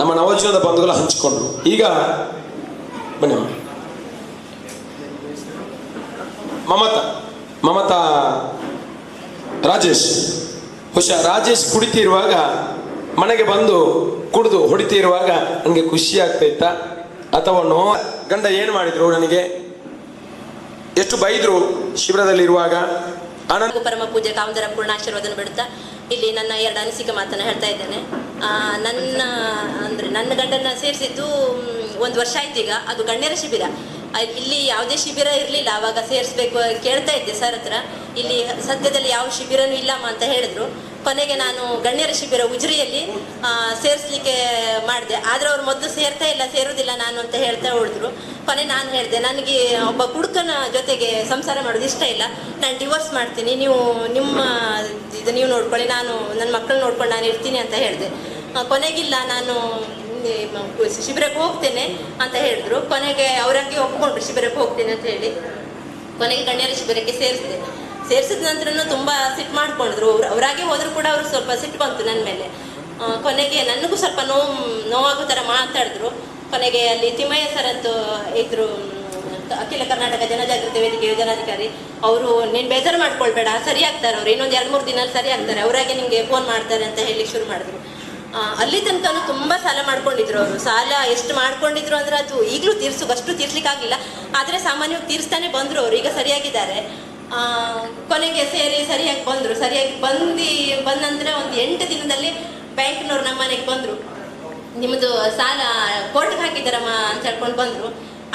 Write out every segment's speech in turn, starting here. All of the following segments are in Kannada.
ನಮ್ಮ ನವಜೀವನದ ಬಂಧುಗಳು ಹಂಚಿಕೊಂಡ್ರು. ಈಗ ಬನ್ನಿ ಮಮತಾ ರಾಜೇಶ್. ರಾಜೇಶ್ ಕುಡಿತಿರುವಾಗ ಮನೆಗೆ ಬಂದು ಕುಡಿದು ಹೊಡಿತಿರುವಾಗ ನನಗೆ ಖುಷಿ ಆಗ್ತೈತಾ ಅಥವಾ ಗಂಡ ಏನು ಮಾಡಿದ್ರು, ನನಗೆ ಎಷ್ಟು ಬೈದ್ರು ಶಿಬಿರದಲ್ಲಿ ಇರುವಾಗ. ಪರಮ ಪೂಜೆ ಕಾಮದರ ಪೂರ್ಣ ಆಶೀರ್ವಾದನ ಬಿಡುತ್ತಾ ಇಲ್ಲಿ ನನ್ನ 2 ಅನಿಸಿಕೆ ಮಾತನ್ನ ಹೇಳ್ತಾ ಇದ್ದೇನೆ. ನನ್ನ ಗಂಡನ ಸೇರಿಸಿದ್ದು 1 ವರ್ಷ ಆಯ್ತು. ಈಗ ಅದು ಗಣ್ಯರ ಶಿಬಿರ. ಇಲ್ಲಿ ಯಾವುದೇ ಶಿಬಿರ ಇರಲಿಲ್ಲ ಆವಾಗ, ಸೇರಿಸ್ಬೇಕು ಕೇಳ್ತಾ ಇದ್ದೆ ಸರ್ ಹತ್ರ. ಇಲ್ಲಿ ಸದ್ಯದಲ್ಲಿ ಯಾವ ಶಿಬಿರನೂ ಇಲ್ಲಮ್ಮ ಅಂತ ಹೇಳಿದ್ರು. ಕೊನೆಗೆ ನಾನು ಗಣ್ಯರ ಶಿಬಿರ ಉಜ್ರಿಯಲ್ಲಿ ಸೇರಿಸ್ಲಿಕ್ಕೆ ಮಾಡಿದೆ. ಆದರೆ ಅವ್ರು ಮೊದಲು ಸೇರುವುದಿಲ್ಲ ನಾನು ಅಂತ ಹೇಳ್ತಾ ಉಳಿದ್ರು. ಕೊನೆ ನಾನು ಹೇಳಿದೆ, ನನಗೆ ಒಬ್ಬ ಕುಡುಕನ ಜೊತೆಗೆ ಸಂಸಾರ ಮಾಡೋದು ಇಷ್ಟ ಇಲ್ಲ, ನಾನು ಡಿವೋರ್ಸ್ ಮಾಡ್ತೀನಿ, ನೀವು ನೋಡ್ಕೊಳ್ಳಿ, ನಾನು ನನ್ನ ಮಕ್ಕಳನ್ನ ನೋಡ್ಕೊಂಡು ನಾನು ಇರ್ತೀನಿ ಅಂತ ಹೇಳಿದೆ. ಕೊನೆಗಿಲ್ಲ, ನಾನು ಶಿಬಿರಕ್ಕೆ ಹೋಗ್ತೇನೆ ಅಂತ ಹೇಳಿದ್ರು. ಕೊನೆಗೆ ಅವರಾಗೆ ಒಪ್ಕೊಂಡ್ರು ಶಿಬಿರಕ್ಕೆ ಹೋಗ್ತೇನೆ ಅಂತ ಹೇಳಿ. ಕೊನೆಗೆ ಗಣ್ಯರ ಶಿಬಿರಕ್ಕೆ ಸೇರಿಸಿದ ನಂತರನೂ ತುಂಬ ಸಿಟ್ಟು ಮಾಡ್ಕೊಂಡ್ರು. ಅವರಾಗೆ ಹೋದ್ರು ಕೂಡ ಅವ್ರು ಸ್ವಲ್ಪ ಸಿಟ್ಟು ಬಂತು ನನ್ನ ಮೇಲೆ. ಕೊನೆಗೆ ನನಗೂ ಸ್ವಲ್ಪ ನೋವಾಗೋ ಥರ ಮಾತಾಡಿದ್ರು. ಕೊನೆಗೆ ಅಲ್ಲಿ ತಿಮ್ಮಯ್ಯ ಸರ್ ಅಂತ ಇದ್ರು, ಅಖಿಲ ಕರ್ನಾಟಕ ಜನಜಾಗೃತಿ ವೇದಿಕೆ ಯೋಜನಾಧಿಕಾರಿ. ಅವರು ನೀನು ಬೇಜಾರು ಮಾಡ್ಕೊಳ್ಬೇಡ, ಸರಿ ಆಗ್ತಾರೆ ಅವ್ರು, ಇನ್ನೊಂದು 2-3 ದಿನಲ್ಲಿ ಸರಿ ಆಗ್ತಾರೆ, ಅವರಾಗೆ ನಿಮಗೆ ಫೋನ್ ಮಾಡ್ತಾರೆ ಅಂತ ಹೇಳಿ ಶುರು ಮಾಡಿದ್ರು. ಅಲ್ಲಿ ತನಕ ತುಂಬ ಸಾಲ ಮಾಡ್ಕೊಂಡಿದ್ರು ಅವರು. ಸಾಲ ಎಷ್ಟು ಮಾಡ್ಕೊಂಡಿದ್ರು ಅಂದರೆ ಅದು ಈಗಲೂ ಅಷ್ಟು ತೀರ್ಸ್ಲಿಕ್ಕಾಗಲಿಲ್ಲ. ಆದರೆ ಸಾಮಾನ್ಯವಾಗಿ ತೀರಿಸ್ತಾನೆ ಬಂದರು ಅವರು. ಈಗ ಸರಿಯಾಗಿದ್ದಾರೆ. ಕೊನೆಗೆ ಸರಿಯಾಗಿ ಬಂದರು. ಬಂದ ನಂತರ ಒಂದು 8 ದಿನದಲ್ಲಿ ಬ್ಯಾಂಕ್ನವ್ರು ನಮ್ಮ ಮನೆಗೆ ಬಂದರು. ನಿಮ್ಮದು ಸಾಲ ಕೋರ್ಟ್ಗೆ ಹಾಕಿದ್ದಾರಮ್ಮ ಅಂತ ಹೇಳ್ಕೊಂಡು ಬಂದರು.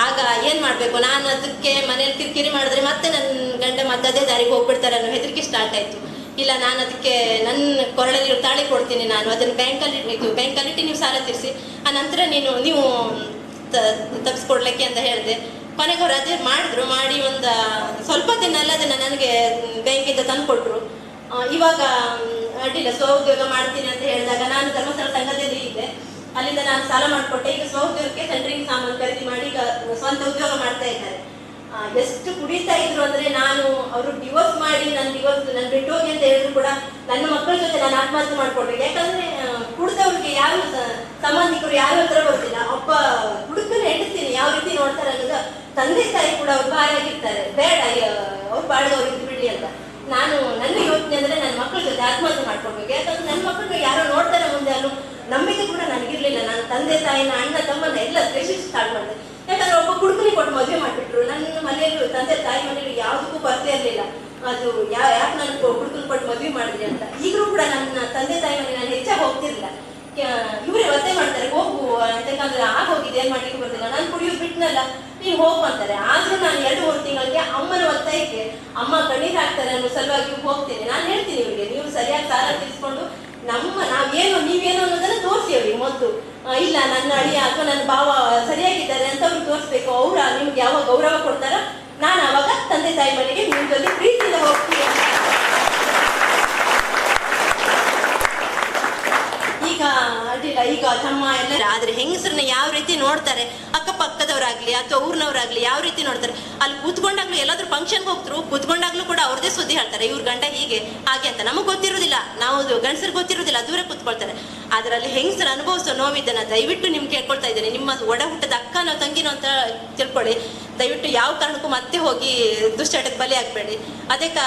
ಆಗ ಏನು ಮಾಡಬೇಕು, ನಾನು ಅದಕ್ಕೆ ಮನೇಲಿ ಕಿರಿಕಿರಿ ಮಾಡಿದ್ರೆ ಮತ್ತೆ ನನ್ನ ಗಂಡ ಮತ್ತೆ ಅದೇ ದಾರಿಗೆ ಹೋಗ್ಬಿಡ್ತಾರೆ ಅನ್ನೋ ಹೆದರಿಕೆ ಸ್ಟಾರ್ಟ್ ಆಯಿತು. ಇಲ್ಲ, ನಾನು ಅದಕ್ಕೆ ನನ್ನ ಕೊರಳಲ್ಲಿ ತಾಳಿ ಕೊಡ್ತೀನಿ, ನಾನು ಅದನ್ನು ಬ್ಯಾಂಕಲ್ಲಿಟ್ಟು ನೀವು ಸಾಲ ತೀರಿಸಿ, ಆ ನಂತರ ನೀವು ತಪ್ಪಿಸ್ಕೊಡ್ಲಿಕ್ಕೆ ಅಂತ ಹೇಳಿದೆ. ಕೊನೆಗೆ ಅವ್ರು ಅದೇ ಮಾಡಿದ್ರು. ಮಾಡಿ ಒಂದು ಸ್ವಲ್ಪ ದಿನ ಅಲ್ಲ ಅದನ್ನು ನನಗೆ ಬ್ಯಾಂಕಿಂದ ತಂದು ಕೊಟ್ಟರು. ಇವಾಗ ಅಡ್ಡಿಲ್ಲ, ಸ್ವಉದ್ಯೋಗ ಮಾಡ್ತೀನಿ ಅಂತ ಹೇಳಿದಾಗ ನಾನು ಧರ್ಮಸ್ಥಳ ಸಂಘದಲ್ಲಿ ಇದ್ದೆ, ಅಲ್ಲಿಂದ ನಾನು ಸಾಲ ಮಾಡಿಕೊಟ್ಟೆ. ಈಗ ಸ್ವಉದ್ಯೋಗಕ್ಕೆ ಸೆಂಟ್ರಿಂಗ್ ಸಾಮಾನು ಖರೀದಿ ಮಾಡಿ ಈಗ ಸ್ವಂತ ಉದ್ಯೋಗ ಮಾಡ್ತಾ ಇದ್ದಾರೆ. ಎಷ್ಟು ಕುಡಿತಾ ಇದ್ರು ಅಂದರೆ, ಅವರು ಡಿವೋರ್ಸ್ ಮಾಡಿ ನಾನು ಬಿಟ್ಟು ಹೋಗಿ ಅಂತ ಹೇಳಿದ್ರು ಕೂಡ ನನ್ನ ಮಕ್ಕಳ ಜೊತೆ ನಾನು ಆತ್ಮಹತ್ಯೆ ಮಾಡ್ಕೊಡ್ಬೇಕು. ಯಾಕಂದ್ರೆ ಕುಡಿದವ್ರಿಗೆ ಯಾರು ಸಂಬಂಧಿಕರು ಯಾರು ಹತ್ರ ಬರ್ತಿಲ್ಲ. ಒಬ್ಬ ಹುಡುಕನ ಹೆಂಡತಿನಿ ಯಾವ ರೀತಿ ನೋಡ್ತಾರೆ ಅನ್ನೋದು ತಂದೆ ತಾಯಿ ಕೂಡ ಅವ್ರು ಭಾರಿಯಾಗಿರ್ತಾರೆ. ಬೇಡ, ಅವ್ರು ಬಾಡಿಗೆ ಅವ್ರು ಇದ್ದು ಬಿಡ್ಲಿ ಅಂತ. ನನ್ನ ಯೋಚನೆ ಅಂದ್ರೆ ನನ್ನ ಮಕ್ಕಳ ಜೊತೆ ಆತ್ಮಹತ್ಯೆ ಮಾಡ್ಕೊಡ್ಬೇಕು. ಯಾಕಂದ್ರೆ ನನ್ನ ಮಕ್ಕಳು ಯಾರೋ ನೋಡ್ತಾರೆ ಮುಂದೆ ಅನ್ನೋ ನಂಬಿಕೆ ಕೂಡ ನನಗಿರ್ಲಿಲ್ಲ. ನಾನು ತಂದೆ ತಾಯಿನ, ಅಣ್ಣ ತಮ್ಮನ ಎಲ್ಲ ದ್ವೇಷಿಸಿ ಸ್ಟಾರ್ಟ್ ಮಾಡಿದೆ. ಯಾಕಂದ್ರೆ ಒಬ್ಬ ಕುಡುಕನಿಗೆ ಕೊಟ್ಟು ಮದುವೆ ಮಾಡಿಬಿಟ್ರು. ನನ್ನ ಮನೆಯಲ್ಲೂ ತಂದೆ ತಾಯಿ ಮನೆಯಲ್ಲೂ ಯಾವುದಕ್ಕೂ ಪರಿಚಯ ಇರಲಿಲ್ಲ. ಅದು ಯಾಕೆ ನಾನು ಕುಡುಕನ ಕೊಟ್ಟು ಮದುವೆ ಮಾಡಿದ್ರಿ ಅಂತ. ಈಗಲೂ ಕೂಡ ನನ್ನ ತಂದೆ ತಾಯಿ ಮನೆ ನಾನು ಹೆಚ್ಚಾಗಿ ಹೋಗ್ತಿರ್ಲಿಲ್ಲ. ಇವರೇ ಒತ್ತೆ ಮಾಡ್ತಾರೆ, ಹೋಗು, ಯಾಕಂದ್ರೆ ಹೋಗಿದೆ, ಏನ್ ಮಾಡ್ಲಿಕ್ಕೆ ಬರ್ತಿಲ್ಲ, ನಾನು ಕುಡಿಯೋದು ಬಿಟ್ನಲ್ಲ, ನೀನು ಹೋಗು ಅಂತಾರೆ. ಆದ್ರೂ ನಾನು 2-3 ತಿಂಗಳಿಗೆ ಅಮ್ಮನ ಒತ್ತಾಯಕ್ಕೆ ಅಮ್ಮ ಕಣ್ಣೀರು ಹಾಕ್ತಾರೆ ಅನ್ನೋ ಸಲುವಾಗಿ ಹೋಗ್ತೇನೆ. ನಾನು ಹೇಳ್ತೀನಿ ಇವರಿಗೆ, ನೀವು ಸರಿಯಾಗಿ ಸಾಲ ತೀರಿಸ್ಕೊಂಡು ನೀವೇನು ಅನ್ನೋದನ್ನ ತೋರಿಸಿ ಅವ್ರಿಗೆ ಮೊದಲು. ಇಲ್ಲ, ನನ್ನ ಅಳಿಯ ಅಥವಾ ನನ್ನ ಭಾವ ಸರಿಯಾಗಿದ್ದಾರೆ ಅಂತ ಅವ್ರಿಗೆ ತೋರಿಸ್ಬೇಕು. ನಿಮ್ಗೆ ಯಾವಾಗ ಗೌರವ ಕೊಡ್ತಾರ, ನಾನು ಅವಾಗ ತಂದೆ ತಾಯಿ ಮನೆಗೆ ನಿಮ್ಮ ಜೊತೆ ಪ್ರೀತಿಯಿಂದ ಹೋಗ್ತೀನಿ. ಈಗ ತಮ್ಮ ಎಲ್ಲ ಆದ್ರೆ ಹೆಂಗಸರನ್ನ ಯಾವ ರೀತಿ ನೋಡ್ತಾರೆ, ಅಕ್ಕಪಕ್ಕದವರಾಗ್ಲಿ ಅಥವಾ ಊರ್ನವರಾಗ್ಲಿ ಯಾವ ರೀತಿ ನೋಡ್ತಾರೆ. ಅಲ್ಲಿ ಕೂತ್ಕೊಂಡಾಗ್ಲೂ ಎಲ್ಲಾದ್ರೂ ಫಂಕ್ಷನ್ಗೆ ಹೋಗ್ತರು, ಕೂತ್ಕೊಂಡಾಗ್ಲೂ ಕೂಡ ಅವ್ರದೇ ಸುದ್ದಿ ಹೇಳ್ತಾರೆ, ಇವ್ರ ಗಂಡ ಹೀಗೆ ಹಾಗೆ ಅಂತ. ನಮಗ್ ಗೊತ್ತಿರೋದಿಲ್ಲ, ನಾವು ಗಂಡಸರಿಗೆ ಗೊತ್ತಿರೋದಿಲ್ಲ, ದೂರ ಕೂತ್ಕೊಳ್ತಾರೆ. ಅದರಲ್ಲಿ ಹೆಂಗಸರು ಅನುಭವಿಸೋ ನೋವಿದ್ದನ್ನ ದಯವಿಟ್ಟು ನಿಮ್ಗೆ ಕೇಳ್ಕೊಳ್ತಾ ಇದ್ದೇನೆ. ನಿಮ್ಮ ಒಡ ಹುಟ್ಟದ ಅಕ್ಕನೋ ತಂಗಿನೋ ಅಂತ ತಿಳ್ಕೊಳ್ಳಿ. ದಯವಿಟ್ಟು ಯಾವ ಕಾರಣಕ್ಕೂ ಮತ್ತೆ ಹೋಗಿ ದುಶ್ಚಟಕ್ಕೆ ಬಲಿ ಆಗ್ಬೇಡಿ. ಅದಕ್ಕೆ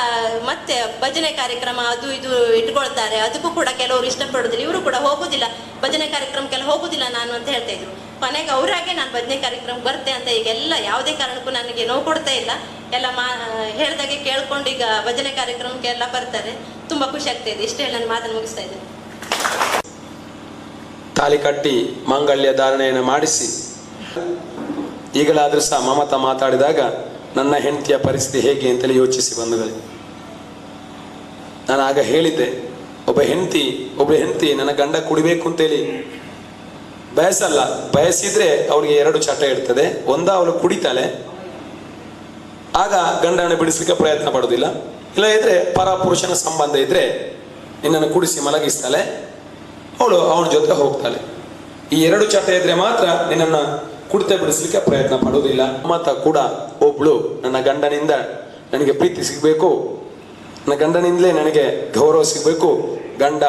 ಮತ್ತೆ ಭಜನೆ ಕಾರ್ಯಕ್ರಮ ಅದು ಇದು ಇಟ್ಕೊಳ್ತಾರೆ, ಅದಕ್ಕೂ ಕೂಡ ಕೆಲವರು ಇಷ್ಟಪಡೋದಿಲ್ಲ, ಇವರು ಕೂಡ ಹೋಗೋದಿಲ್ಲ, ಭಜನೆ ಕಾರ್ಯಕ್ರಮಕ್ಕೆಲ್ಲ ಹೋಗೋದಿಲ್ಲ ನಾನು ಅಂತ ಹೇಳ್ತಾ ಇದ್ರು. ಕೊನೆಗೆ ಅವರಾಗೆ ನಾನು ಭಜನೆ ಕಾರ್ಯಕ್ರಮ ಬರ್ತೆ ಅಂತ ಈಗೆಲ್ಲ ಯಾವುದೇ ಕಾರಣಕ್ಕೂ ನನಗೆ ನೋವು ಕೊಡ್ತಾ ಇಲ್ಲ. ಎಲ್ಲ ಹೇಳ್ದಾಗೆ ಕೇಳ್ಕೊಂಡು ಈಗ ಭಜನೆ ಕಾರ್ಯಕ್ರಮಕ್ಕೆ ಎಲ್ಲ ಬರ್ತಾರೆ. ತುಂಬಾ ಖುಷಿ ಆಗ್ತಾ ಇದೆ. ಇಷ್ಟೇ ನಾನು ಮಾತನ್ನು ಮುಗಿಸ್ತಾ ಇದ್ದೇನೆ. ತಾಲಿ ಕಟ್ಟಿ ಮಾಂಗಲ್ಯ ಧಾರಣೆಯನ್ನು ಮಾಡಿಸಿ ಈಗಲಾದ್ರೂ ಸಹ ಮಮತಾ ಮಾತಾಡಿದಾಗ ನನ್ನ ಹೆಂಡತಿಯ ಪರಿಸ್ಥಿತಿ ಹೇಗೆ ಅಂತೇಳಿ ಯೋಚಿಸಿ ಬಂಧುಗಳೇ. ನಾನು ಆಗ ಹೇಳಿದ್ದೆ, ಒಬ್ಬ ಹೆಂಡತಿ ನನ್ನ ಗಂಡ ಕುಡಿಬೇಕು ಅಂತೇಳಿ ಬಯಸಲ್ಲ, ಬಯಸಿದ್ರೆ ಅವ್ರಿಗೆ 2 ಚಟ ಇರ್ತದೆ. ಅವಳು ಕುಡಿತಾಳೆ, ಆಗ ಗಂಡನ ಬಿಡಿಸ್ಲಿಕ್ಕೆ ಪ್ರಯತ್ನ ಪಡೋದಿಲ್ಲ. ಇಲ್ಲ ಇದ್ರೆ ಪರ ಪುರುಷನ ಸಂಬಂಧ ಇದ್ರೆ ನಿನ್ನನ್ನು ಕುಡಿಸಿ ಮಲಗಿಸ್ತಾಳೆ, ಅವನ ಜೊತೆ ಹೋಗ್ತಾಳೆ. ಈ 2 ಚಟ ಇದ್ರೆ ಮಾತ್ರ ನಿನ್ನನ್ನು ಕುಡಿತ ಬಿಡಿಸ್ಲಿಕ್ಕೆ ಪ್ರಯತ್ನ ಪಡೋದಿಲ್ಲ. ಮಮತಾ ಕೂಡ ಒಬ್ಳು, ನನ್ನ ಗಂಡನಿಂದ ನನಗೆ ಪ್ರೀತಿ ಸಿಗಬೇಕು, ನನ್ನ ಗಂಡನಿಂದಲೇ ನನಗೆ ಗೌರವ ಸಿಗಬೇಕು, ಗಂಡ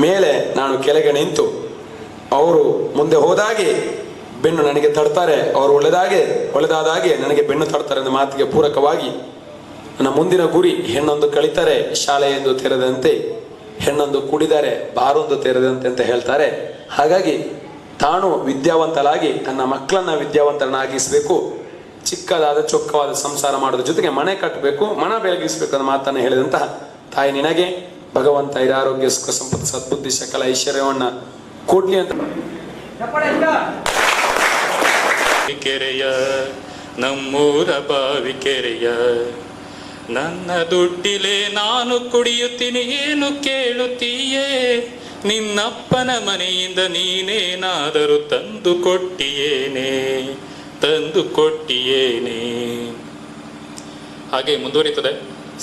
ಮೇಲೆ ನಾನು ಕೆಳಗೆ ನಿಂತು ಅವರು ಮುಂದೆ ಹೋದಾಗೆ ಬೆನ್ನು ನನಗೆ ತಡ್ತಾರೆ, ಅವರು ಒಳ್ಳೆದಾದಾಗೆ ನನಗೆ ಬೆನ್ನು ತಡ್ತಾರೆ ಅನ್ನೋ ಮಾತಿಗೆ ಪೂರಕವಾಗಿ ನನ್ನ ಮುಂದಿನ ಗುರಿ ಹೆಣ್ಣೊಂದು ಕಳಿತಾರೆ ಶಾಲೆಯೊಂದು ತೆರೆದಂತೆ, ಹೆಣ್ಣೊಂದು ಕುಡಿದರೆ ಬಾರೊಂದು ತೆರೆದಂತೆ ಅಂತ ಹೇಳ್ತಾರೆ. ಹಾಗಾಗಿ ತಾನು ವಿದ್ಯಾವಂತಲಾಗಿ ತನ್ನ ಮಕ್ಕಳನ್ನ ವಿದ್ಯಾವಂತರನ್ನಾಗಿಸಬೇಕು, ಚಿಕ್ಕದಾದ ಚೊಕ್ಕವಾದ ಸಂಸಾರ ಮಾಡೋದ್ರ ಜೊತೆಗೆ ಮನೆ ಕಟ್ಟಬೇಕು, ಮನ ಬೆಳಗಿಸಬೇಕು ಅನ್ನೋ ಮಾತನ್ನು ಹೇಳಿದಂತಹ ತಾಯಿ ನಿನಗೆ ಭಗವಂತ ಐರಾರೋಗ್ಯ ಸುಖ ಸಂಪತ್ತು ಸದ್ಬುದ್ಧಿ ಸಕಲ ಐಶ್ವರ್ಯವನ್ನ ಕೊಡ್ಲಿ ಅಂತ. ಕೆರೆಯ ನಮ್ಮೂರ ಬಾವಿಕೆರೆಯ ನನ್ನ ದುಡ್ಡಿಲೆ ನಾನು ಕುಡಿಯುತ್ತೀನಿ ಏನು ಕೇಳುತ್ತೀಯೇ, ನಿನ್ನಪ್ಪನ ಮನೆಯಿಂದ ನೀನೇನಾದರೂ ತಂದು ಕೊಟ್ಟಿಯೇನೆ. ಹಾಗೆ ಮುಂದುವರಿತದೆ.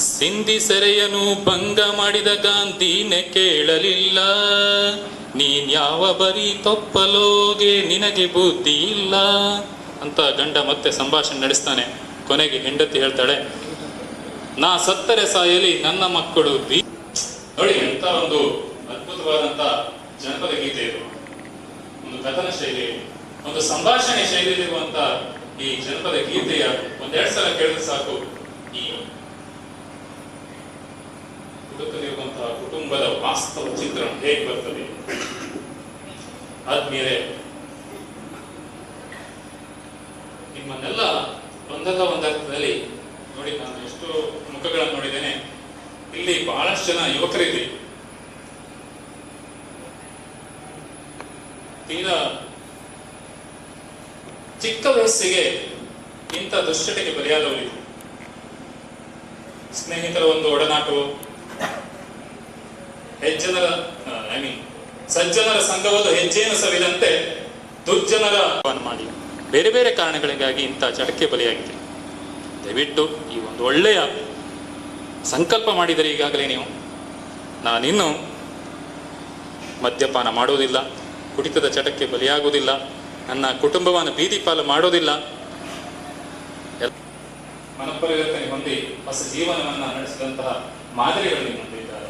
ಸಿಂಧಿ ಸೆರೆಯನು ಭಂಗ ಮಾಡಿದ ಗಾಂಧಿನೇ ಕೇಳಲಿಲ್ಲ, ನೀನ್ ಯಾವ ಬರೀ ತೊಪ್ಪಲೋಗೆ ನಿನಗೆ ಬುದ್ಧಿ ಇಲ್ಲ ಅಂತ ಗಂಡ ಮತ್ತೆ ಸಂಭಾಷಣೆ ನಡೆಸ್ತಾನೆ. ಕೊನೆಗೆ ಹೆಂಡತಿ ಹೇಳ್ತಾಳೆ, ನಾ ಸತ್ತರೆ ಸಾಯಲಿ ನನ್ನ ಮಕ್ಕಳು ನೋಡಿ ಎಂತ ಒಂದು ಅದ್ಭುತವಾದಂತ ಜನಪದ ಗೀತೆ ಇದು. ಒಂದು ಕಥನ ಶೈಲಿ, ಒಂದು ಸಂಭಾಷಣೆ ಶೈಲಿಯಲ್ಲಿರುವಂತ ಈ ಜನಪದ ಗೀತೆಯ ಒಂದೆರಡು ಸಲ ಕೇಳಿದ್ರೆ ಸಾಕು ಈ ಹುಡುಕಲಿರುವಂತಹ ಕುಟುಂಬದ ವಾಸ್ತವ ಚಿತ್ರಣ ಹೇಗೆ ಬರ್ತದೆ. ಆದ್ಮೇಲೆ ನಿಮ್ಮನ್ನೆಲ್ಲ ಒಂದರ್ಥದಲ್ಲಿ ನೋಡಿ, ನಾನು ಎಷ್ಟೋ ಮುಖಗಳನ್ನು ನೋಡಿದ್ದೇನೆ. ಇಲ್ಲಿ ಬಹಳಷ್ಟು ಜನ ಯುವಕರಿದೆ, ತೀರಾ ಚಿಕ್ಕ ವಯಸ್ಸಿಗೆ ಇಂಥ ದುಶ್ಚಟಕ್ಕೆ ಬಲಿಯಾದವರಿದೆ. ಸ್ನೇಹಿತರ ಒಂದು ಒಡನಾಟವು, ಸಜ್ಜನರ ಸಂಘವಾದ ಹೆಜ್ಜೆಯನ್ನು ಸವಿದಂತೆ ದುರ್ಜನರ ಮಾಡಿ ಬೇರೆ ಬೇರೆ ಕಾರಣಗಳಿಗಾಗಿ ಇಂಥ ಚಟಕ್ಕೆ ಬಲಿಯಾಗಿದೆ. ದಯವಿಟ್ಟು ಈ ಒಂದು ಒಳ್ಳೆಯ ಸಂಕಲ್ಪ ಮಾಡಿದರೆ ಈಗಾಗಲೇ ನೀವು, ನಾನಿನ್ನು ಮದ್ಯಪಾನ ಮಾಡುವುದಿಲ್ಲ, ಕುಡಿತದ ಚಟಕ್ಕೆ ಬಲಿಯಾಗುವುದಿಲ್ಲ, ನನ್ನ ಕುಟುಂಬವನ್ನು ಬೀದಿ ಪಾಲು ಮಾಡೋದಿಲ್ಲ, ಮನಪರಿವರ್ತನೆ ಹೊಂದಿ ಹೊಸ ಜೀವನವನ್ನ ನಡೆಸಿದಂತಹ ಮಾದರಿಗಳು ನಿಮ್ಮಲ್ಲಿದ್ದಾರೆ.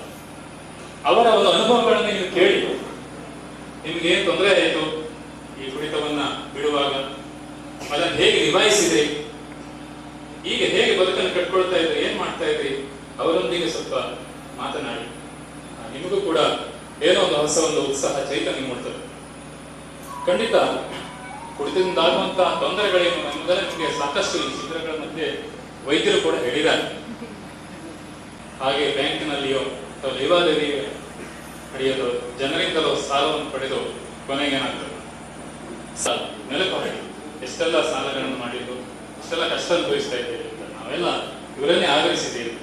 ಅವರ ಒಂದು ಅನುಭವಗಳನ್ನು ನೀವು ಕೇಳಿ, ನಿಮ್ಗೆ ಏನ್ ತೊಂದರೆ ಆಯಿತು ಈ ಕುಡಿತವನ್ನ ಬಿಡುವಾಗ, ಅದನ್ನು ಹೇಗೆ ನಿಭಾಯಿಸಿದ್ರಿ, ಈಗ ಹೇಗೆ ಬದುಕನ್ನು ಕಟ್ಕೊಳ್ತಾ ಇದ್ರಿ, ಏನ್ ಮಾಡ್ತಾ ಇದ್ರಿ, ಅವರೊಂದಿಗೆ ಸ್ವಲ್ಪ ಮಾತನಾಡಿ. ನಿಮಗೂ ಕೂಡ ಏನೋ ಒಂದು ಹೊಸ ಒಂದು ಉತ್ಸಾಹ ಚೈತನ್ಯ ಮೂಡ್ತದೆ. ಖಂಡಿತ ಕುಡಿತದಿಂದಾಗುವಂತಹ ತೊಂದರೆಗಳೇನು ಎಂಬುದನ್ನು ನಿಮಗೆ ಸಾಕಷ್ಟು ಈ ಶಿಬಿರಗಳ ಮಧ್ಯೆ ವೈದ್ಯರು ಕೂಡ ಹೇಳಿದ್ದಾರೆ. ಹಾಗೆ ಬ್ಯಾಂಕಿನಲ್ಲಿಯೋ ಅಥವಾ ಲೇವಾದೇವಿ ನಡೆಯೋದು, ಜನರಿಂದಲೋ ಸಾಲವನ್ನು ಪಡೆದು ಕೊನೆಗೇನಾಗ್ತದೆ, ನೆಲಕ್ಕೆ ಹೊರಡಿ ಎಷ್ಟೆಲ್ಲ ಸಾಲಗಳನ್ನು ಮಾಡಿದ್ದು, ಎಷ್ಟೆಲ್ಲ ಕಷ್ಟ ಅನುಭವಿಸ್ತಾ ಇದ್ದೀರಿ ಅಂತ ನಾವೆಲ್ಲ ಇವರನ್ನೇ ಆಧರಿಸಿದ್ದೀವಿ.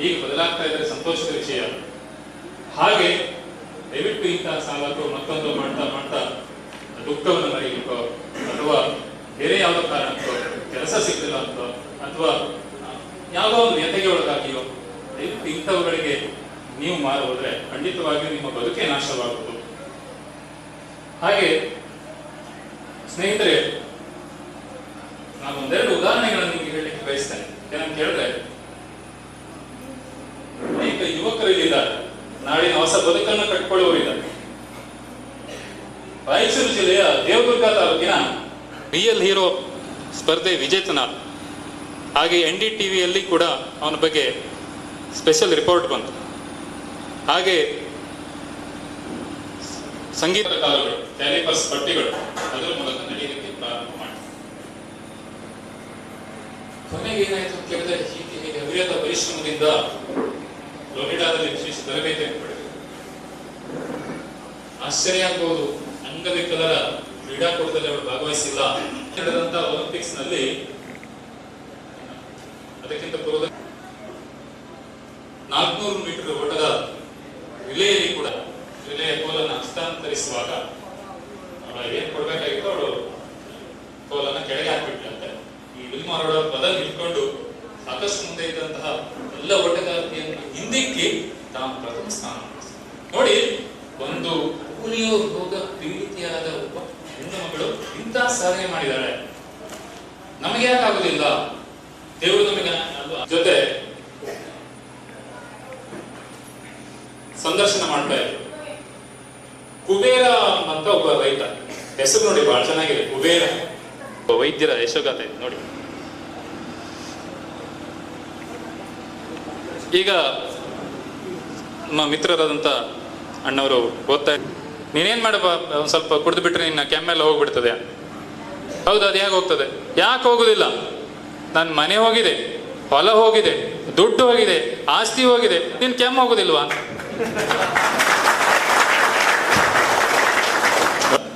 ಈಗ ಬದಲಾಗ್ತಾ ಇದ್ರೆ ಸಂತೋಷದ ವಿಷಯ. ಹಾಗೆ ದಯವಿಟ್ಟು ಇಂತಹ ಸಾಲಕ್ಕೂ ಮತ್ತೊಂದು ಮಾಡ್ತಾ ದುಃಖವನ್ನು ಮರೆಯಲಿಕ್ಕೋ ಅಥವಾ ಬೇರೆ ಯಾವುದೋ ಕಾರಣಕ್ಕೋ ಕೆಲಸ ಸಿಗ್ತಿಲ್ಲ ಅಂತೋ ಅಥವಾ ಯಾವುದೋ ಒಂದು ವ್ಯಥೆಗೆ ಒಳಗಾಗಿಯೋ ದಯವಿಟ್ಟು ಇಂಥವುಗಳಿಗೆ ನೀವು ಮಾರು ಹೋದ್ರೆ ಖಂಡಿತವಾಗಿಯೂ ನಿಮ್ಮ ಬದುಕೇ ನಾಶವಾಗುವುದು. ಹಾಗೆ ಸ್ನೇಹಿತರೆ, ನಾನು ಒಂದೆರಡು ಉದಾಹರಣೆಗಳನ್ನು ನಿಮಗೆ ಹೇಳಲಿಕ್ಕೆ ಬಯಸ್ತೇನೆ. ಏನಂತ ಹೇಳಿದ್ರೆ, ಅನೇಕ ಯುವಕರು ಇಲ್ಲಿದ್ದಾರೆ, ನಾಡಿನ ಹೊಸ ಬದುಕನ್ನು ಕಟ್ಕೊಳ್ಳುವವರಿದ್ದಾರೆ. ರಾಯಚೂರು ಜಿಲ್ಲೆಯ ದೇವದುರ್ಗ ತಾಲೂಕಿನ ರಿಯಲ್ ಹೀರೋ ಸ್ಪರ್ಧೆ ವಿಜೇತನ. ಹಾಗೆ NDTVಯಲ್ಲಿ ಕೂಡ ಅವನ ಬಗ್ಗೆ ಸ್ಪೆಷಲ್ ರಿಪೋರ್ಟ್ ಬಂತು. ಹಾಗೆ ಸಂಗೀತಕಾರರು ಕ್ಯಾಲಿಪರ್ಸ್ ಪಟ್ಟಿಗಳು ಅದರ ಮೂಲಕ ನಡೆಯಲಿಕ್ಕೆ ಪ್ರಾರಂಭ ಮಾಡಿ ಕೊನೆಗೆ ಏನಾಯ್ತು ಅಂತ ಕೇಳಿದ್ರೆ, ಹೀಗೆ ಅವಿರತ ಪರಿಶ್ರಮದಿಂದ ಫ್ಲೋರಿಡಾದಲ್ಲಿ ವಿಶೇಷ ತರಬೇತಿಯನ್ನು ಪಡೆದರು. ಆಶ್ಚರ್ಯ ಆಗಬಹುದು, ಅಂಗವಿಕಲರ ಕ್ರೀಡಾಕೂಟದಲ್ಲಿ ಅವರು ಭಾಗವಹಿಸಿಲ್ಲ. ನಡೆದಂತ ಒಲಿಂಪಿಕ್ಸ್ ನಲ್ಲಿ ಅದಕ್ಕಿಂತ ಪೂರ್ವ 400 ಮೀಟರ್ ಓಟದ ರಿಲೇಯಲ್ಲಿ ಕೂಡ ರಿಲೆಯ ಕೋಲನ್ನು ಹಸ್ತಾಂತರಿಸುವಾಗ ಏನ್ ಕೊಡ್ಬೇಕಾಗಿತ್ತು, ಅವಳು ಕೋಲನ್ನು ಕೆಳಗೆ ಹಾಕ್ಬಿಟ್ಲಂತೆ. ಈ ವಿಲ್ಮಾರೋಡ ಪದ ನಿಂತ್ಕೊಂಡು ಸಾಕಷ್ಟು ಮುಂದೆ ಇದ್ದಂತಹ ಎಲ್ಲ ಓಟಗಾರ್ತಿಯನ್ನು ಹಿಂದಿಕ್ಕಿ ತಾನು ಪ್ರಥಮ ಸ್ಥಾನ ನೋಡಿ. ಒಂದು ಪೋಲಿಯೋ ರೋಗ ಪೀಡಿತೆಯಾದ ಒಬ್ಬ ಹೆಣ್ಣು ಮಗಳು ಇಂತಹ ಸಾಧನೆ ಮಾಡಿದಾಳೆ. ನಮಗೆ ಯಾಕಾಗುದಿಲ್ಲ? ದೇವರು ನಮಗೆ ಜೊತೆ ಸಂದರ್ಶನ ಮಾಡ್ತಾ ಇದ್ರು. ಕುಬೇರ ಅಂತ ಒಬ್ಬ ರೈತ, ಹೆಸರು ನೋಡಿ ಬಹಳ ಚೆನ್ನಾಗಿದೆ, ಕುಬೇರ. ವೈದ್ಯರ ಯಶೋಗಾಥೆ ನೋಡಿ. ಈಗ ನಮ್ಮ ಮಿತ್ರರಾದಂಥ ಅಣ್ಣವರು ಓದ್ತಾ, ನೀನೇನ್ ಮಾಡಪ್ಪ, ಒಂದ್ ಸ್ವಲ್ಪ ಕುಡಿದು ಬಿಟ್ರೆ ನಿನ್ನ ಕೆಮ್ಮೆಲ್ಲ ಹೋಗ್ಬಿಡ್ತದೆ. ಹೌದು, ಅದು ಹೇಗೆ ಹೋಗ್ತದೆ? ಯಾಕೆ ಹೋಗುದಿಲ್ಲ? ನನ್ನ ಮನೆ ಹೋಗಿದೆ, ಹೊಲ ಹೋಗಿದೆ, ದುಡ್ಡು ಹೋಗಿದೆ, ಆಸ್ತಿ ಹೋಗಿದೆ, ನಿನ್ ಕೆಮ್ಮು ಹೋಗುದಿಲ್ವಾ?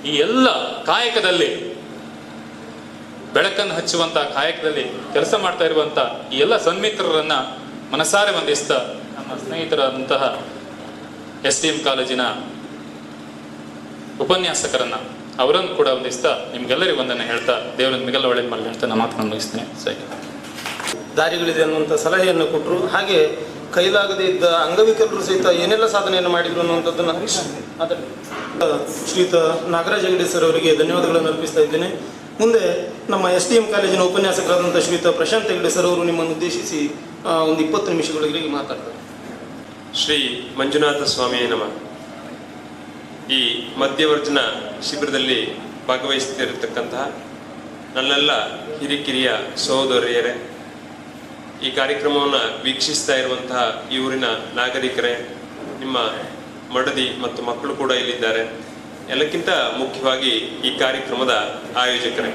ಈ ಎಲ್ಲ ಕಾಯಕದಲ್ಲಿ, ಬೆಳಕನ್ನು ಹಚ್ಚುವಂತ ಕಾಯಕದಲ್ಲಿ ಕೆಲಸ ಮಾಡ್ತಾ ಇರುವಂತ ಈ ಎಲ್ಲ ಸನ್ಮಿತ್ರರನ್ನ ಮನಸಾರೆ ವಂದಿಸ್ತಾ, ನಮ್ಮ ಸ್ನೇಹಿತರಾದಂತಹ SDM ಕಾಲೇಜಿನ ಉಪನ್ಯಾಸಕರನ್ನ ಅವರನ್ನು ಕೂಡ ವಂದಿಸ್ತಾ ನಿಮ್ಗೆಲ್ಲರಿಗೂ ಒಂದನ್ನು ಹೇಳ್ತಾ, ದೇವರ ನಿಮಗೆಲ್ಲ ಒಳ್ಳೇದು ಮಾಡಲಿ ಅಂತ ನಾನು ಮಾತನ್ನು ಮುಗಿಸ್ತೇನೆ. ಸರಿ, ದಾರಿಗಳಿದೆ ಅನ್ನುವಂಥ ಸಲಹೆಯನ್ನು ಕೊಟ್ಟರು. ಹಾಗೆ ಕೈಲಾಗದೇ ಇದ್ದ ಅಂಗವಿಕಲರು ಸಹಿತ ಏನೆಲ್ಲ ಸಾಧನೆಯನ್ನು ಮಾಡಿದ್ರು ಅನ್ನುವಂಥದ್ದನ್ನು ಶ್ರೀಯುತ ನಾಗರಾಜ್ ಹೆಗಡೆ ಸರ್ ಅವರಿಗೆ ಧನ್ಯವಾದಗಳನ್ನು ಅರ್ಪಿಸ್ತಾ ಇದ್ದೇನೆ. ಮುಂದೆ ನಮ್ಮ SDM ಕಾಲೇಜಿನ ಉಪನ್ಯಾಸಕರಾದಂಥ ಶ್ರೀಯುತ ಪ್ರಶಾಂತ್ ಹೆಗಡೆ ಸರ್ ಅವರು ನಿಮ್ಮನ್ನು ಉದ್ದೇಶಿಸಿ ಒಂದು 20 ನಿಮಿಷಗಳಿಗೆ ಮಾತಾಡ್ತಾರೆ. ಶ್ರೀ ಮಂಜುನಾಥ ಸ್ವಾಮಿಯೇ ನಮಃ. ಈ ಮಧ್ಯವರ್ಜನ ಶಿಬಿರದಲ್ಲಿ ಭಾಗವಹಿಸುತ್ತಿರತಕ್ಕಂತಹ ನನ್ನೆಲ್ಲ ಹಿರಿಕಿರಿಯ ಸಹೋದರಿಯರೇ, ಈ ಕಾರ್ಯಕ್ರಮವನ್ನು ವೀಕ್ಷಿಸ್ತಾ ಇರುವಂತಹ ಈ ಊರಿನ ನಾಗರಿಕರೇ, ನಿಮ್ಮ ಮಡದಿ ಮತ್ತು ಮಕ್ಕಳು ಕೂಡ ಇಲ್ಲಿದ್ದಾರೆ. ಎಲ್ಲಕ್ಕಿಂತ ಮುಖ್ಯವಾಗಿ ಈ ಕಾರ್ಯಕ್ರಮದ ಆಯೋಜಕರೇ,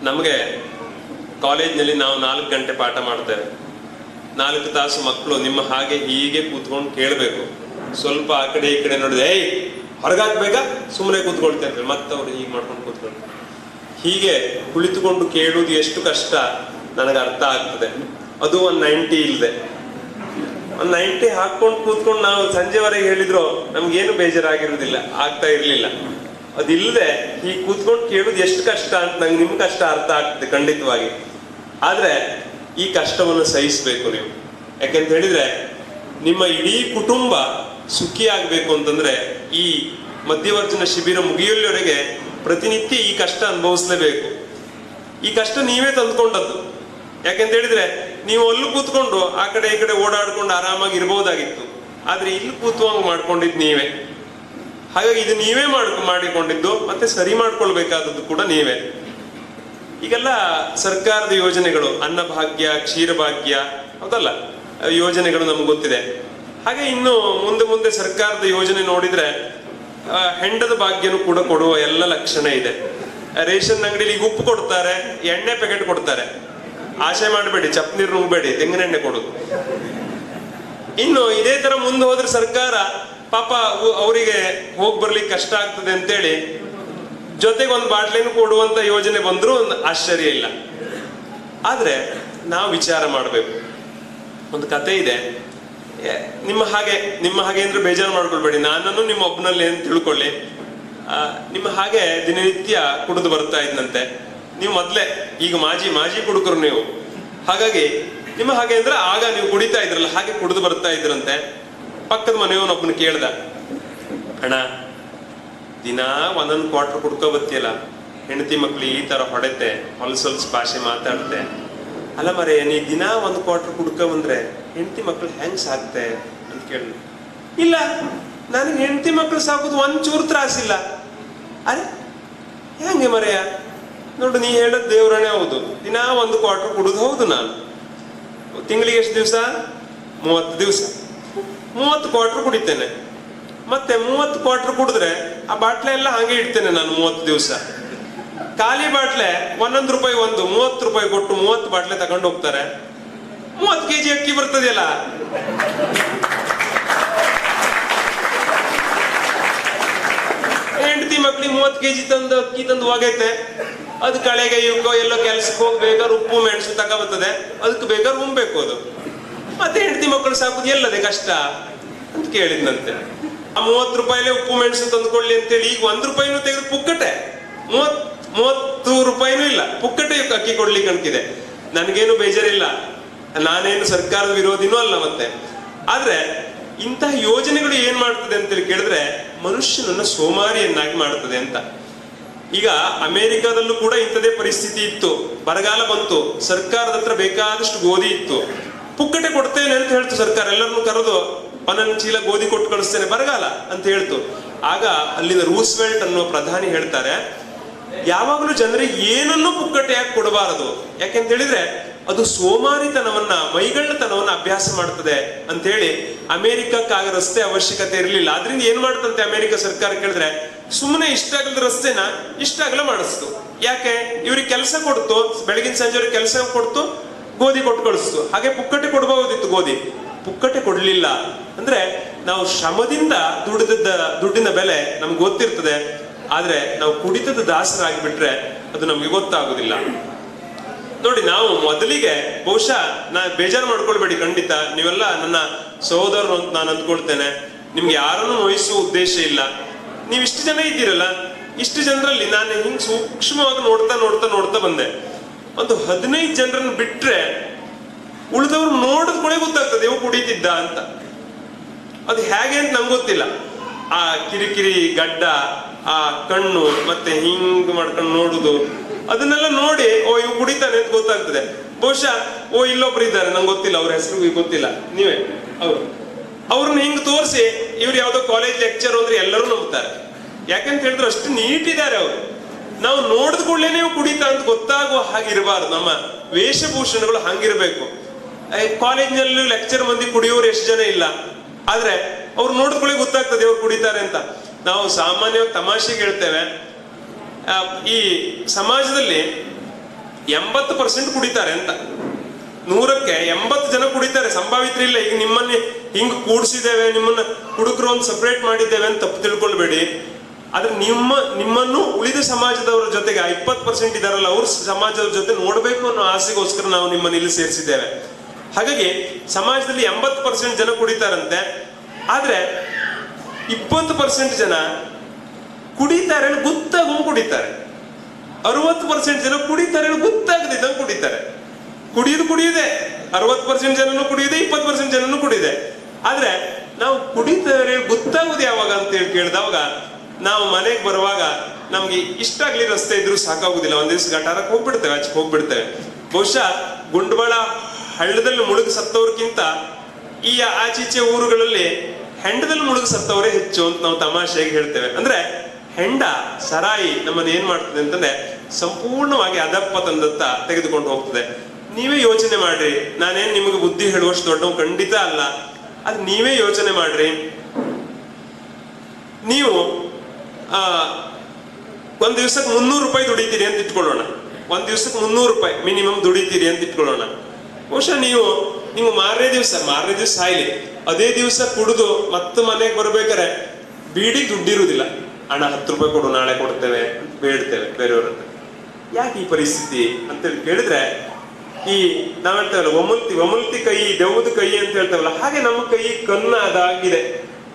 ನಮಗೆ ಕಾಲೇಜಿನಲ್ಲಿ ನಾವು 4 ಗಂಟೆ ಪಾಠ ಮಾಡ್ತೇವೆ. 4 ತಾಸು ಮಕ್ಕಳು ನಿಮ್ಮ ಹಾಗೆ ಹೀಗೆ ಕೂತ್ಕೊಂಡು ಕೇಳಬೇಕು. ಸ್ವಲ್ಪ ಆ ಕಡೆ ಈ ಕಡೆ ನೋಡಿದೆ, ಏಯ್ ಹೊರಗಾಕ್ಬೇಕಾ, ಸುಮ್ಮನೆ ಕೂತ್ಕೊಳ್ತೇವೆ, ಮತ್ತೆ ಅವ್ರು ಹೀಗೆ ಮಾಡ್ಕೊಂಡು ಕೂತ್ಕೊಳ್ತಾರೆ. ಹೀಗೆ ಕುಳಿತುಕೊಂಡು ಕೇಳುವುದು ಎಷ್ಟು ಕಷ್ಟ ನನಗೆ ಅರ್ಥ ಆಗ್ತದೆ. ಅದು ಒಂದು 90 ಇಲ್ಲದೆ, ಒಂದು 90 ಹಾಕೊಂಡು ಕೂತ್ಕೊಂಡು ನಾವು ಸಂಜೆವರೆಗೆ ಹೇಳಿದ್ರು ನಮ್ಗೇನು ಬೇಜಾರಾಗಿರುವುದಿಲ್ಲ, ಆಗ್ತಾ ಇರ್ಲಿಲ್ಲ. ಅದಿಲ್ಲದೆ ಹೀಗೆ ಕೂತ್ಕೊಂಡು ಕೇಳುದು ಎಷ್ಟು ಕಷ್ಟ ಅಂತ ನಂಗೆ ನಿಮ್ ಕಷ್ಟ ಅರ್ಥ ಆಗ್ತದೆ ಖಂಡಿತವಾಗಿ. ಆದ್ರೆ ಈ ಕಷ್ಟವನ್ನು ಸಹಿಸ್ಬೇಕು ನೀವು. ಯಾಕೆಂತ ಹೇಳಿದ್ರೆ ನಿಮ್ಮ ಇಡೀ ಕುಟುಂಬ ಸುಖಿ ಆಗ್ಬೇಕು ಅಂತಂದ್ರೆ ಈ ಮಧ್ಯವರ್ಜನ ಶಿಬಿರ ಮುಗಿಯುವವರೆಗೆ ಪ್ರತಿನಿತ್ಯ ಈ ಕಷ್ಟ ಅನುಭವಿಸ್ಲೇಬೇಕು. ಈ ಕಷ್ಟ ನೀವೇ ತಂದ್ಕೊಂಡದ್ದು. ಯಾಕೆಂತ ಹೇಳಿದ್ರೆ ನೀವು ಅಲ್ಲೂ ಕೂತ್ಕೊಂಡು ಆ ಕಡೆ ಈ ಕಡೆ ಓಡಾಡ್ಕೊಂಡು ಆರಾಮಾಗಿ ಇರ್ಬೋದಾಗಿತ್ತು, ಆದ್ರೆ ಇಲ್ಲಿ ಕೂತ್ವಂಗ ಮಾಡ್ಕೊಂಡಿದ್ದು ನೀವೇ. ಹಾಗಾಗಿ ಇದು ನೀವೇ ಮಾಡಿಕೊಂಡಿದ್ದು, ಮತ್ತೆ ಸರಿ ಮಾಡ್ಕೊಳ್ಬೇಕಾದದ್ದು ಕೂಡ ನೀವೇ. ಈಗೆಲ್ಲ ಸರ್ಕಾರದ ಯೋಜನೆಗಳು, ಅನ್ನಭಾಗ್ಯ, ಕ್ಷೀರಭಾಗ್ಯ, ಹೌದಲ್ಲ, ಯೋಜನೆಗಳು ನಮ್ಗೆ ಗೊತ್ತಿದೆ. ಹಾಗೆ ಇನ್ನು ಮುಂದೆ ಸರ್ಕಾರದ ಯೋಜನೆ ನೋಡಿದ್ರೆ ಹೆಂಡದ ಭಾಗ್ಯನೂ ಕೂಡ ಕೊಡುವ ಎಲ್ಲ ಲಕ್ಷಣ ಇದೆ. ರೇಷನ್ ಅಂಗಡಿಲಿ ಈಗ ಉಪ್ಪು ಕೊಡ್ತಾರೆ, ಎಣ್ಣೆ ಪ್ಯಾಕೆಟ್ ಕೊಡ್ತಾರೆ. ಆಸೆ ಮಾಡಬೇಡಿ, ಚಪ್ ನೀರು ನುಂಗ್ಬೇಡಿ, ತೆಂಗಿನೆಣ್ಣೆ ಕೊಡುದು. ಇನ್ನು ಇದೇ ತರ ಮುಂದೆ ಹೋದ್ರೆ ಸರ್ಕಾರ ಪಾಪ ಅವರಿಗೆ ಹೋಗಿ ಬರ್ಲಿಕ್ಕೆ ಕಷ್ಟ ಆಗ್ತದೆ ಅಂತೇಳಿ ಜೊತೆಗೆ ಒಂದು ಬಾಟ್ಲಿನೂ ಕೊಡುವಂತ ಯೋಜನೆ ಬಂದ್ರೂ ಒಂದು ಆಶ್ಚರ್ಯ ಇಲ್ಲ. ಆದ್ರೆ ನಾವು ವಿಚಾರ ಮಾಡಬೇಕು. ಒಂದು ಕತೆ ಇದೆ, ನಿಮ್ಮ ಹಾಗೆ ಅಂದ್ರೆ ಬೇಜಾರು ಮಾಡ್ಕೊಳ್ಬೇಡಿ, ನಾನನ್ನು ನಿಮ್ಮ ಒಬ್ಬನಲ್ಲಿ ಅಂತ ತಿಳ್ಕೊಳ್ಳಿ. ನಿಮ್ಮ ಹಾಗೆ ದಿನನಿತ್ಯ ಕುಡಿದು ಬರ್ತಾ ಇದ್ದಂತೆ. ನೀವು ಮೊದ್ಲೇ ಈಗ ಮಾಜಿ ಕುಡುಕರು ನೀವು. ಹಾಗಾಗಿ ನಿಮ್ಮ ಹಾಗೆ ಅಂದ್ರೆ ಆಗ ನೀವು ಕುಡಿತಾ ಇದ್ರಲ್ಲ, ಹಾಗೆ ಕುಡಿದು ಬರ್ತಾ ಇದ್ರಂತೆ. ಪಕ್ಕದ ಮನೆಯವನೊಬ್ಬನ ಕೇಳ್ದ, ಅಣ್ಣ ದಿನಾ 1 ಕ್ವಾರ್ಟರ್ ಕುಡ್ಕೊ ಬತ್ತಿಯಲ್ಲ, ಹೆಂಡತಿ ಮಕ್ಳು ಈ ತರ ಹೊಡೆತೆ, ಹೊಲಸೊಲ್ಸ್ ಭಾಷೆ ಮಾತಾಡ್ತೆ, ಅಲ್ಲ ಮರೆ ನೀ ದಿನಾ 1 ಕ್ವಾರ್ಟರ್ ಕುಡ್ಕೊ ಬಂದ್ರೆ ಹೆಂಡತಿ ಮಕ್ಳು ಹೆಂಗ್ ಸಾಕ್ತೆ ಅಂತ ಕೇಳಿದ್ರು. ಇಲ್ಲ, ನನಗೆ ಹೆಂಡತಿ ಮಕ್ಳು ಸಾಕೋದು ಒಂಚೂರು ತ್ರಾಸಿಲ್ಲ. ಅರೆ ಹೆಂಗೆ ಮರೆಯ, ನೋಡು ನೀ ಹೇಳೋದು ದೇವ್ರನೇ ಹೌದು. ದಿನಾ 1 ಕ್ವಾರ್ಟರ್ ಕುಡುದು ಹೌದು. ನಾನು ತಿಂಗಳಿಗೆ ಎಷ್ಟು ದಿವಸ? 30 ದಿವಸ 30 ಕ್ವಾರ್ಟರ್ ಕುಡಿತೇನೆ. ಮತ್ತೆ 30 ಕ್ವಾರ್ಟರ್ ಕುಡಿದ್ರೆ ಆ ಬಾಟ್ಲೆ ಎಲ್ಲ ಹಾಗೆ ಇಡ್ತೇನೆ ನಾನು 30 ದಿವಸ. ಖಾಲಿ ಬಾಟ್ಲೆ 1 ರೂಪಾಯಿ, 30 ರೂಪಾಯಿ ಕೊಟ್ಟು 30 ಬಾಟ್ಲೆ ತಗೊಂಡು ಹೋಗ್ತಾರೆ. 30 kg ಅಕ್ಕಿ ಬರ್ತದೆಯಲ್ಲ, ಹೆಂಡತಿ ಮಕ್ಳಿಗೆ 30 kg ಅಕ್ಕಿ ತಂದು ಹೋಗೈತೆ. ಅದು ಕಳೆಗೆ ಇವಕ್ಕೋ ಎಲ್ಲೋ ಕೆಲ್ಸಕ್ಕೆ ಹೋಗಿ ಬೇಕಾದ್ರೆ ಉಪ್ಪು ಮೆಣಸು ತಗೋಬರ್ತದೆ, ಅದಕ್ಕೆ ಬೇಕಾದ್ರೆ ಉಣ್ಬೇಕು. ಅದು ಮತ್ತೆ ಹೆಂಡತಿ ಮಕ್ಕಳು ಸಾಕುದು ಎಲ್ಲದೆ ಕಷ್ಟ ಅಂತ ಕೇಳಿದ್ನಂತೆ. ಆ 30 ರೂಪಾಯಿಲೇ ಉಪ್ಪು ಮೆಣಸು ತಂದ್ಕೊಳ್ಳಿ ಅಂತೇಳಿ ಈಗ 1 ರೂಪಾಯಿನೂ ತೆಗೆದು ಪುಕ್ಕಟೆ, 30 ರೂಪಾಯಿನೂ ಇಲ್ಲ, ಪುಕ್ಕಟೆ ಅಕ್ಕಿ ಕೊಡ್ಲಿಕ್ಕೆ ಅನ್ಕಿದೆ. ನನಗೇನು ಬೇಜಾರಿಲ್ಲ, ನಾನೇನು ಸರ್ಕಾರದ ವಿರೋಧಿನೂ ಅಲ್ಲ. ಮತ್ತೆ ಆದ್ರೆ ಇಂತಹ ಯೋಜನೆಗಳು ಏನ್ ಮಾಡ್ತದೆ ಅಂತೇಳಿ ಕೇಳಿದ್ರೆ ಮನುಷ್ಯನನ್ನ ಸೋಮಾರಿಯನ್ನಾಗಿ ಮಾಡ್ತದೆ ಅಂತ. ಈಗ ಅಮೆರಿಕಾದಲ್ಲೂ ಕೂಡ ಇಂಥದೇ ಪರಿಸ್ಥಿತಿ ಇತ್ತು. ಬರಗಾಲ ಬಂತು, ಸರ್ಕಾರದ ಹತ್ರ ಬೇಕಾದಷ್ಟು ಗೋಧಿ ಇತ್ತು, ಪುಕ್ಕಟೆ ಕೊಡ್ತೇನೆ ಅಂತ ಹೇಳ್ತು ಸರ್ಕಾರ. ಎಲ್ಲರನ್ನು ಕರೆದು ಒಂದೊಂದು ಚೀಲ ಗೋಧಿ ಕೊಟ್ಟು ಕಳಿಸ್ತೇನೆ ಬರಗಾಲ ಅಂತ ಹೇಳ್ತು. ಆಗ ಅಲ್ಲಿನ ರೂಸ್ವೆಲ್ಟ್ ಅನ್ನೋ ಪ್ರಧಾನಿ ಹೇಳ್ತಾರೆ, ಯಾವಾಗಲೂ ಜನರಿಗೆ ಏನನ್ನೂ ಪುಕ್ಕಟೆಯಾಗಿ ಕೊಡಬಾರದು, ಯಾಕೆಂತ ಹೇಳಿದ್ರೆ ಅದು ಸೋಮಾರಿತನವನ್ನ ಮೈಗಳ್ಳತನವನ್ನ ಅಭ್ಯಾಸ ಮಾಡ್ತದೆ ಅಂತ ಹೇಳಿ. ಅಮೆರಿಕಕ್ಕಾಗ ರಸ್ತೆ ಅವಶ್ಯಕತೆ ಇರಲಿಲ್ಲ, ಆದ್ರಿಂದ ಏನ್ ಮಾಡ್ತಂತೆ ಅಮೆರಿಕ ಸರ್ಕಾರ ಕೇಳಿದ್ರೆ, ಸುಮ್ಮನೆ ಇಷ್ಟ ಆಗದ ರಸ್ತೆನ ಇಷ್ಟ ಆಗಲ ಮಾಡಿಸ್ತು. ಯಾಕೆ? ಇವ್ರಿಗೆ ಕೆಲಸ ಕೊಡ್ತು, ಬೆಳಗಿನ ಸಂಜೆ ಅವ್ರಿಗೆ ಕೆಲಸ ಕೊಡ್ತು, ಗೋಧಿ ಕೊಟ್ಟು ಕಳಿಸ್ತು. ಹಾಗೆ ಪುಕ್ಕಟೆ ಕೊಡಬಹುದಿತ್ತು, ಗೋಧಿ ಪುಕ್ಕಟೆ ಕೊಡ್ಲಿಲ್ಲ. ಅಂದ್ರೆ ನಾವು ಶ್ರಮದಿಂದ ದುಡ್ಡಿನ ಬೆಲೆ ನಮ್ಗೆ ಗೊತ್ತಿರ್ತದೆ, ಆದ್ರೆ ನಾವು ಕುಡಿತದ ದಾಸರಾಗಿಬಿಟ್ರೆ ಅದು ನಮ್ಗೆ ಗೊತ್ತಾಗುದಿಲ್ಲ. ನೋಡಿ, ನಾವು ಮೊದಲಿಗೆ ಬಹುಶಃ ಬೇಜಾರು ಮಾಡ್ಕೊಳ್ಬೇಡಿ, ಖಂಡಿತ ನೀವೆಲ್ಲ ನನ್ನ ಸಹೋದರರು ಅಂತ ನಾನು ಅಂದ್ಕೊಳ್ತೇನೆ. ನಿಮ್ಗೆ ಯಾರನ್ನು ನೋಯಿಸುವ ಉದ್ದೇಶ ಇಲ್ಲ. ನೀವು ಇಷ್ಟು ಜನ ಇದ್ದೀರಲ್ಲ, ಇಷ್ಟು ಜನರಲ್ಲಿ ನಾನು ಹಿಂಗ್ ಸೂಕ್ಷ್ಮವಾಗಿ ನೋಡ್ತಾ ಬಂದೆ. ಒಂದು 15 ಜನರನ್ನು ಬಿಟ್ರೆ ಉಳಿದವ್ರು ನೋಡಿದ ಕೂಡ ಗೊತ್ತಾಗ್ತದೆ ಇವು ಕುಡಿತಿದ್ದ ಅಂತ. ಅದು ಹೇಗೆ ಅಂತ ನಂಗೆ ಗೊತ್ತಿಲ್ಲ. ಆ ಕಿರಿಕಿರಿ ಗಡ್ಡ, ಆ ಕಣ್ಣು, ಮತ್ತೆ ಹಿಂಗ್ ಮಾಡ್ಕೊಂಡು ನೋಡುದು, ಅದನ್ನೆಲ್ಲ ನೋಡಿ ಓ ಇವ್ ಕುಡಿತಾನೆ ಅಂತ ಗೊತ್ತಾಗ್ತದೆ. ಬಹುಶಃ ಓ ಇಲ್ಲೊಬ್ರು ಇದ್ದಾರೆ, ನಂಗೆ ಗೊತ್ತಿಲ್ಲ, ಅವ್ರ ಹೆಸರು ಗೊತ್ತಿಲ್ಲ, ನೀವೇ ಅವ್ರನ್ನ ಹಿಂಗ್ ತೋರಿಸಿ ಇವ್ರು ಯಾವ್ದೋ ಕಾಲೇಜ್ ಲೆಕ್ಚರ್ ಅಂದ್ರೆ ಎಲ್ಲರೂ ನಂಬ್ತಾರೆ. ಯಾಕಂತ ಹೇಳಿದ್ರೆ ಅಷ್ಟು ನೀಟ್ ಇದ್ದಾರೆ ಅವರು. ನಾವು ನೋಡಿದ ಕೂಡಲೇ ನೀವು ಕುಡಿತಾ ಅಂತ ಗೊತ್ತಾಗುವ ಹಾಗಿರಬಾರ್ದು. ನಮ್ಮ ವೇಷಭೂಷಣಗಳು ಹಂಗಿರ್ಬೇಕು. ಕಾಲೇಜ್ನಲ್ಲೂ ಲೆಕ್ಚರ್ ಮಂದಿ ಕುಡಿಯೋರು ಎಷ್ಟು ಜನ ಇಲ್ಲ, ಆದ್ರೆ ಅವ್ರು ನೋಡಿದ ಕೂಡಲೇ ಗೊತ್ತಾಗ್ತದೆ ಅವ್ರು ಕುಡಿತಾರೆ ಅಂತ. ನಾವು ಸಾಮಾನ್ಯವಾಗಿ ತಮಾಷೆಗೆ ಹೇಳ್ತೇವೆ, ಈ ಸಮಾಜದಲ್ಲಿ 80% ಕುಡಿತಾರೆ ಅಂತ. 100ಕ್ಕೆ 80 ಜನ ಕುಡಿತಾರೆ, ಸಂಭಾವಿತರಿಲ್ಲ. ಈಗ ನಿಮ್ಮನ್ನ ಹಿಂಗ್ ಕೂಡ್ಸಿದ್ದೇವೆ, ನಿಮ್ಮನ್ನ ಕುಡುಕರು ಒಂದು ಸಪರೇಟ್ ಮಾಡಿದ್ದೇವೆ ಅಂತ ತಪ್ಪು ತಿಳ್ಕೊಳ್ಬೇಡಿ. ಆದ್ರೆ ನಿಮ್ಮನ್ನು ಉಳಿದ ಸಮಾಜದವರ ಜೊತೆಗೆ 20% ಇದಾರಲ್ಲ, ಅವ್ರ ಸಮಾಜದ ಜೊತೆ ನೋಡ್ಬೇಕು ಅನ್ನೋ ಆಸೆಗೋಸ್ಕರ ನಾವು ನಿಮ್ಮನ್ನ ಇಲ್ಲಿ ಸೇರಿಸಿದ್ದೇವೆ. ಹಾಗಾಗಿ ಸಮಾಜದಲ್ಲಿ 80% ಜನ ಕುಡಿತಾರಂತೆ, ಆದ್ರೆ 20% ಜನ ಕುಡಿತಾರೆ ಗೊತ್ತಾಗೂ ಕುಡಿತಾರೆ. 60% ಜನ ಕುಡಿತಾರೆ ಗೊತ್ತಾಗದಿದ್ದಂಗೆ ಕುಡಿತಾರೆ. ಕುಡಿಯುವುದೇ 60% ಜನನು ಕುಡಿಯುದೆ, 20% ಜನನು ಕುಡಿದೆ. ಆದ್ರೆ ನಾವು ಕುಡಿತಾರೆ ಗೊತ್ತಾಗುದು ಯಾವಾಗ ಅಂತ ಹೇಳಿ ಕೇಳಿದವಾಗ, ನಾವು ಮನೆಗೆ ಬರುವಾಗ ನಮ್ಗೆ ಇಷ್ಟ ಆಗ್ಲಿ ರಸ್ತೆ ಇದ್ರು ಸಾಕಾಗುದಿಲ್ಲ, ಒಂದ್ ದಿವ್ಸ ಗಟಾರಕ್ಕೆ ಹೋಗ್ಬಿಡ್ತೇವೆ, ಆಚೆ ಹೋಗ್ಬಿಡ್ತೇವೆ. ಬಹುಶಃ ಗುಂಡ್ಬಾಳ ಹಳ್ಳದಲ್ಲಿ ಮುಳುಗಿ ಸತ್ತವ್ರಕ್ಕಿಂತ ಈ ಆಚೀಚೆ ಊರುಗಳಲ್ಲಿ ಹೆಂಡದಲ್ಲಿ ಮುಳುಗಿ ಸತ್ತವರೇ ಹೆಚ್ಚು ಅಂತ ನಾವು ತಮಾಷೆಯಾಗಿ ಹೇಳ್ತೇವೆ. ಅಂದ್ರೆ ಹೆಂಡ ಸರಾಯಿ ನಮ್ಮನ್ನ ಏನ್ ಮಾಡ್ತದೆ ಅಂತಂದ್ರೆ ಸಂಪೂರ್ಣವಾಗಿ ಅಧಪ್ಪತನದತ್ತ ತೆಗೆದುಕೊಂಡು ಹೋಗ್ತದೆ. ನೀವೇ ಯೋಚನೆ ಮಾಡ್ರಿ, ನಾನೇನ್ ನಿಮಗೆ ಬುದ್ಧಿ ಹೇಳುವಷ್ಟು ದೊಡ್ಡವು ಖಂಡಿತ ಅಲ್ಲ. ಅದ್ ನೀವೇ ಯೋಚನೆ ಮಾಡ್ರಿ. ನೀವು ಒಂದ್ ದಿವ್ಸಕ್ಕೆ 300 ರೂಪಾಯಿ ದುಡಿತೀರಿ ಅಂತ ಇಟ್ಕೊಳ್ಳೋಣ. ಒಂದ್ ದಿವ್ಸಕ್ಕೆ 300 ರೂಪಾಯಿ ಮಿನಿಮಮ್ ದುಡಿತೀರಿ ಅಂತ ಇಟ್ಕೊಳ್ಳೋಣ. ಬಹುಶಃ ನೀವು ಮಾರನೇ ದಿವ್ಸ ಸಾಯ್ಲಿ, ಅದೇ ದಿವ್ಸ ಕುಡಿದು ಮತ್ತೆ ಮನೆಗೆ ಬರ್ಬೇಕಾರೆ ಬೀಡಿ ದುಡ್ಡಿರುವುದಿಲ್ಲ. ಅಣ್ಣ 10 ರೂಪಾಯಿ ಕೊಡು, ನಾಳೆ ಕೊಡ್ತೇವೆ ಅಂತ ಬೇಡ್ತೇವೆ ಬೇರೆಯವ್ರ ಹತ್ರ. ಯಾಕೆ ಈ ಪರಿಸ್ಥಿತಿ ಅಂತೇಳಿ ಕೇಳಿದ್ರೆ, ಈ ನಾವ್ ಹೇಳ್ತೇವಲ್ಲ ಒಮಲ್ತಿ ಕೈ ದೆವ್ವದ ಕೈ ಅಂತ ಹೇಳ್ತೇವಲ್ಲ, ಹಾಗೆ ನಮ್ಮ ಕೈ ಕನ್ನಾದಾಗಿದೆ.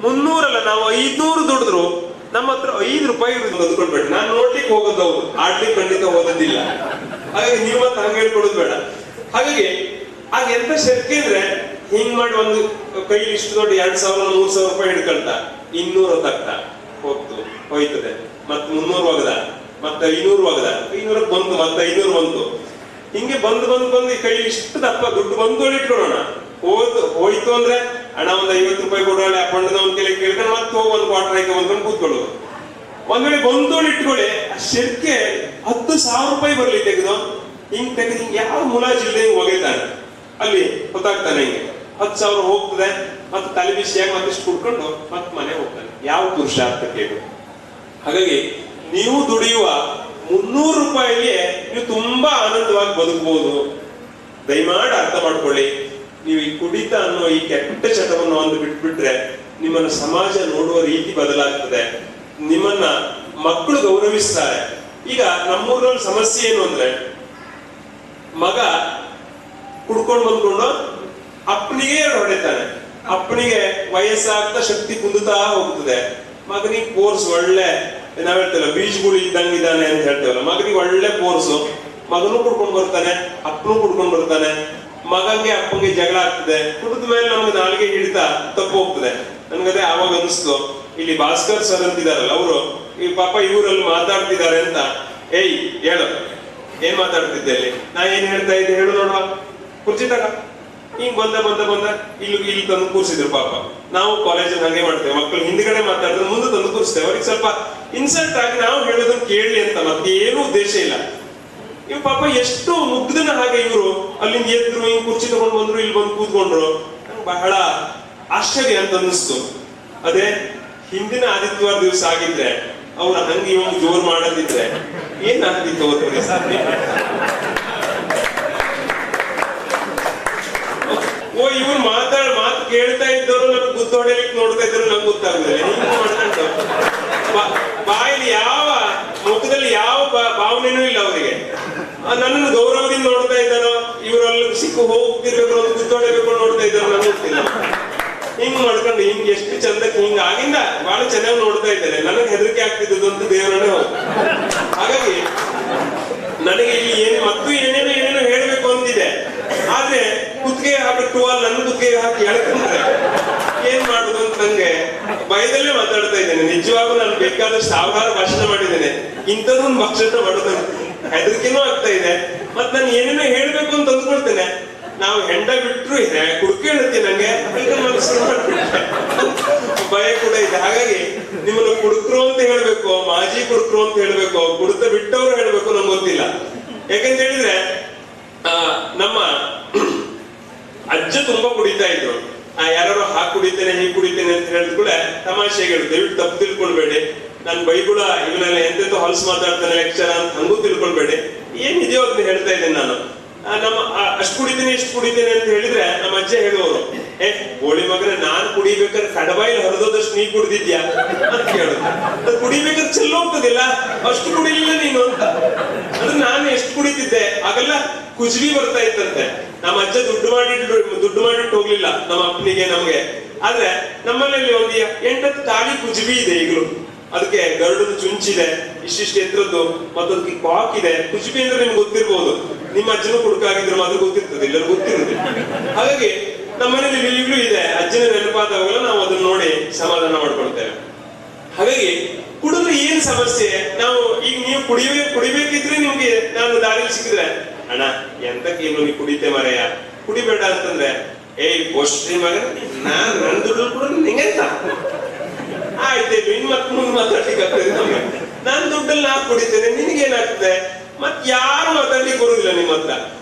300 ಅಲ್ಲ, ನಾವು 500 ದುಡಿದ್ರು ನಮ್ಮ ಹತ್ರ 5 ರೂಪಾಯಿ ಅಂದ್ಕೊಳ್ಬೇಡಿ. ನಾನು ನೋಡ್ಲಿಕ್ಕೆ ಹೋಗೋದು, ಹೌದು, ಆಡ್ಲಿಕ್ಕೆ ಖಂಡಿತ ಓದೋದಿಲ್ಲ. ಹಾಗಾಗಿ ನೀವು ಮತ್ತೆ ಹಂಗೆ ಹೇಳ್ಕೊಡೋದು ಬೇಡ. ಹಾಗಾಗಿ ಆಗ ಎಂತ ಶಕ್ತಿ ಅಂದ್ರೆ, ಹಿಂಗ್ ಮಾಡಿ ಒಂದು ಕೈಲಿ ಇಷ್ಟು ದೊಡ್ಡ 2000-3000 ರೂಪಾಯಿ ಹಿಡ್ಕೊಳ್ತಾ 200 ತಕ್ಕ ಹೋಯ್ತದೆ, ಮತ್ತೆ 300 ಒಗದ, ಮತ್ತೆ 500 ಒಗದ, 500 ಬಂತು, ಮತ್ತೆ 500 ಬಂತು. ಹಿಂಗೆ ಬಂದು ಈ ಕೈಲಿ ಇಷ್ಟು ದಪ್ಪ ದುಡ್ಡು ಬಂದು ಇಟ್ಕೊಳ್ಳೋಣ. ಹೋಯ್ತು ಅಂದ್ರೆ ಹಣ ಒಂದ್ 50 ರೂಪಾಯಿ ಕೊಡೋಳೆ, ಆ ಪಂಡದ ಒಂದ್ ಕೆಲ ಕೇಳ್ಕೊಂಡು ಮತ್ತೆ ಹೋಗಿ ಒಂದು ಕ್ವಾರ್ಟರ್ ಹಾಕಿ ಬಂದ್ಕೊಂಡು ಕೂತ್ಕೊಳ್ಳೋದು. ಒಂದ್ ವೇಳೆ ಬಂದೋಳು ಇಟ್ಕೊಳ್ಳಿ, ಶೆರ್ಕೆ 10,000 ರೂಪಾಯಿ ಬರ್ಲಿ ತೆಗೆದು ಹಿಂಗ್ ಯಾವ ಮುಲಾಜಿಲ್ಲದೆ ಹಿಂಗ್ ಒಗೆತಾನೆ, ಅಲ್ಲಿ ಗೊತ್ತಾಗ್ತಾನೆ. ಹಿಂಗೆ 10,000 ಹೋಗ್ತದೆ, ಮತ್ತೆ ತಲೆ ಬಿಸಿಯಾಗಿ ಮತ್ತಿಷ್ಟು ಕುಡ್ಕೊಂಡು ಮತ್ತೆ ಮನೆ ಹೋಗ್ತಾನೆ. ಯಾವ ಪುರುಷಾರ್ಥ ಕೇಳು. ಹಾಗಾಗಿ ನೀವು ದುಡಿಯುವ 300 ರೂಪಾಯಿಗೆ ನೀವು ತುಂಬಾ ಆನಂದವಾಗಿ ಬದುಕಬಹುದು. ದಯಮಾಡಿ ಅರ್ಥ ಮಾಡ್ಕೊಳ್ಳಿ. ನೀವು ಈ ಕುಡಿತ ಅನ್ನೋ ಈ ಕೆಟ್ಟ ಚಟವನ್ನು ಒಂದು ಬಿಟ್ಬಿಟ್ರೆ ನಿಮ್ಮನ್ನ ಸಮಾಜ ನೋಡುವ ರೀತಿ ಬದಲಾಗ್ತದೆ. ನಿಮ್ಮನ್ನ ಮಕ್ಕಳು ಗೌರವಿಸ್ತಾರೆ. ಈಗ ನಮ್ಮೂರಲ್ಲಿ ಸಮಸ್ಯೆ ಏನು ಅಂದ್ರೆ, ಮಗ ಕುಡ್ಕೊಂಡು ಬಂದ್ಕೊಂಡು ಅಪ್ಪನಿಗೆ ಹೊಡೆತಾನೆ. ಅಪ್ಪನಿಗೆ ವಯಸ್ಸಾಗ್ತಾ ಶಕ್ತಿ ಕುಂದುತ್ತಾ ಹೋಗ್ತದೆ. ಮಗನಿಗೆ ಕೋರ್ಸ್ ಒಳ್ಳೆ, ನಾವ್ ಹೇಳ್ತೇವಲ್ಲ ಬೀಜಗಳು ಇದ್ದಂಗಿದ್ದಾನೆ ಅಂತ ಹೇಳ್ತೇವಲ್ಲ, ಮಗನಿಗೆ ಒಳ್ಳೆ ಕೋರ್ಸು. ಮಗನೂ ಕುಡ್ಕೊಂಡು ಬರ್ತಾನೆ, ಅಪ್ಪನೂ ಕುಡ್ಕೊಂಡು ಬರ್ತಾನೆ. ಮಗಂಗೆ ಅಪ್ಪಂಗೆ ಜಗಳ ಆಗ್ತದೆ. ಕುಡಿದ ಮೇಲೆ ನಮ್ಗೆ ನಾಲ್ಗೆ ಹಿಡಿತಾ ತಪ್ಪು ಹೋಗ್ತದೆ. ನನ್ಗದೇ ಆವಾಗ ಅನಿಸ್ತು, ಇಲ್ಲಿ ಭಾಸ್ಕರ್ ಸರ್ ಅಂತಿದಾರಲ್ಲ, ಅವರು ಈ ಪಾಪ ಇವರಲ್ಲಿ ಮಾತಾಡ್ತಿದ್ದಾರೆ ಅಂತ. ಏಯ್ ಹೇಳು, ಏನ್ ಮಾತಾಡ್ತಿದ್ದೆ ಅಲ್ಲಿ? ನಾ ಏನ್ ಹೇಳ್ತಾ ಇದ್ದೆ ಹೇಳು ನೋಡುವ, ಕುರ್ಚಿ ತಗ ಹಿಂಗ್ ಬಂದ ಇಲ್ಲಿ ತಂದು ಕೂರಿಸಿದ್ರು. ಪಾಪ ನಾವು ಕಾಲೇಜಲ್ಲಿ ಹಂಗೆ ಮಾಡ್ತೇವೆ, ಮಕ್ಕಳು ಹಿಂದ್ಗಡೆ ಮಾತಾಡಿದ್ರೆ ಮುಂದೆ ತಂದು ಕೂರಿಸ್ತೇವೆ. ಅವ್ರಿಗೆ ಸ್ವಲ್ಪ ಇನ್ಸಲ್ಟ್ ಆಗಿ ನಾವು ಹೇಳೋದನ್ನ ಕೇಳಲಿ ಅಂತ, ಮತ್ತೆ ಏನೂ ಉದ್ದೇಶ ಇಲ್ಲ. ಇವ್ ಪಾಪ ಎಷ್ಟು ಮುಗ್ಧನ ಹಾಗೆ ಇವರು ಅಲ್ಲಿಂದ ಎದ್ರು, ಹಿಂಗ್ ಕುರ್ಚಿ ತಗೊಂಡು ಬಂದ್ರು, ಇಲ್ಲಿ ಬಂದು ಕೂತ್ಕೊಂಡ್ರು. ಬಹಳ ಆಶ್ಚರ್ಯ ಅಂತ ಅನ್ನಿಸ್ತು. ಅದೇ ಹಿಂದಿನ ಆದಿತ್ಯವಾರ ದಿವಸ ಆಗಿದ್ರೆ ಅವ್ರ ಹಂಗೆ ಇವಾಗ ಜೋರ್ ಮಾಡದಿದ್ರೆ ಏನಾಗ್ತಿತ್ತು ಅವ್ರ ಪರಿಸ್ಥಿತಿ? ಇವ್ರು ಮಾತು ಕೇಳ್ತಾ ಇದ್ದವರು ನಮ್ಗೆ ಗುದ್ದು ಹೊಡೆಯಲಿಕ್ಕೆ ನೋಡ್ತಾ ಇದ್ರು, ನಮ್ಗೆ ಗೊತ್ತಾಗುದಿಲ್ಲ. ಹಿಂಗ್ ಮಾಡ್ಕೊಂಡು ಬಾಯಲ್ಲಿ ಯಾವ ಮುಖದಲ್ಲಿ ಯಾವ ಭಾವನೆನೂ ಇಲ್ಲ ಅವರಿಗೆ. ನನ್ನನ್ನು ಗೌರವದಿಂದ ನೋಡ್ತಾ ಇದ್ದಾನೋ, ಇವರಲ್ಲಿ ಸಿಕ್ಕು ಹೋಗ್ತಿರ್ಬೇಕು, ಒಂದು ಗುದ್ದು ಹೊಡೆಯಬೇಕು ನೋಡ್ತಾ ಇದ್ದಾರೋ ನಂಗೆ ಗೊತ್ತಿಲ್ಲ. ಹಿಂಗ್ ಮಾಡ್ಕೊಂಡು ಹಿಂಗ್ ಎಷ್ಟು ಚಂದಕ್ಕೆ ಹಿಂಗ ಆಗಿಂದ ಬಹಳ ಚೆನ್ನಾಗಿ ನೋಡ್ತಾ ಇದ್ದಾರೆ. ನನಗೆ ಹೆದರಿಕೆ ಆಗ್ತಿದ್ದು ಅಂತ ದೇವರನ್ನೇ ಹೋಗಿ. ಹಾಗಾಗಿ ನನಗೆ ಇಲ್ಲಿ ಏನೇನೋ ಹೇಳ್ಬೇಕು ಅಂತಿದೆ. ಆದ್ರೆ ಕುತ್ತಿಗೆ ಹಾಕಿ ನನ್ನ ಕುತ್ತಿಗೆ ಹಾಕಿ ಎಳ್ಕೊಂಡ್ರೆ ಏನ್ ಮಾಡುದು ಅಂತ ನಂಗೆ ಭಯದಲ್ಲೇ ಮಾತಾಡ್ತಾ ಇದ್ದೇನೆ. ನಿಜವಾಗೂ ನಾನು ಬೇಕಾದಷ್ಟು ಸಾವಿರಾರು ಭಾಷಣ ಮಾಡಿದ್ದೇನೆ, ಇಂಥದ್ದೊಂದು ಭಾಷಣ ಮಾಡೋದು ಹೆದರಿಕೆನೂ ಆಗ್ತಾ ಇದೆ. ಮತ್ ನಾನು ಏನೇನೋ ಹೇಳ್ಬೇಕು ಅಂತ ಅಂದ್ಕೊಳ್ತೇನೆ. ನಾವು ಹೆಂಡ ಬಿಟ್ರು ಕುಡ್ಕೆ ಹೇಳ್ತೀನಿ, ನಂಗೆ ಭಯ ಕೂಡ ಇದೆ. ಹಾಗಾಗಿ ನಿಮ್ಮನ್ನು ಕುಡುಕ್ರು ಅಂತ ಹೇಳ್ಬೇಕು, ಮಾಜಿ ಕುಡುಕ್ರು ಅಂತ ಹೇಳ್ಬೇಕು, ಕುಡಿತ ಬಿಟ್ಟವ್ರು ಹೇಳ್ಬೇಕು, ನಮ್ಗೆ ಗೊತ್ತಿಲ್ಲ. ಯಾಕಂತ ಹೇಳಿದ್ರೆ ನಮ್ಮ ಅಜ್ಜ ತುಂಬಾ ಕುಡಿತಾ ಇದ್ರು. ಯಾರು ಕುಡಿತೇನೆ ಹೀಗೆ ಕುಡಿತೇನೆ ಅಂತ ಹೇಳಿದ ಕೂಡ ತಮಾಷೆಗೆ ಹೇಳುದು, ದಯವಿಟ್ಟು ತಪ್ಪು ತಿಳ್ಕೊಳ್ಬೇಡಿ. ನಾನು ಬೈಗುಳ ಇವನೆಲ್ಲ ಎಂತೆಂತ ಹೊಲಸು ಮಾತಾಡ್ತಾನೆ ಲೆಕ್ಚರ್ ಅಂತ ಹಂಗೂ ತಿಳ್ಕೊಳ್ಬೇಡಿ. ಏನಿದೆಯೋ ಅದನ್ನ ಹೇಳ್ತಾ ಇದ್ದೇನೆ ನಾನು. ನಮ್ಮ ಅಷ್ಟು ಕುಡಿತೇನೆ ಅಂತ ಹೇಳಿದ್ರೆ ನಮ್ಮ ಅಜ್ಜ ಹೇಳುವವರು, ಗೋಳಿ ಮಗನ ನಾನ್ ಕುಡಿಬೇಕಾದ್ರೆ ಕಡಬಾಯಿಲ್ ಹರಿದೋದಷ್ಟು ನೀ ಕುಡಿದಿದ್ಯಾ ಅಂತ ಕೇಳುದು. ಕುಡಿಬೇಕಾದ್ರೆ ಚೆಲ್ಲೋಗ್ತದಿಲ್ಲ, ಅಷ್ಟು ಕುಡಿಲಿಲ್ಲ ನೀನು ಅಂತ. ಅಂದ್ರೆ ನಾನು ಎಷ್ಟು ಕುಡಿತಿದ್ದೆ ಆಗೆಲ್ಲ ಕುಜ್ಬಿ ಬರ್ತಾ ಇತ್ತಂತೆ. ನಮ್ಮ ಅಜ್ಜ ದುಡ್ಡು ಮಾಡಿಟ್ಟು ಹೋಗ್ಲಿಲ್ಲ ನಮ್ಮ ಅಪ್ಪನಿಗೆ ನಮ್ಗೆ. ಆದ್ರೆ ನಮ್ಮಲ್ಲಿ ಒಂದು 8 ತಾಳಿ ಕುಜ್ಬಿ ಇದೆ ಈಗಲೂ. ಅದಕ್ಕೆ ಗರುಡದ ಚುಂಚಿದೆ, ಇಷ್ಟಿಷ್ಟು ಎತ್ತರದ್ದು, ಮತ್ತೊಂದು ಕಾಕ್ ಇದೆ. ಕುಜ್ಬಿ ಅಂದ್ರೆ ನಿಮ್ಗೆ ಗೊತ್ತಿರ್ಬೋದು, ನಿಮ್ಮ ಅಜ್ಜನೂ ಕುಡುಕಾಗಿದ್ರು ಅದು ಗೊತ್ತಿರ್ತದೆ, ಎಲ್ಲರೂ ಗೊತ್ತಿರುದಿಲ್ಲ. ಹಾಗಾಗಿ ನಮ್ಮನೇಲಿ ಈಗಲೂ ಇದೆ. ಅಜ್ಜನ ನೆನಪಾದವಾಗಲ್ಲ ನಾವು ಅದನ್ನ ನೋಡಿ ಸಮಾಧಾನ ಮಾಡ್ಕೊಳ್ತೇವೆ. ಹಾಗಾಗಿ ಕುಡಿದ್ರೆ ಏನ್ ಸಮಸ್ಯೆ? ನಾವು ಈಗ ನೀವು ಕುಡಿಬೇಕಿದ್ರೆ ನಿಮ್ಗೆ ನಾನು ದಾರಿಲಿ ಸಿಕ್ಕಿದ್ರೆ, ಅಣ್ಣ ಎಂತಕ್ಕೇನು ನೀ ಕುಡಿತೆ ಮರೆಯ, ಕುಡಿಬೇಡ ಅಂತಂದ್ರೆ, ಪೋಷ್ಟ್ರಿ ಮಗ ನನ್ನ ದುಡ್ಡು ಕೂಡ ನಿಂಗೆಂತ ಆಯ್ತು ಇನ್ ಮತ್ ಮುಂದೆ ಮಾತಾಡ್ಲಿಕ್ಕೆ ಆಗ್ತದೆ ನಮ್ಗೆ. ನನ್ನ ದುಡ್ಡಲ್ಲಿ ನಾ ಕುಡಿತೇನೆ, ನಿನ್ಗೇನಾಗ್ತದೆ? ಮತ್ ಯಾರು ಮಾತಾಡ್ಲಿಕ್ಕೆ ಬರುದಿಲ್ಲ ನಿಮ್ಮ ಹತ್ರ.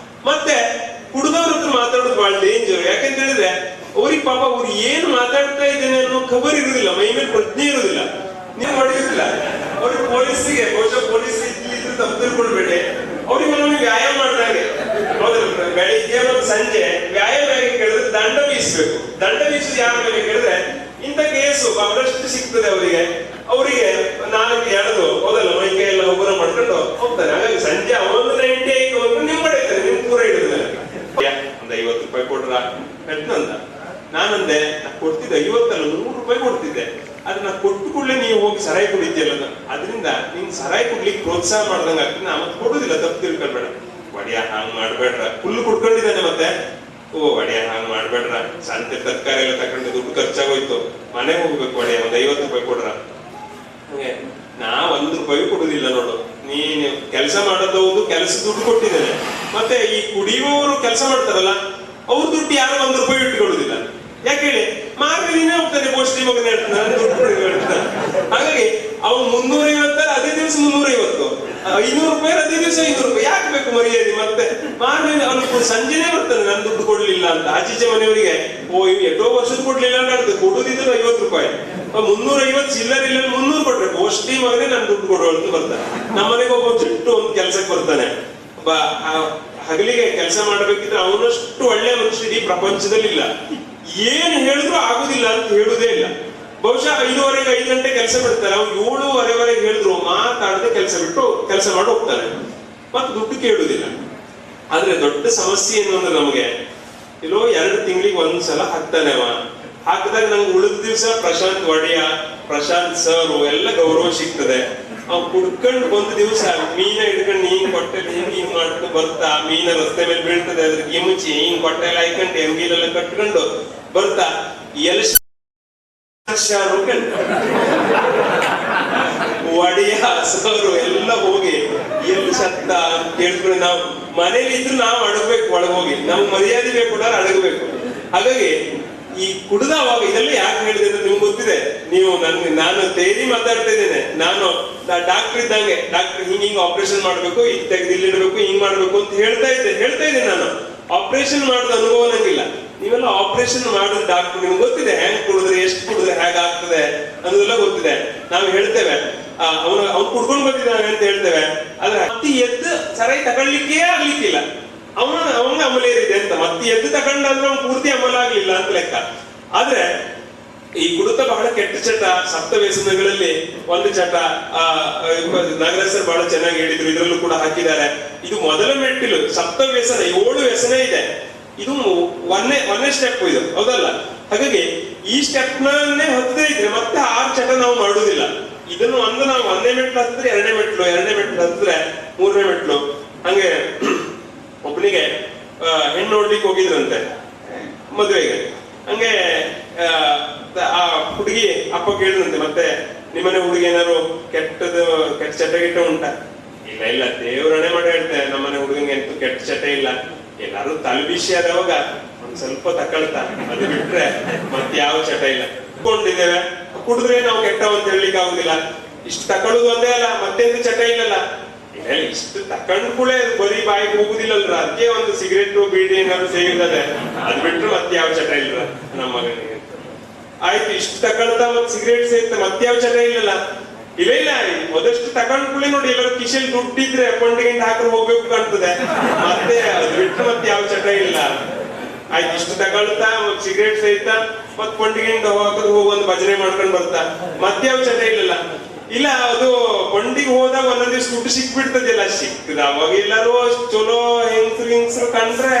ಮತ್ತೆ ಕುಡ್ದವ್ರ ಹತ್ರ ಮಾತಾಡೋದು ಬಹಳ ಡೇಂಜರ್. ಯಾಕಂತ ಹೇಳಿದ್ರೆ ಅವ್ರಿಗೆ ಪಾಪ ಅವ್ರು ಏನ್ ಮಾತಾಡ್ತಾ ಇದ್ದೇನೆ ಅನ್ನೋ ಖಬರ್ ಇರುದಿಲ್ಲ, ಮೈ ಮೇಲೆ ಪ್ರಜ್ಞೆ ಇರುದಿಲ್ಲ, ನೀವು ಹೊಡೆಯುದಿಲ್ಲ. ಅವ್ರಿಗೆ ಪೊಲೀಸಿಗೆ ಬಹುಶಃ ಪೊಲೀಸ್ ಇದ್ರೆ ತಪ್ಪು ತಿಳ್ಕೊಳ್ಬೇಡಿ. ಅವ್ರಿಗೆ ನಾವು ವ್ಯಾಯಾಮ ಮಾಡಿದಾಗೆ ಹೌದಲ್ಲ, ಬೆಳಿಗ್ಗೆ ಮತ್ತು ಸಂಜೆ ವ್ಯಾಯಾಮ ಹೇಗೆ ಕೇಳಿದ್ರೆ ದಂಡ ಬೀಸಬೇಕು. ದಂಡ ಬೀಸುದು ಯಾರ ಮೇಲೆ ಕೇಳಿದ್ರೆ ಇಂಥ ಕೇಸು ಬಹಳಷ್ಟು ಸಿಗ್ತದೆ ಅವರಿಗೆ. ಅವರಿಗೆ 4 ಎಳೆದು ಹೌದಲ್ಲ ಮೈ ಕೈ ಎಲ್ಲ ಉಗುರ ಮಾಡ್ಕೊಂಡು ಹೋಗ್ತಾನೆ. ಹಾಗಾಗಿ ಸಂಜೆ ಅವನು 98 ಹೋಗ್ರು ನಿಮ್ ಹೊಡೆಯುತ್ತಾನೆ, ನಿಮ್ ಪೂರ ಹಿಡಿದ್ರೆ ಒಂದು 50 ರೂಪಾಯಿ ಕೊಡ್ರ ಕಟ್ನಂದ. ನಾನಂದೆ ನಾ ಕೊಡ್ತಿದ್ದೆ 50 ಅಲ್ಲ 100 ರೂಪಾಯಿ ಕೊಡ್ತಿದ್ದೆ. ಆದ್ರೆ ನಾ ಕೊಟ್ಟು ಕೂಡಲೇ ನೀವು ಹೋಗಿ ಸರಾಯಿ ಕುಡಿದ್ಯಲ್ಲ, ಅದರಿಂದ ನಿಂಗೆ ಸರಾಯಿ ಕುಡ್ಲಿಕ್ಕೆ ಪ್ರೋತ್ಸಾಹ ಮಾಡ್ದಂಗ ಆಗ್ತದೆ. ನಾ ಮತ್ತೆ ಕೊಡುದಿಲ್ಲ, ತಪ್ಪು ತಿಳ್ಕೊಳ್ಬೇಡ. ಒಡಿಯ ಹಾಂಗ್ ಮಾಡ್ಬೇಡ್ರ, ಫುಲ್ ಕುಡ್ಕೊಂಡಿದ್ದಾನೆ. ಮತ್ತೆ ಒಡಿಯ ಹಾಂಗ್ ಮಾಡ್ಬೇಡ್ರ, ಸಂತೆ ತರಕಾರಿ ಎಲ್ಲ ತಗೊಂಡು ದುಡ್ಡು ಖರ್ಚಾಗೋಯ್ತು, ಮನೆಗೆ ಹೋಗ್ಬೇಕು, ಒಡೆಯ ಒಂದ್ 50 ರೂಪಾಯಿ ಕೊಡ್ರ. ನಾ 1 ರೂಪಾಯಿ ಕೊಡುದಿಲ್ಲ ನೋಡು. ನೀನು ಕೆಲಸ ಮಾಡೋದು ಕೆಲಸ ದುಡ್ಡು ಕೊಟ್ಟಿದ್ದೇನೆ. ಮತ್ತೆ ಈ ಕುಡಿಯುವವರು ಕೆಲಸ ಮಾಡ್ತಾರಲ್ಲ ಅವ್ರ ದುಡ್ಡು ಯಾರು 1 ರೂಪಾಯಿ ಇಟ್ಟುಕೊಳ್ಳುದಿಲ್ಲ. ಯಾಕೆ ಹೇಳಿ, ಮಾರ್ಗ ನೀನೇ ಹೋಗ್ತಾನೆ ಪೋಸ್ಟಿ ಮಗನ ಹೇಳ್ತಾನೆ, ದುಡ್ಡು ಹೇಳ್ತಾನೆ. ಹಾಗಾಗಿ ಅವ್ನು 350 ಅದೇ ದಿವಸ 350, 500 ರೂಪಾಯಿ ಅದೇ ದಿವಸ 500 ರೂಪಾಯಿ. ಯಾಕೆ ಬೇಕು ಮರ್ಯಾದೆ? ಮತ್ತೆ ಮಾರ್ಗ ಅವ್ನು ಸಂಜೆನೆ ಬರ್ತಾನೆ ನಾನು ದುಡ್ಡು ಕೊಡ್ಲಿಲ್ಲ ಅಂತ. ಆಚೀಚೆ ಮನೆಯವರಿಗೆ ಎಷ್ಟೋ ವರ್ಷದ ಕೊಡ್ಲಿಲ್ಲ ಅಂತ ಕೊಡುದಿದ್ರು 50 ರೂಪಾಯಿ, 350 ಚಿಲ್ಲರ್ ಇಲ್ಲ 300 ಕೊಟ್ರೆ ಪೋಸ್ಟಿ ಮಗನೇ ನಾನು ದುಡ್ಡು ಕೊಡುವ ಅಂತ ಬರ್ತಾನೆ. ನಮ್ಮನೆಗೆ ಒಬ್ಬ ಚಿಟ್ಟು ಒಂದು ಕೆಲಸಕ್ಕೆ ಬರ್ತಾನೆ. ಹಗಲಿಗೆ ಕೆಲಸ ಮಾಡಬೇಕಿದ್ರೆ ಅವನಷ್ಟು ಒಳ್ಳೆ ಮನುಷ್ಯ ಈ ಪ್ರಪಂಚದಲ್ಲಿ ಇಲ್ಲ. ಏನ್ ಹೇಳಿದ್ರು ಆಗುದಿಲ್ಲ ಅಂತ ಹೇಳುದೇ ಇಲ್ಲ. ಬಹುಶಃ 5:15 5 ಗಂಟೆ ಕೆಲಸ ಬಿಡ್ತಾರೆ. ಅವ್ನು 7:15 ಹೇಳಿದ್ರು ಮಾತಾಡದೆ ಕೆಲಸ ಮಾಡಿ ಹೋಗ್ತಾನೆ, ಮತ್ತೆ ದುಡ್ಡು ಕೇಳುದಿಲ್ಲ. ಆದ್ರೆ ದೊಡ್ಡ ಸಮಸ್ಯೆ ಏನು ಅಂದ್ರೆ ನಮಗೆ ಇಲ್ಲೋ 2 ತಿಂಗಳಿಗೆ ಒಂದ್ಸಲ ಹಾಕ್ತಾನೆ. ಹಾಕಿದಾಗ ನಂಗೆ ಉಳಿದ ದಿವಸ ಪ್ರಶಾಂತ್ ಒಡೆಯ, ಪ್ರಶಾಂತ್ ಸರ್ ಎಲ್ಲ ಗೌರವ ಸಿಗ್ತದೆ. ಅವ್ ಕುಡ್ಕೊಂಡು ಒಂದು ದಿವಸ ಮೀನ ಹಿಡ್ಕೊಂಡು ಹಿಂಗ್ ಕೊಟ್ಟೆಲ್ಲ ಹಿಂಗ್ ಮಾಡ್ಕೊಂಡು ಬರ್ತಾ, ಮೀನ ರಸ್ತೆ ಮೇಲೆ ಬೀಳ್ತದೆ, ಅದ್ರ ಗಿಮುಚಿ ಹಿಂಗ್ ಕೊಟ್ಟೆಲ್ಲ ಹಾಕೊಂಡು ಎಂಗಿಲೆಲ್ಲ ಕಟ್ಕೊಂಡು ಬರ್ತಾ ಒಡೆಯ ಸರು ಎಲ್ಲ ಎಲ್ಲ ಹೋಗಿ ಎಲ್ಲಿ ಸತ್ತ ಕೇಳ್ಕೊಂಡು ನಾವು ಮನೇಲಿ ಇದ್ರು ನಾವು ಅಡಗಬೇಕು ಒಳಗೋಗಿ ನಮ್ಗೆ ಮರ್ಯಾದೆ ಬೇಕು ಕೂಡ ಅಡಗಬೇಕು. ಹಾಗಾಗಿ ಈ ಕುಡ್ದವಾಗ ಇದೆಲ್ಲ ಯಾಕೆ ಹೇಳಿದೆ ಅಂತ ನಿಮ್ಗೆ ಗೊತ್ತಿದೆ. ನೀವು ನಾನು ತೇರಿ ಮಾತಾಡ್ತಾ ಇದ್ದೇನೆ. ನಾನು ಡಾಕ್ಟರ್ ಇದ್ದಂಗೆ ಡಾಕ್ಟರ್ ಹಿಂಗ್ ಆಪರೇಷನ್ ಮಾಡ್ಬೇಕು, ಈಗ ತೆಗೆದು ಇಲ್ಲಿಡ್ಬೇಕು, ಹಿಂಗ್ ಮಾಡ್ಬೇಕು ಅಂತ ಹೇಳ್ತಾ ಇದ್ದೆ ನಾನು. ಆಪರೇಷನ್ ಮಾಡಿದ ಅನುಭವ ನಂಗಿಲ್ಲ. ನೀವೆಲ್ಲ ಆಪರೇಷನ್ ಮಾಡಿದ ಡಾಕ್ಟರ್, ನಿಮ್ಗೆ ಗೊತ್ತಿದೆ ಹೆಂಗ್ ಕುಡಿದ್ರೆ ಎಷ್ಟು ಕುಡಿದ್ರೆ ಹೇಗಾಗ್ತದೆ ಅನ್ನೋದೆಲ್ಲ ಗೊತ್ತಿದೆ. ನಾವು ಹೇಳ್ತೇವೆ ಅವ್ನು ಕುಡ್ಕೊಂಡು ಬಂದಿದ್ದಾನೆ ಅಂತ ಹೇಳ್ತೇವೆ, ಆದ್ರೆ ಮತ್ತೆ ಎದ್ದು ಸರಿ ತಗೊಳ್ಲಿಕ್ಕೆ ಆಗ್ಲಿಕ್ಕಿಲ್ಲ. ಅವಂಗ ಅಮಲ ಏರಿದೆ ಅಂತ ಮತ್ತೆ ಎದ್ದು ತಗೊಂಡಂದ್ರೆ ಅವ್ನು ಪೂರ್ತಿ ಅಮಲ ಆಗ್ಲಿಲ್ಲ ಅಂತ ಲೆಕ್ಕ. ಆದ್ರೆ ಈ ಕುಡಿತ ಬಹಳ ಕೆಟ್ಟ ಚಟ. ಸಪ್ತ ವ್ಯಸನಗಳಲ್ಲಿ ಒಂದು ಚಟ ನಾಗರಾಜ್ ಸರ್ ಬಹಳ ಚೆನ್ನಾಗಿ ಹೇಳಿದ್ರು, ಇದ್ರಲ್ಲೂ ಕೂಡ ಹಾಕಿದ್ದಾರೆ. ಇದು ಮೊದಲ ಮೆಟ್ಟಿಲು. ಸಪ್ತ ವ್ಯಸನ 7 ವ್ಯಸನ ಇದೆ. ಇದು ಒಂದೇ ಸ್ಟೆಪ್ ಇದು, ಹೌದಲ್ಲ? ಹಾಗಾಗಿ ಈ ಸ್ಟೆಪ್ ನನ್ನೇ ಹತ್ತದೇ ಇದ್ರೆ ಮತ್ತೆ 6 ಚಟ ನಾವು ಮಾಡುದಿಲ್ಲ. ಇದನ್ನು ನಾವು 1ನೇ ಮೆಟ್ಲು ಹತ್ತಿದ್ರೆ 2ನೇ ಮೆಟ್ಲು, 2ನೇ ಮೆಟ್ಲು ಹತ್ತಿದ್ರೆ 3ನೇ ಮೆಟ್ಲು. ಹಂಗೆ ಒಬ್ಬನಿಗೆ ಹೆಣ್ಣು ನೋಡ್ಲಿಕ್ಕೆ ಹೋಗಿದ್ರಂತೆ ಮದುವೆಗೆ. ಹಂಗೆ ಆ ಹುಡುಗಿ ಅಪ್ಪ ಕೇಳಿದ್ರಂತೆ, ಮತ್ತೆ ನಿಮ್ಮನೆ ಹುಡುಗಿ ಏನಾರು ಕೆಟ್ಟ ಚಟ ಗಿಟ್ಟ ಉಂಟಾ? ಇಲ್ಲ ದೇವ್ರಣೆ ಮಾಡಿ ಹೇಳ್ತೆ, ನಮ್ಮನೆ ಹುಡುಗಂಗೆ ಎಂತೂ ಕೆಟ್ಟ ಚಟ ಇಲ್ಲ. ಎಲ್ಲಾರು ತಲೆಬಿಸಿ ಆದವಾಗ ಒಂದ್ ಸ್ವಲ್ಪ ತಕೊಳ್ತಾ, ಅದು ಬಿಟ್ರೆ ಮತ್ತೆ ಯಾವ ಚಟ ಇಲ್ಲ. ಕೊಂಡಿದ್ದೇವೆ, ಕುಡಿದ್ರೆ ನಾವು ಕೆಟ್ಟವ ಅಂತ ಹೇಳಲಿಕ್ಕೆ ಆಗುದಿಲ್ಲ. ಇಷ್ಟು ತಕೊಳ್ಳೋದು ಒಂದೇ ಅಲ್ಲ, ಮತ್ತೇನು ಚಟ ಇಲ್ಲಲ್ಲ. ಇಷ್ಟು ತಕೊಂಡ್ ಕೂಡ ಬರೀ ಬಾಯಿಗೆ ಹೋಗುದಿಲ್ಲಲ್ರ. ಅದಕ್ಕೆ ಒಂದು ಸಿಗರೇಟ್ ಬೀಡಿ ಏನಾದ್ರು ಸೇರಿದೆ, ಅದ್ ಬಿಟ್ರೆ ಮತ್ತೆ ಯಾವ ಚಟ ಇಲ್ರ ನಮ್ಮ ಮಗನಿಗೆ. ಆಯ್ತು, ಇಷ್ಟು ತಕೊಳ್ತಾ ಮತ್ ಸಿಗರೇಟ್ ಸೇರ್ತಾ ಮತ್ತೆ ಯಾವ ಚಟ ಇಲ್ಲಲ್ಲ. ಇಲ್ಲ ಮೊದಷ್ಟು ತಕೊಂಡ್ ಕೂಡ ನೋಡಿ, ಎಲ್ಲರೂ ಕಿಶೆಲ್ ದುಡ್ಡಿದ್ರೆ ಕೊಂಡಿಗೆ ಹಾಕಿ ಹೋಗ್ಬೇಕು ಕಾಣ್ತದೆ. ಮತ್ತೆ ಅದ್ ಬಿಟ್ರೆ ಮತ್ತೆ ಯಾವ ಚಟ ಇಲ್ಲ. ಆಯ್ತು, ಇಷ್ಟು ತಗೊಳ್ತಾ ಮತ್ ಸಿಗರೇಟ್ ಸಹಿತ ಮತ್ ಕೊಂಡಿಗೆಂಡ ಹಾಕದ್ ಹೋಗಿ ಭಜನೆ ಮಾಡ್ಕೊಂಡ್ ಬರ್ತಾ ಮತ್ತೆ ಯಾವ ಚಟ ಇಲ್ಲಲ್ಲ. ಇಲ್ಲ, ಅದು ಕೊಂಡಿಗೆ ಹೋದಾಗ ಒಂದೊಂದ್ ದಿವ್ಸ ದುಡ್ಡು ಸಿಕ್ಬಿಡ್ತದಲ್ಲ. ಸಿಕ್ತದ ಅವಾಗ ಎಲ್ಲಾರು ಚಲೋ ಹೆಂಗಸರು ಕಂಡ್ರೆ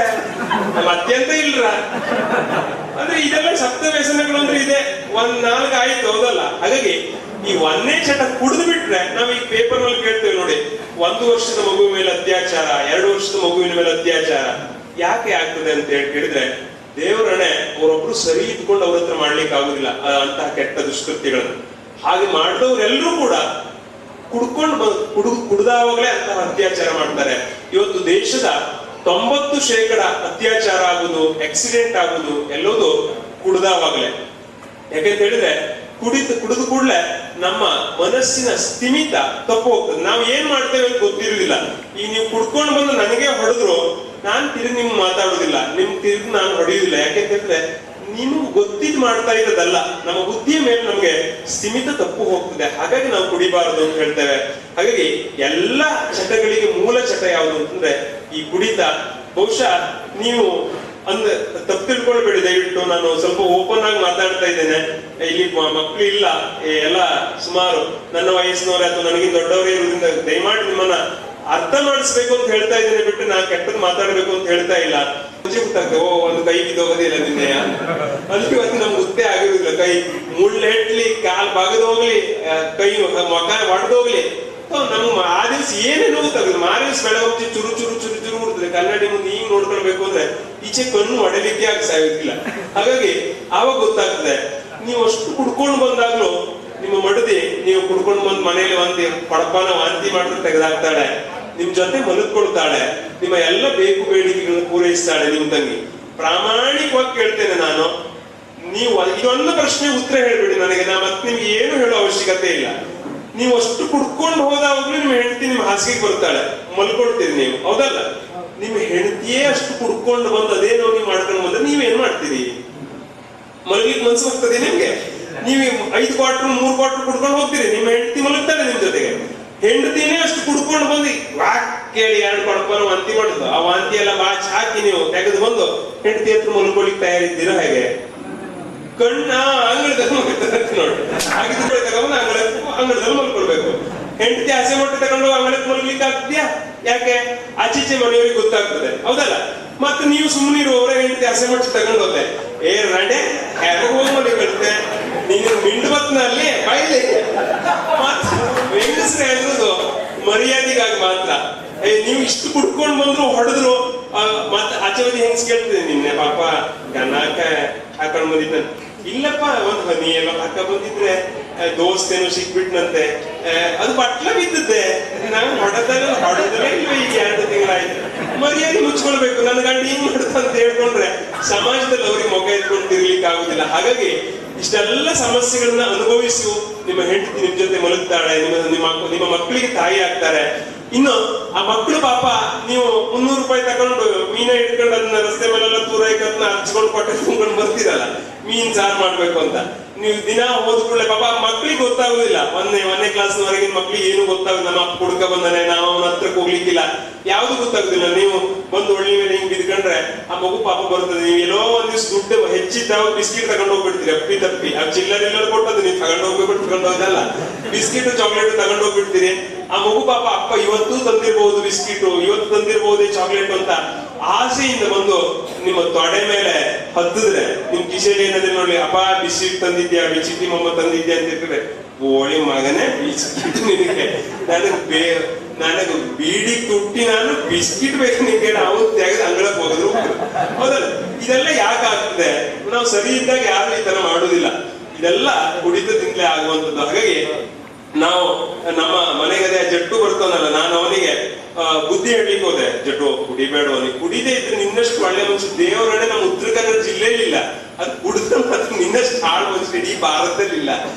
ಮತ್ತೆಂತ ಇಲ್ರ. ಅಂದ್ರೆ ಇದೆಲ್ಲ ಸಪ್ತ ವ್ಯಸನಗಳು ಅಂದ್ರೆ ಇದೆ. 4 ಆಯ್ತು, ಹೌದಲ್ಲ? ಹಾಗಾಗಿ ಈ 1ನೇ ಚಟ ಕುಡಿದು ಬಿಟ್ರೆ, ನಾವ್ ಈ ಪೇಪರ್ ನಲ್ಲಿ ಕೇಳ್ತೇವೆ ನೋಡಿ, 1 ವರ್ಷದ ಮಗುವಿನ ಮೇಲೆ ಅತ್ಯಾಚಾರ, 2 ವರ್ಷದ ಮಗುವಿನ ಮೇಲೆ ಅತ್ಯಾಚಾರ. ಯಾಕೆ ಆಗ್ತದೆ ಅಂತ ಹೇಳಿ ಕೇಳಿದ್ರೆ, ದೇವರಣೆ ಅವರೊಬ್ರು ಸರಿ ಇದ್ಕೊಂಡು ಅವ್ರ ಹತ್ರ ಮಾಡ್ಲಿಕ್ಕೆ ಆಗುದಿಲ್ಲ ಅಂತಹ ಕೆಟ್ಟ ದುಷ್ಕೃತ್ಯಗಳನ್ನು. ಹಾಗೆ ಮಾಡಿದವರೆಲ್ಲರೂ ಕೂಡ ಕುಡ್ದಾವಾಗಲೇ ಅಂತಹ ಅತ್ಯಾಚಾರ ಮಾಡ್ತಾರೆ. ಇವತ್ತು ದೇಶದ 90% ಅತ್ಯಾಚಾರ ಆಗುದು, ಆಕ್ಸಿಡೆಂಟ್ ಆಗುದು ಎಲ್ಲೋದು ಕುಡ್ದಾವಾಗಲೇ. ಯಾಕಂತ ಹೇಳಿದ್ರೆ ಕುಡಿದು ಕೂಡಲೇ ನಮ್ಮ ಮನಸ್ಸಿನ ಸ್ಥಿಮಿತ ತಪ್ಪು ಹೋಗ್ತದೆ. ನಾವು ಏನ್ ಮಾಡ್ತೇವೆ ಅಂತ ಗೊತ್ತಿರುವುದಿಲ್ಲ. ಈಗ ನೀವು ಕುಡ್ಕೊಂಡು ಬಂದು ನನಗೆ ಹೊಡೆದ್ರು, ನಾನ್ ತಿರುಗಿ ನಿಮ್ಗೆ ಮಾತಾಡುದಿಲ್ಲ, ನಿಮ್ ತಿರುಗಿ ನಾನು ಹೊಡೆಯುದಿಲ್ಲ. ಯಾಕೆಂತ ಹೇಳಿದ್ರೆ ನಿಮ್ಗೆ ಗೊತ್ತಿದ್ ಮಾಡ್ತಾ ಇರೋದಲ್ಲ, ನಮ್ಮ ಬುದ್ಧಿಯ ಮೇಲೆ ನಮ್ಗೆ ಸ್ಥಿಮಿತ ತಪ್ಪು ಹೋಗ್ತದೆ. ಹಾಗಾಗಿ ನಾವು ಕುಡಿಬಾರದು ಅಂತ ಹೇಳ್ತೇವೆ. ಹಾಗಾಗಿ ಎಲ್ಲಾ ಚಟಗಳಿಗೆ ಮೂಲ ಚಟ ಯಾವುದು ಅಂತಂದ್ರೆ ಈ ಕುಡಿತ. ಬಹುಶಃ ನೀವು ತಪ್ಪು ತಿಳ್ಕೊಳ್ಬೇಡಿ ದಯವಿಟ್ಟು. ನಾನು ಸ್ವಲ್ಪ ಓಪನ್ ಆಗಿ ಮಾತಾಡ್ತಾ ಇದ್ದೇನೆ. ಇಲ್ಲಿ ಮಕ್ಕಳು ಇಲ್ಲ, ಎಲ್ಲ ಸುಮಾರು ನನ್ನ ವಯಸ್ಸಿನವರೇ ಅಥವಾ ನನಗಿಂತ ದೊಡ್ಡವರೇ ಇರೋದ್ರಿಂದ ದಯಮಾಡಿ ನಿಮ್ಮನ್ನ ಅರ್ಥ ಮಾಡಿಸ್ಬೇಕು ಅಂತ ಹೇಳ್ತಾ ಇದ್ದೇನೆ ಬಿಟ್ಟು ನಾನು ಕೆಟ್ಟದ್ದು ಮಾತಾಡ್ಬೇಕು ಅಂತ ಹೇಳ್ತಾ ಇಲ್ಲ. ಮುಂಚೆ ಗೊತ್ತಾಗ್ತದೆ, ಒಂದು ಕೈ ಬಿದ್ದೋಗೋದಿಲ್ಲ ನಿನ್ನೆ, ಅಲ್ಲಿ ಇವತ್ತು ನಮ್ಗೆ ಗೊತ್ತೇ ಆಗಿರುದಿಲ್ಲ. ಕೈ ಮುಳ್ಳು ಹೆಟ್ಲಿ, ಕಾಲ್ ಬಾಗದೋಗ್ಲಿ, ಕೈ ಮಕ ಒಡೆದೋಗ್ಲಿ, ನಮ್ಗೆ ಆ ದಿವ್ಸ ಏನೇನು ಗೊತ್ತಾಗುತ್ತೆ. ಮಾರಿಸ್ ಬೆಳಗ್ಗೆ ಚುರು ಬಿಡ್ತದೆ. ಕನ್ನಡಿ ಮುಂದೆ ಹಿಂಗ್ ನೋಡ್ಕೊಳ್ಬೇಕು ಅಂದ್ರೆ ಈಚೆ ಕಣ್ಣು ಹೊಡೆಲಿಕ್ಕೆ ಆಗಿ ಸಾಯೋದಿಲ್ಲ. ಹಾಗಾಗಿ ಆವಾಗ ಗೊತ್ತಾಗ್ತದೆ. ನೀವು ಅಷ್ಟು ಕುಡ್ಕೊಂಡು ಬಂದಾಗ್ಲೂ ನಿಮ್ಮ ಮಡದಿ, ನೀವು ಕುಡ್ಕೊಂಡು ಬಂದ್ ಮನೇಲಿ ಒಂದು ಪಡಪಾನ ವಾಂತಿ ಮಾಡಿದ್ರೆ ತೆಗೆದಾಕ್ತಾಳೆ, ನಿಮ್ ಜೊತೆ ಮಲಗ್ಕೊಳ್ತಾಳೆ, ನಿಮ್ಮ ಎಲ್ಲ ಬೇಕು ಬೇಡಿಕೆಗಳನ್ನು ಪೂರೈಸ್ತಾಳೆ ನಿಮ್ ತಂಗಿ. ಪ್ರಾಮಾಣಿಕವಾಗಿ ಕೇಳ್ತೇನೆ ನಾನು, ನೀವು ಇದೊಂದು ಪ್ರಶ್ನೆ ಉತ್ತರ ಹೇಳ್ಬೇಡಿ ನನಗೆ. ಮತ್ತೆ ನಿಮ್ಗೆ ಏನು ಹೇಳೋ ಅವಶ್ಯಕತೆ ಇಲ್ಲ. ನೀವು ಅಷ್ಟು ಕುಡ್ಕೊಂಡು ಹೋದಾಗ್ಲೂ ನಿಮ್ಮ ಹೆಂಡತಿ ನಿಮ್ಮ ಹಾಸಿಗೆ ಬರ್ತಾಳೆ, ಮಲ್ಕೊಳ್ತೀರಿ ನೀವು, ಹೌದಲ್ಲ? ನಿಮ್ಮ ಹೆಂಡತಿಯೇ ಅಷ್ಟು ಕುಡ್ಕೊಂಡು ಬಂದು ಅದೇ ನೋಡಿ ಮಾಡ್ಕೊಂಡು ಬಂದ್ರೆ ನೀವೇನ್ ಮಾಡ್ತೀರಿ? ಮಲಗ್ಲಿಕ್ಕೆ ಮನ್ಸು ಹೋಗ್ತದೆ ನಿಮ್ಗೆ? ನೀವು 5 ಕ್ವಾರ್ಟರ್ 3 ಕ್ವಾರ್ಟರ್ ಕುಡ್ಕೊಂಡು ಹೋಗ್ತೀರಿ, ನಿಮ್ಮ ಹೆಂಡತಿ ಮಲಗ್ತಾಳೆ ನಿಮ್ ಜೊತೆಗೆ. ಹೆಂಡತಿನೇ ಅಷ್ಟು ಕುಡ್ಕೊಂಡು ಬಂದು ವಾಕ್ ಕೇಳಿ 2 ಕೊಡಪಾನ ವಾಂತಿ ಮಾಡುದು, ಆ ವಾಂತಿ ಎಲ್ಲ ಬಾಚ್ ಹಾಕಿ ನೀವು ತೆಗೆದು ಬಂದು ಹೆಂಡತಿ ಹತ್ರ ಮಲ್ಕೊಳಿಕ್ ತಯಾರಿದ್ದೀರಾ? ಹೇಗೆ ಕಣ್ಣ ಅಂಗಳದಲ್ಲಿ ಮಲ್ಕೊಳ್ತಾರೆ ನೋಡಿ. ಹಾಗಿದ್ರೆ ತಗೊಂಡು ಅಂಗಳದಲ್ಲಿ ಮಲ್ಕೊಳ್ಬೇಕು. ಹೆಂಡತಿ ಹಸೆ ಮೊಟ್ಟೆ ತಗೊಂಡು ಅಂಗಳಕ್ಕೆ ಮಲ್ಗ್ಲಿಕ್ಕೆ ಆಗ್ತಿದ್ಯಾ? ಯಾಕೆ? ಆಚೀಚೆ ಮನೆಯವರಿಗೆ ಗೊತ್ತಾಗ್ತದೆ, ಹೌದಲ್ಲ? ಮತ್ತೆ ನೀವು ಸುಮ್ಮನಿರುವವರ ಹೆಂಡತಿ ಹಸೆ ಮೊಟ್ಟೆ ತಗೊಂಡು ಹೋದೆ, ನಡೆ ಹೋಗಿ ಮಲಿಕಳುತ್ತೆ, ನೀನು ಮಿಂಡು ಬತ್ನಲ್ಲಿ ಬಾಯಿಲೆ. ಮತ್ತೆ ಹೆಂಗಸ್ರು ಹೇಳುದು ಮರ್ಯಾದೆಗಾಗಿ ಮಾತ್ರ. ನೀವು ಇಷ್ಟು ಕುಡ್ಕೊಂಡು ಬಂದ್ರು ಹೊಡೆದ್ರು ಮತ್ತೆ ಆಚೆ ಬದಿ ಹೆಂಗ್ಸ್ ಕೇಳ್ತದೆ, ನಿನ್ನೆ ಪಾಪ ಗನ್ನಾಕ ಹಾಕೊಂಡ್ ಬಂದಿದ್ದ. ಇಲ್ಲಪ್ಪ, ಒಂದು ಹನಿ ಎಲ್ಲ ಹಾಕ ಬಂದಿದ್ರೆ ದೋಸ್ತೇನು ಸಿಕ್ಬಿಟ್ನಂತೆ, ಅದು ಬಟ್ಲ ಬಿದ್ದದ್ದೆ, ನಾನು ಹೊಡೆದಲ್ಲೇ ಇಲ್ವ ಈಗ 2 ತಿಂಗಳಾಯ್ತು. ಮರ್ಯಾದೆ ಮುಚ್ಕೊಳ್ಬೇಕು. ನನ್ನ ಗಂಡ ಹಿಂಗ್ ಮಾಡುತ್ತ ಅಂತ ಹೇಳ್ಕೊಂಡ್ರೆ ಸಮಾಜದಲ್ಲಿ ಅವ್ರಿಗೆ ಮೊಗ ಎತ್ಕೊಂಡು ತಿರ್ಲಿಕ್ಕೆ ಆಗುದಿಲ್ಲ. ಹಾಗಾಗಿ ಇಷ್ಟೆಲ್ಲ ಸಮಸ್ಯೆಗಳನ್ನ ಅನುಭವಿಸು. ನಿಮ್ಮ ಹೆಂಡತಿ ನಿಮ್ ಜೊತೆ ಮಲಗ್ತಾಳೆ, ನಿಮ್ಮ ಮಕ್ಕಳಿಗೆ ತಾಯಿ ಆಗ್ತಾರೆ. ಇನ್ನು ಆ ಮಕ್ಕಳು ಪಾಪ ನೀವು 300 ರೂಪಾಯಿ ತಗೊಂಡು ಮೀನ ಇಟ್ಕೊಂಡು ಅದನ್ನ ರಸ್ತೆ ಮೇಲೆಲ್ಲ ತೂರೈಕತ್ನ ಹಚ್ಕೊಂಡು ಕೊಟ್ಟೆ ತುಂಬ್ಕೊಂಡು ಬರ್ತೀರಲ್ಲ ಮೀನ್ ಸಾರು ಮಾಡ್ಬೇಕು ಅಂತ. ನೀವು ದಿನ ಓದ್ಕೊಳ್ಳೆ ಪಾಪ ಮಕ್ಳಿಗೆ ಗೊತ್ತಾಗುದಿಲ್ಲ. ಒಂದನೇ ಕ್ಲಾಸ್ನವರೆಗಿನ ಮಕ್ಳಿಗೆ ಏನು ಗೊತ್ತಾಗುದಿಲ್ಲ. ನಮ್ಮ ಅಪ್ಪ ಹುಡುಕ ಬಂದಾನೆ, ನಾವು ಅವನ ಹತ್ರಕ್ಕೆ ಹೋಗ್ಲಿಕ್ಕಿಲ್ಲ, ಯಾವ್ದು ಗೊತ್ತಾಗುದಿಲ್ಲ. ನೀವು ಬಂದು ಒಳ್ಳೆ ಮೇಲೆ ಹಿಂಗ್ ಬಿದ್ಕೊಂಡ್ರೆ ಆ ಮಗು ಪಾಪ ಬರ್ತದೆ. ನೀವು ಎಲ್ಲೋ ಒಂದ್ ದಿವ್ಸ ದುಡ್ಡು ಹೆಚ್ಚಿದ್ದಾಗ ಬಿಸ್ಕಿಟ್ ತಗೊಂಡು ಹೋಗ್ಬಿಡ್ತೀರಿ ಅಪ್ಪಿ ತಪ್ಪಿ. ಆ ಚಿಲ್ಲರ್ ಕೊಟ್ಟದ್ದು ನೀವು ತಗೊಂಡು ಹೋಗ್ಬಿಟ್ಟು ತಗೊಂಡು ಹೋಗಲ್ಲ, ಬಿಸ್ಕಿಟ್ ಚಾಕ್ಲೇಟ್ ತಗೊಂಡು ಹೋಗ್ಬಿಡ್ತೀರಿ. ಆ ಮಗು ಪಾಪ ಅಪ್ಪ ಇವತ್ತು ತಂದಿರ್ಬಹುದು ಬಿಸ್ಕಿಟ್, ಇವತ್ತು ತಂದಿರ್ಬಹುದು ಚಾಕ್ಲೇಟ್ ಅಂತ ಆಸೆಯಿಂದ ಬಂದು ನಿಮ್ಮ ತೊಡೆ ಮೇಲೆ ಹತ್ತಿದ್ರೆ ನಿಮ್ ಕಿಶೆಯಲ್ಲಿ ಏನಾದ್ರೆ ನೋಡಿ, ಅಪ್ಪ ಬಿಸ್ಕಿಟ್ ತಂದಿದ್ಯಾ, ಬಿಸಿಟಿ ಮಮ್ಮ ತಂದಿದ್ಯಾ ಅಂತ ಇರ್ತದೆ. ಓಳಿ ಮಗನೇ ಬಿಸ್ಕಿಟ್ ನಿನಗೆ, ನನಗೆ ಬೀಡಿ ತುಟ್ಟಿ ನಾನು ಬಿಸ್ಕಿಟ್ ಬೇಕು ನಿಮಗೆ, ನಾವು ತೆಗೆದು ಅಂಗಳಕ್ಕೆ ಹೋಗಿದ್ರು. ಹೌದಲ್ಲ? ಇದೆಲ್ಲ ಯಾಕೆ ಆಗ್ತದೆ? ನಾವು ಸರಿ ಇದ್ದಾಗ ಯಾರು ಈ ತರ ಮಾಡುದಿಲ್ಲ. ಇದೆಲ್ಲ ಕುಡಿತದಿಂದಲೇ ಆಗುವಂಥದ್ದು. ಹಾಗಾಗಿ ನಾವು ನಮ್ಮ ಮನೆಗದೆ ಜಟ್ಟು ಬರ್ತಾನಲ್ಲ, ನಾನು ಅವನಿಗೆ ಬುದ್ಧಿ ಹೇಳ್ಲಿಕ್ಕೆ ಹೋದೆ, ಜಟ್ಟು ಕುಡಿಬೇಡ, ಅವನಿಗೆ ಕುಡಿದೇ ಇದ್ರೆ ನಿನ್ನಷ್ಟು ಒಳ್ಳೆ ಮನುಷ್ಯ ದೇವರನ್ನೇ ನಮ್ಮ ಉತ್ತರ ಕನ್ನಡ ಜಿಲ್ಲೆಯಲ್ಲಿಲ್ಲ. ಅದು ಕುಡಿದ ಮಾತ್ರ ನಿನ್ನಷ್ಟು ಹಾಳು ಮನುಷ್ಯ ಇಡೀ ಭಾರತದಲ್ಲಿಲ್ಲ.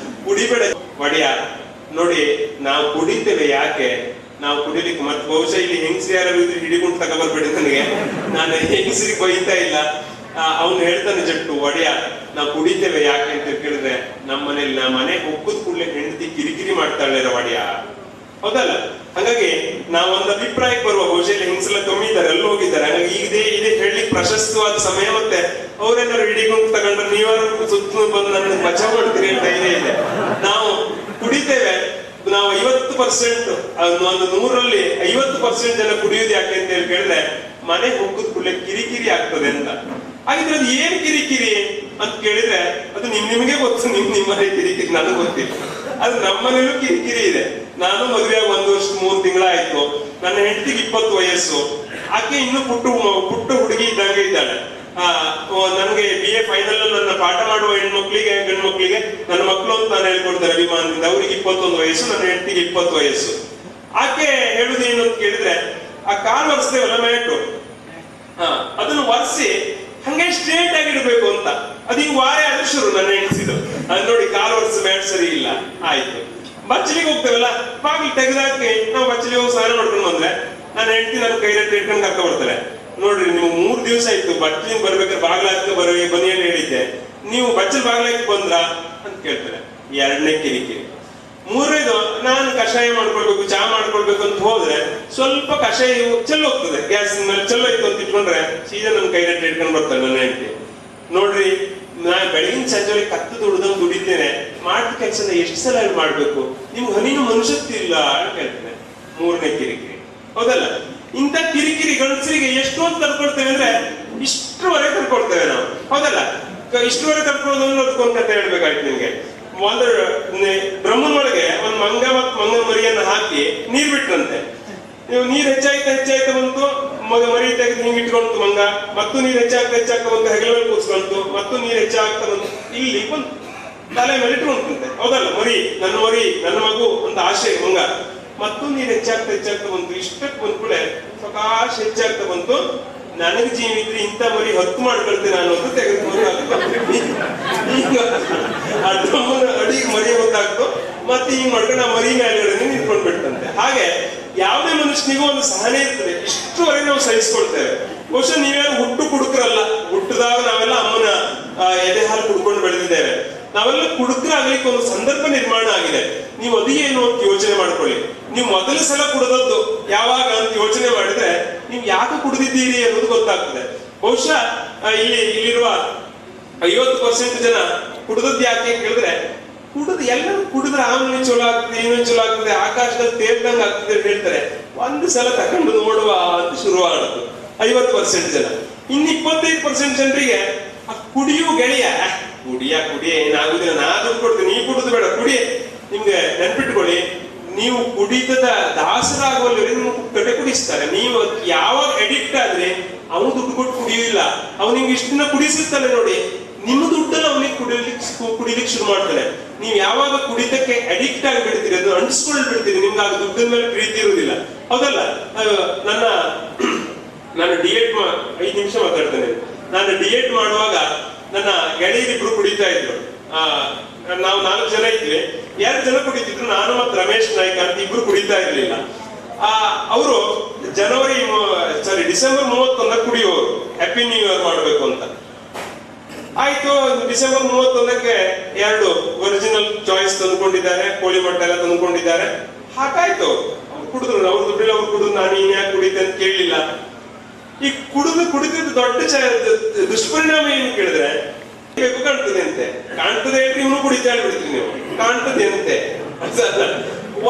ಕುಡಿಬೇಡ ಒಡೆಯ. ನೋಡಿ, ನಾವು ಕುಡಿತೇವೆ ಯಾಕೆ? ನಾವು ಕುಡಿಲಿಕ್ಕೆ ಮತ್ತೆ ಬಹುಶಃ ಇಲ್ಲಿ ಹೆಂಗಸ್ರಿ ಯಾರು ಇದ್ರೆ ಹಿಡಿಕೊಂಡು ತಗೊಬರ್ಬೇಡಿ ನನಗೆ, ನಾನು ಹೆಂಗಸ್ರಿಗೆ ಬೈತಾ ಇಲ್ಲ. ಅವ್ನು ಹೇಳ್ತಾನೆ ಜಟ್ಟು, ಒಡೆಯ ನಾವು ಕುಡಿತೇವೆ ಯಾಕೆ ಅಂತ ಕೇಳಿದ್ರೆ, ನಮ್ಮ ಮನೇಲಿ ನಾ ಮನೆ ಹೋಗುದ್ ಕೂಡಲೇ ಹೆಂಡತಿ ಕಿರಿಕಿರಿ ಮಾಡ್ತಾಳೆ ಒಡೆಯ. ಹೌದಲ್ಲ? ಹಾಗಾಗಿ ನಾವೊಂದು ಅಭಿಪ್ರಾಯಕ್ಕೆ ಬರುವ, ಬಹುಶಃ ಹೆಂಗಸೆಲ್ಲ ಕಮ್ಮಿ ಇದ್ದಾರೆ, ಎಲ್ಲ ಹೋಗಿದ್ದಾರೆ. ಹಾಗಾಗಿ ಇದೇ ಹೇಳಲಿಕ್ಕೆ ಪ್ರಶಸ್ತವಾದ ಸಮಯ. ಮತ್ತೆ ಅವ್ರೇನಾದ್ರು ಹಿಡಿಕೊಂಡು ತಗೊಂಡ್ರೆ ನೀವಾರು ಸುತ್ತ ಬಂದು ನನ್ನ ಬಚಾವ್ ಮಾಡ್ತೀರಿ ಅಂತ ಧೈರ್ಯ ಇದೆ. ನಾವು ಕುಡಿತೇವೆ. ನಾವು 50%, ಒಂದು 100ರಲ್ಲಿ 50% ಜನ ಕುಡಿಯುವುದು ಯಾಕೆ ಅಂತ ಹೇಳಿ ಕೇಳಿದ್ರೆ, ಮನೆ ಹೋಗುದ್ ಕೂಡಲೇ ಕಿರಿಕಿರಿ ಆಗ್ತದೆ ಅಂತ. ಹಾಗಿದ್ರೆ ಅದು ಏನ್ ಕಿರಿಕಿರಿ ಅಂತ ಕೇಳಿದ್ರೆ, ಅದು ನಿಮಗೆ ಗೊತ್ತು. ನಿಮ್ಮ ಮನೆ ಕಿರಿಕಿರಿ ನನಗೆ ಗೊತ್ತಿಲ್ಲ. ಅದು ನಮ್ಮನೇಲೂ ಕಿರಿಕಿರಿ ಇದೆ. ನಾನು ಮದುವೆ 1 ವರ್ಷ 3 ತಿಂಗಳಾಯ್ತು. ನನ್ನ ಹೆಂಡತಿಗೆ 20 ವಯಸ್ಸು. ಆಕೆ ಇನ್ನು ಪುಟ್ಟ ಹುಡುಗಿ ಇದ್ದಂಗೆ ಇದ್ದಾಳೆ. ನನಗೆ BA ಫೈನಲ್ ನನ್ನ ಪಾಠ ಮಾಡುವ ಹೆಣ್ಮಕ್ಳಿಗೆ ಗಂಡು ಮಕ್ಳಿಗೆ ನನ್ನ ಮಕ್ಕಳು ಅಂತ ನಾನು ಹೇಳ್ಕೊಡ್ತಾರೆ ಅಭಿಮಾನದಿಂದ. ಅವ್ರಿಗೆ 21 ವಯಸ್ಸು, ನನ್ನ ಹೆಂಡತಿಗೆ 20 ವಯಸ್ಸು. ಆಕೆ ಹೇಳುದು ಏನು ಅಂತ ಕೇಳಿದ್ರೆ, ಆ ಕಾಲ್ ಒರೆಸ್ತೇವಲ್ಲ ಮ್ಯಾಟು, ಅದನ್ನು ಒರೆಸಿ ಹಂಗೆ ಸ್ಟ್ರೇಟ್ ಆಗಿ ಇಡಬೇಕು ಅಂತ. ಅದೀಗ ವಾರೆ ಆದ್ರೂ ಶುರು ನನ್ನ ಹೆಂಡಸಿದು. ಅದು ನೋಡಿ, ಕಾಲ್ ಒರೆಸ ಮ್ಯಾಟ್ ಸರಿ ಇಲ್ಲ. ಆಯ್ತು, ಬಚ್ಚಲಿಗೆ ಹೋಗ್ತೇವಲ್ಲ, ಬಾಗಿಲು ತೆಗೆದಾಕಿ ನಾವು ಬಚ್ಚಲಿಗೆ ಹೋಗಿ ಸ್ನಾನ ಮಾಡ್ಕೊಂಡು ಬಂದ್ರೆ ನನ್ನ ಹೆಂಡತಿ ನನ್ನ ಕೈಯಲ್ಲಿ ಇಟ್ಕೊಂಡು ಕರ್ಕ ಬರ್ತಾರೆ. ನೋಡ್ರಿ, ನೀವು 3 ದಿವಸ ಆಯ್ತು ಬಚ್ಚಲಿಂದ ಬರ್ಬೇಕಾದ್ರೆ ಬಾಗ್ಲಾಕ ಬನ್ನಿ ಅಂತ ಹೇಳಿದ್ದೆ, ನೀವು ಬಚ್ಚಲ್ ಬಾಗ್ಲಾಕಿ ಬಂದ್ರ ಅಂತ ಕೇಳ್ತಾರೆ. 2ನೇ ಕಿರಿಕಿರಿ. 3ನೇದು, ನಾನು ಕಷಾಯ ಮಾಡ್ಕೊಳ್ಬೇಕು, ಚಹಾ ಮಾಡ್ಕೊಳ್ಬೇಕು ಅಂತ ಹೋದ್ರೆ ಸ್ವಲ್ಪ ಕಷಾಯ ಚೆಲ್ಲೋಗ್ತದೆ. ಗ್ಯಾಸ್ ಮೇಲೆ ಚೆಲ್ಲೋಯ್ತು ಅಂತ ಇಟ್ಕೊಂಡ್ರೆ ಸೀದಾ ನನ್ನ ಕೈಯಲ್ಲಿ ಇಟ್ಕೊಂಡು ಬರ್ತಾರೆ ನನ್ನ ಹೆಂಡತಿ. ನೋಡ್ರಿ, ನಾನು ಬೆಳಗಿನ ಸಂಜೆ ಕತ್ತು ದುಡ್ದಂಗ್ ದುಡಿತೇನೆ, ಮಾಡಿದ ಕೆಲಸನ ಎಷ್ಟು ಸಲ ಮಾಡ್ಬೇಕು, ನಿಮ್ಗೆ ಹನಿನೂ ಮನುಷ್ಯತ್ವ ಇಲ್ಲ ಅಂತ ಹೇಳ್ತೇನೆ. 3ನೇ ಕಿರಿಕಿರಿ. ಹೌದಲ್ಲ? ಇಂಥ ಕಿರಿಕಿರಿ ಗಂಡಸರಿಗೆ ಎಷ್ಟೊಂದು ತರ್ಕೊಳ್ತೇವೆ ಅಂದ್ರೆ ಇಷ್ಟರವರೆಗೆ ತರ್ಕೊಳ್ತೇವೆ ನಾವು. ಹೌದಲ್ಲ? ಇಷ್ಟರವರೆಗೆ ತರ್ಕೊಳ್ಳೋದು ಅದಕ್ಕೊಂದು ಕತೆ ಹೇಳ್ಬೇಕಾಯ್ತು ನಿಮ್ಗೆ. ಒಂದು ಬ್ರಹ್ಮನೊಳಗೆ ಒಂದು ಮಂಗ ಮತ್ತು ಮಂಗನ ಮರಿಯನ್ನ ಹಾಕಿ ನೀರ್ ಬಿಟ್ರಂತೆ. ನೀವು ನೀರ್ ಹೆಚ್ಚಾಯ್ತಾ ಬಂತು, ಮರಿ ತೆಗೆದು ಹಿಂಗ್ ಇಟ್ಕೊಂತು ಮಂಗ, ಮತ್ತು ನೀರ್ ಹೆಚ್ಚಾಗ್ತಾ ಬಂತು, ಹೆಗಲ ಮೇಲೆ ಕೂತ್ಕೊಂತು, ಮತ್ತು ನೀರ್ ಹೆಚ್ಚಾಗ್ತಾ ಬಂತು, ಇಲ್ಲಿ ಬಂತು ತಲೆ ಮೇಲೆ ಇಟ್ಕೊಂತಂತೆ. ಹೌದಲ್ಲ? ನನ್ನ ಮಗು ಅಂತ ಆಶೆ ಮಂಗ. ಮತ್ತು ನೀರ್ ಹೆಚ್ಚಾಗ್ತಾ ಬಂತು. ಇಷ್ಟಕ್ಕೆ ಬಂದ್ಕೂಡೆ ಸಕಾಶ ಹೆಚ್ಚಾಗ್ತಾ ಬಂತು. ನನಗೆ ಜೀವ ಇದ್ರೆ ಇಂಥ ಮರಿ 10 ಮಾಡ್ಕೊಳ್ತೇನೆ ನಾನು ಅಂತ ತೆಗೆದುಕೊಂಡು ಈಗ ಆ ಡ್ರಮ್ಮನ ಅಡಿಗೆ ಮರಿ ಗೊತ್ತಾಗ್ತು. ಮತ್ತೆ ಹಿಂಗ್ ಮಾಡ್ಕೊಂಡು ಆ ಮರಿ ಮೇಲ್ಗಡೆ ನಿಂತ್ಕೊಂಡ್ ಬಿಡ್ತಂತೆ. ಹಾಗೆ ಯಾವುದೇ ಮನುಷ್ಯನಿಗೂ ಒಂದು ಸಹನೆ ಇರ್ತದೆ. ಇಷ್ಟುವರೆಗೆ ನಾವು ಸಹಿಸ್ಕೊಳ್ತೇವೆ. ಬಹುಶಃ ನೀವ್ಯಾರು ಹುಟ್ಟು ಕುಡುಕರಲ್ಲ. ಹುಟ್ಟದಾಗ ನಾವೆಲ್ಲ ಅಮ್ಮನ ಎದೆ ಹಾಲು ಕುಡ್ಕೊಂಡು ಬೆಳೆದಿದ್ದೇವೆ. ನಾವೆಲ್ಲ ಕುಡುಕರಾಗ್ಲಿಕ್ಕೆ ಒಂದು ಸಂದರ್ಭ ನಿರ್ಮಾಣ ಆಗಿದೆ. ನೀವು ಅದೇನು ಅಂತ ಯೋಚನೆ ಮಾಡ್ಕೊಳ್ಳಿ. ನೀವು ಮೊದಲ ಸಲ ಕುಡಿದದ್ದು ಯಾವಾಗ ಅಂತ ಯೋಚನೆ ಮಾಡಿದ್ರೆ ನೀವು ಯಾಕೆ ಕುಡಿದಿದ್ದೀರಿ ಅನ್ನೋದು ಗೊತ್ತಾಗ್ತದೆ. ಬಹುಶಃ ಇಲ್ಲಿರುವ 50% ಜನ ಕುಡಿದದ್ದು ಯಾಕೆ ಕೇಳಿದ್ರೆ, ಎಲ್ಲರೂ ಕುಡಿದ್ರೆ ಆಮೇಲೆ ಚಲೋ ಆಗ್ತದೆ, ಇನ್ನೊಂದು ಚಲೋ ಆಗ್ತದೆ, ಆಕಾಶದಲ್ಲಿ ತೇರ್ದಂಗೆ ಆಗ್ತದೆ ಅಂತ ಹೇಳ್ತಾರೆ. 1 ಸಲ ತಕೊಂಡು ನೋಡುವ ಅಂತ ಶುರುವಾಗುತ್ತೆ 50% ಜನ. ಇನ್ನು 25% ಜನರಿಗೆ ಕುಡಿಯು ಗೆಳೆಯ, ಕುಡಿಯ ಏನಾಗುದಿಲ್ಲ, ನಾ ದುಡ್ಡು ಕೊಡ್ತೀನಿ, ನೀ ಕುಡಿದು ಬೇಡ, ಕುಡಿ. ನಿಮ್ಗೆ ನೆನ್ಪಿಟ್ಕೊಳ್ಳಿ, ನೀವು ಕುಡಿತದ ದಾಸರಾಗುವಲ್ಲಿ ನಿಮ್ಗೆ ಕಡೆ ಕುಡಿಸ್ತಾರೆ. ನೀವು ಯಾವಾಗ ಅಡಿಕ್ಟ್ ಆದ್ರೆ ಅವನು ದುಡ್ಡು ಕೊಟ್ಟು ಕುಡಿಯಿಲ್ಲ, ಅವ್ನು ನಿಮ್ಗೆ ಇಷ್ಟನ್ನ ಕುಡಿಸಿರ್ತಾನೆ ನೋಡಿ. ನಿಮ್ಮ ದುಡ್ಡಲ್ಲಿ ಅವನಿಗೆ ಕುಡಿಲಿಕ್ಕೆ ಶುರು ಮಾಡ್ತಾನೆ. ನೀವು ಯಾವಾಗ ಕುಡಿತಕ್ಕೆ ಅಡಿಕ್ಟ್ ಆಗಿ ಬಿಡ್ತೀರಿ, ಅದು ಅಂಟಿಸ್ಕೊಂಡು ಬಿಡ್ತೀರಿ, ನಿಮ್ಗೆ ಆಗ ದುಡ್ಡಿನ ಮೇಲೆ ಪ್ರೀತಿ ಇರುವುದಿಲ್ಲ. ಹೌದಲ್ಲ? ನಾನು ಡಿಎಡ್ 5 ನಿಮಿಷ ಮಾತಾಡ್ತೇನೆ. ನಾನು ಡಿಎಡ್ ಮಾಡುವಾಗ ನನ್ನ ಗೆಳೆಯರಿಬ್ರು ಕುಡಿತಾ ಇದ್ರು. ನಾವು 4 ಜನ ಇದ್ವಿ, 2 ಜನ ಕುಡಿತಿದ್ರು, ನಾನು ಮತ್ತು ರಮೇಶ್ ನಾಯ್ಕ ಅಂತ ಇಬ್ರು ಕುಡಿತಾ ಇರ್ಲಿಲ್ಲ. ಅವರು ಡಿಸೆಂಬರ್ 31 ಕುಡಿಯೋರು, ಹ್ಯಾಪಿ ನ್ಯೂ ಇಯರ್ ಮಾಡಬೇಕು ಅಂತ. ಆಯ್ತು, ಡಿಸೆಂಬರ್ 31ಕ್ಕೆ 2 ಒರಿಜಿನಲ್ ಚಾಯ್ಸ್ ತಂದ್ಕೊಂಡಿದ್ದಾರೆ, ಕೋಳಿ ಮೊಟ್ಟೆ ಎಲ್ಲ ತಂದ್ಕೊಂಡಿದ್ದಾರೆ. ಹಾಕಾಯ್ತು, ಅವ್ರು ಕುಡಿದ್ರು, ಅವ್ರು ದುಡ್ಡಿಲ್ಲ, ಅವ್ರು ಕುಡಿದ್ರು, ನಾನು ಇನ್ ಯಾಕೆ ಕುಡಿತೆ ಅಂತ ಕೇಳಲಿಲ್ಲ. ಈ ಕುಡಿದಿದ್ದು ದೊಡ್ಡ ದುಷ್ಪರಿಣಾಮ ಏನು ಕೇಳಿದ್ರೆ, ಬೇಕು ಕಾಣ್ತದೆ ಅಂತೆ. ಕಾಣ್ತದೆ ಹೇಳ್ರಿ, ಇವನು ಕುಡಿತಾ ಹೇಳ್ಬಿಡ್ತೀರಿ ನೀವು, ಕಾಣ್ತದೆ ಅಂತೆ.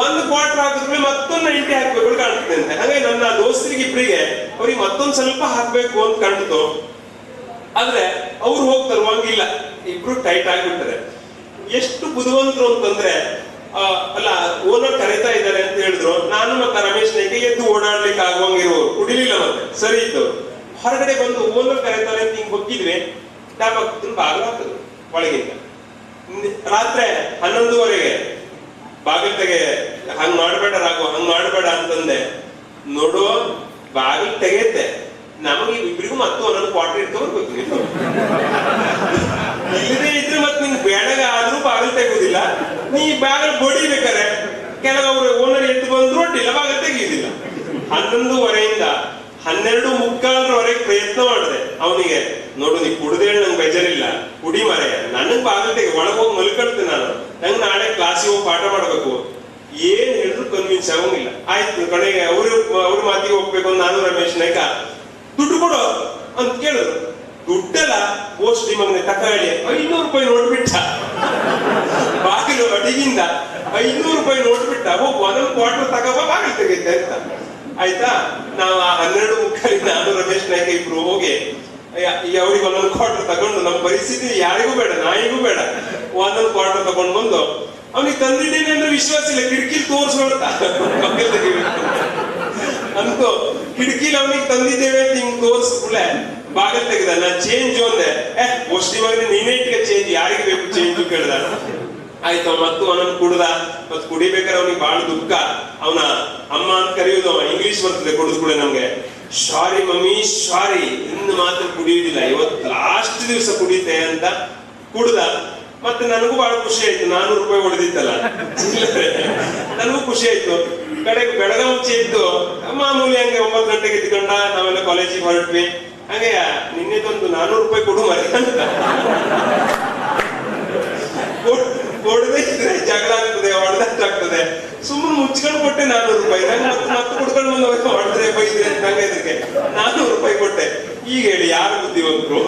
1 ಕ್ವಾರ್ಟರ್ ಹಾಕಿದ್ರೆ ಮತ್ತೊಂದು 90 ಹಾಕ್ಬೇಕು ಕಾಣ್ತದೆ ಅಂತೆ. ಹಾಗಾಗಿ ನನ್ನ ದೋಸ್ತರಿಗೆ ಇಬ್ಬರಿಗೆ ಅವ್ರಿಗೆ ಮತ್ತೊಂದು ಸ್ವಲ್ಪ ಹಾಕ್ಬೇಕು ಅಂತ ಕಾಣ್ತು. ಆದ್ರೆ ಅವ್ರು ಹೋಗಿ ತರುವಂಗಿಲ್ಲ, ಇಬ್ರು ಟೈಟ್ ಆಗಿಬಿಡ್ತಾರೆ. ಎಷ್ಟು ಬುದ್ಧಿವಂತರು ಅಂತಂದ್ರೆ, ಅಲ್ಲ ಓನರ್ ಕರೀತಾ ಇದ್ದಾರೆ ಅಂತ ಹೇಳಿದ್ರು, ನಾನು ಮತ್ತೆ ರಮೇಶ್ ನಾಯ್ಕ ಎದ್ದು ಓಡಾಡ್ಲಿಕ್ಕೆ ಆಗುವಂಗಿರೋರು, ಕುಡಿಲಿಲ್ಲ ಮತ್ತೆ ಸರಿ ಇದ್ದವ್ರು. ಹೊರಗಡೆ ಬಂದು ಓನರ್ ಕರೀತಾರೆ ಅಂತ ಹಿಂಗ್ ಬಗ್ಗಿದ್ವಿ, ಟ್ಯಾಪ್ ಹಾಕ್ತಿದ್ರು, ಬಾಗಿಲು ಹಾಕಿದ್ರು ಒಳಗಿಂದ. ರಾತ್ರಿ 11:30 ಬಾಗಿಲು ತೆಗೆ, ಹಂಗ್ ಮಾಡ್ಬೇಡ ರಾಘು, ಹಂಗ್ ಮಾಡ್ಬೇಡ ಅಂತಂದೆ. ನೋಡು, ಬಾಗಿಲು ತೆಗೆಯುತ್ತೆ, ನಮಗೆ ಇಬ್ರಿಗೂ ಮತ್ತು ಒಂದೊಂದು ಕ್ವಾರ್ಟರ್ ಇರ್ತವ್ರು ಇಲ್ಲದೆ ಇದ್ರೆ ಮತ್ತೆ ನಿಂಗೆ ಬೇಡಗ ಆದ್ರೂ ಬಾಗಿಲು ತೆಗುದಿಲ್ಲ. ನೀ ಬಾಗಿಲು ಬಡಿಬೇಕಾರೆ ಕೆಲವರು ಓನರ್ ಎದ್ದು ಬಂದ್ರು ಅಡ್ಡಿಲ್ಲ, ಬಾಗಿಲು ತೆಗೆಯುದಿಲ್ಲ. 11:30 12:45 ಪ್ರಯತ್ನ ಮಾಡಿದೆ ಅವನಿಗೆ. ನೋಡು, ನೀ ಕುಡ್ದೆ ನಂಗೆ ಬೇಜಾರಿಲ್ಲ, ಕುಡಿ ಮಾರೆ, ನನಗ್ ಬಾಗಿಲು ತೆಗೆ, ಒಳಗೆ ಹೋಗಿ ಮಲ್ಕೊಳ್ತೇನೆ ನಾನು, ನಂಗೆ ನಾಳೆ ಕ್ಲಾಸಿಗೆ ಹೋಗಿ ಪಾಠ ಮಾಡ್ಬೇಕು. ಏನ್ ಹೇಳಿದ್ರು ಕನ್ವಿನ್ಸ್ ಆಗೋಂಗಿಲ್ಲ. ಆಯ್ತು, ಕಡೆಗೆ ಅವ್ರ ಮಾತಿಗೆ ಹೋಗ್ಬೇಕು ಅಂತ ನಾನು ರಮೇಶ್ ನಾಯ್ಕ ದುಡ್ಡು ಕೊಡು ಅಂತ ಕೇಳಿದ್ರು. ದುಡ್ಡೆಲ್ಲ ಪೋಸ್ಟ್ ಮಗನೆ ತಕೊಳ್ಳಿ, 500 ರೂಪಾಯಿ ನೋಡ್ಬಿಟ್ಟ. ಬಾಗಿಲು ಅಡಿಗಿಂದ 500 ರೂಪಾಯಿ ನೋಡ್ಬಿಟ್ಟ. ಹೋಗಿ 1 ಕ್ವಾರ್ಟರ್ ತಗೋಬ, ಬಾಗಿಲು ತೆಗೈತೆ ಅಂತ. ಆಯ್ತಾ, ನಾವು 12:30 ನಾನು ರಮೇಶ್ ನಾಯ್ಕ ಇಬ್ರು ಹೋಗಿ ಅವ್ರಿಗೆ 1 ಕ್ವಾರ್ಟರ್ ತಗೊಂಡು, ನಮ್ಮ ಪರಿಸ್ಥಿತಿ ಯಾರಿಗೂ ಬೇಡ, ನಾಯಿಗೂ ಬೇಡ, 1 ಕ್ವಾರ್ಟರ್ ತಗೊಂಡು ಬಂದು ಅವನಿಗೆ ತಂದಿದ್ದೇನೆ ಅಂದ್ರೆ ವಿಶ್ವಾಸ ಇಲ್ಲ, ಕಿಟಕಿಲಿ ತೋರಿಸ್ಕೊಳ್ತಾ ಅಂತೂ ಕಿಟಕಿಲಿ ಅವನಿಗೆ ತಂದಿದ್ದೇವೆ ಅಂತ ಹಿಂಗ್ ತೋರಿಸ್ಬಿಡ್ಲೆ ಬಾಗಿಲು ತೆಗೆದ. ನಾ ಚೇಂಜ್ ಅಂದೆ, ಪೋಸ್ಟಿ ಮಗನೇ ನೀನೇ ಇಟ್ಕ ಚೇಂಜ್, ಯಾರಿಗೆ ಬೇಕು ಚೇಂಜ್ ಕೇಳ್ದ. ಆಯ್ತು, ಮತ್ತು ಅವನನ್ನು ಕುಡ್ದ. ಮತ್ ಕುಡಿಬೇಕಾದ್ರೆ ಅವನಿಗೆ ಬಹಳ ದುಃಖ. ಅವನ ಅಮ್ಮ ಅಂತ ಕರೆಯುವುದು, ಅವ ಇಂಗ್ಲಿಷ್ ಬರ್ತದೆ ಕುಡಿದ್ ಕೂಡ ನಮ್ಗೆ. ಸಾರಿ ಮಮ್ಮಿ ಸಾರಿ, ಇನ್ನು ಮಾತ್ರ ಕುಡಿಯುವುದಿಲ್ಲ, ಇವತ್ತು ಲಾಸ್ಟ್ ದಿವಸ ಕುಡಿತೆ ಅಂತ ಕುಡ್ದ. ಮತ್ತೆ ನನಗೂ ಬಹಳ ಖುಷಿ ಆಯ್ತು, 400 ರೂಪಾಯಿ ಹೊಡೆದಿತ್ತಲ್ಲ, ನನಗೂ ಖುಷಿ ಆಯ್ತು. ಕಡೆಗೆ ಬೆಳಗಾವಿ ಎದ್ದು ಮಾಮೂಲಿ ಹಂಗೆ 9 ಗಂಟೆಗೆ ಎದ್ಕೊಂಡ, ನಾವೆಲ್ಲ ಕಾಲೇಜಿಗೆ ಹೊರಟ್ವಿ. ಹಂಗೆ ನಿನ್ನೆದೊಂದು 400 ರೂಪಾಯಿ ಕೊಡು ಮರಿ ಅಂತ ಕೊಡದೇ ಇದ್ರೆ ಜಗಳ ಆಗ್ತದೆ, ಹೊಡೆದಾಗ್ತದೆ. ಸುಮ್ಮನೆ ಮುಚ್ಕೊಂಡು ಕೊಟ್ಟೆ 400 ರೂಪಾಯಿ. ನಂಗೆ ಮತ್ತೆ ಕುಡ್ಕೊಂಡು ಬಂದು ಹೊಡೆದ್ರೆ ಬೈದ್ರೆ ಅಂತ ನಂಗೆ ಇದಕ್ಕೆ 400 ರೂಪಾಯಿ ಕೊಟ್ಟೆ. ಈಗ ಹೇಳಿ ಯಾರು ಬುದ್ಧಿವಂತರು?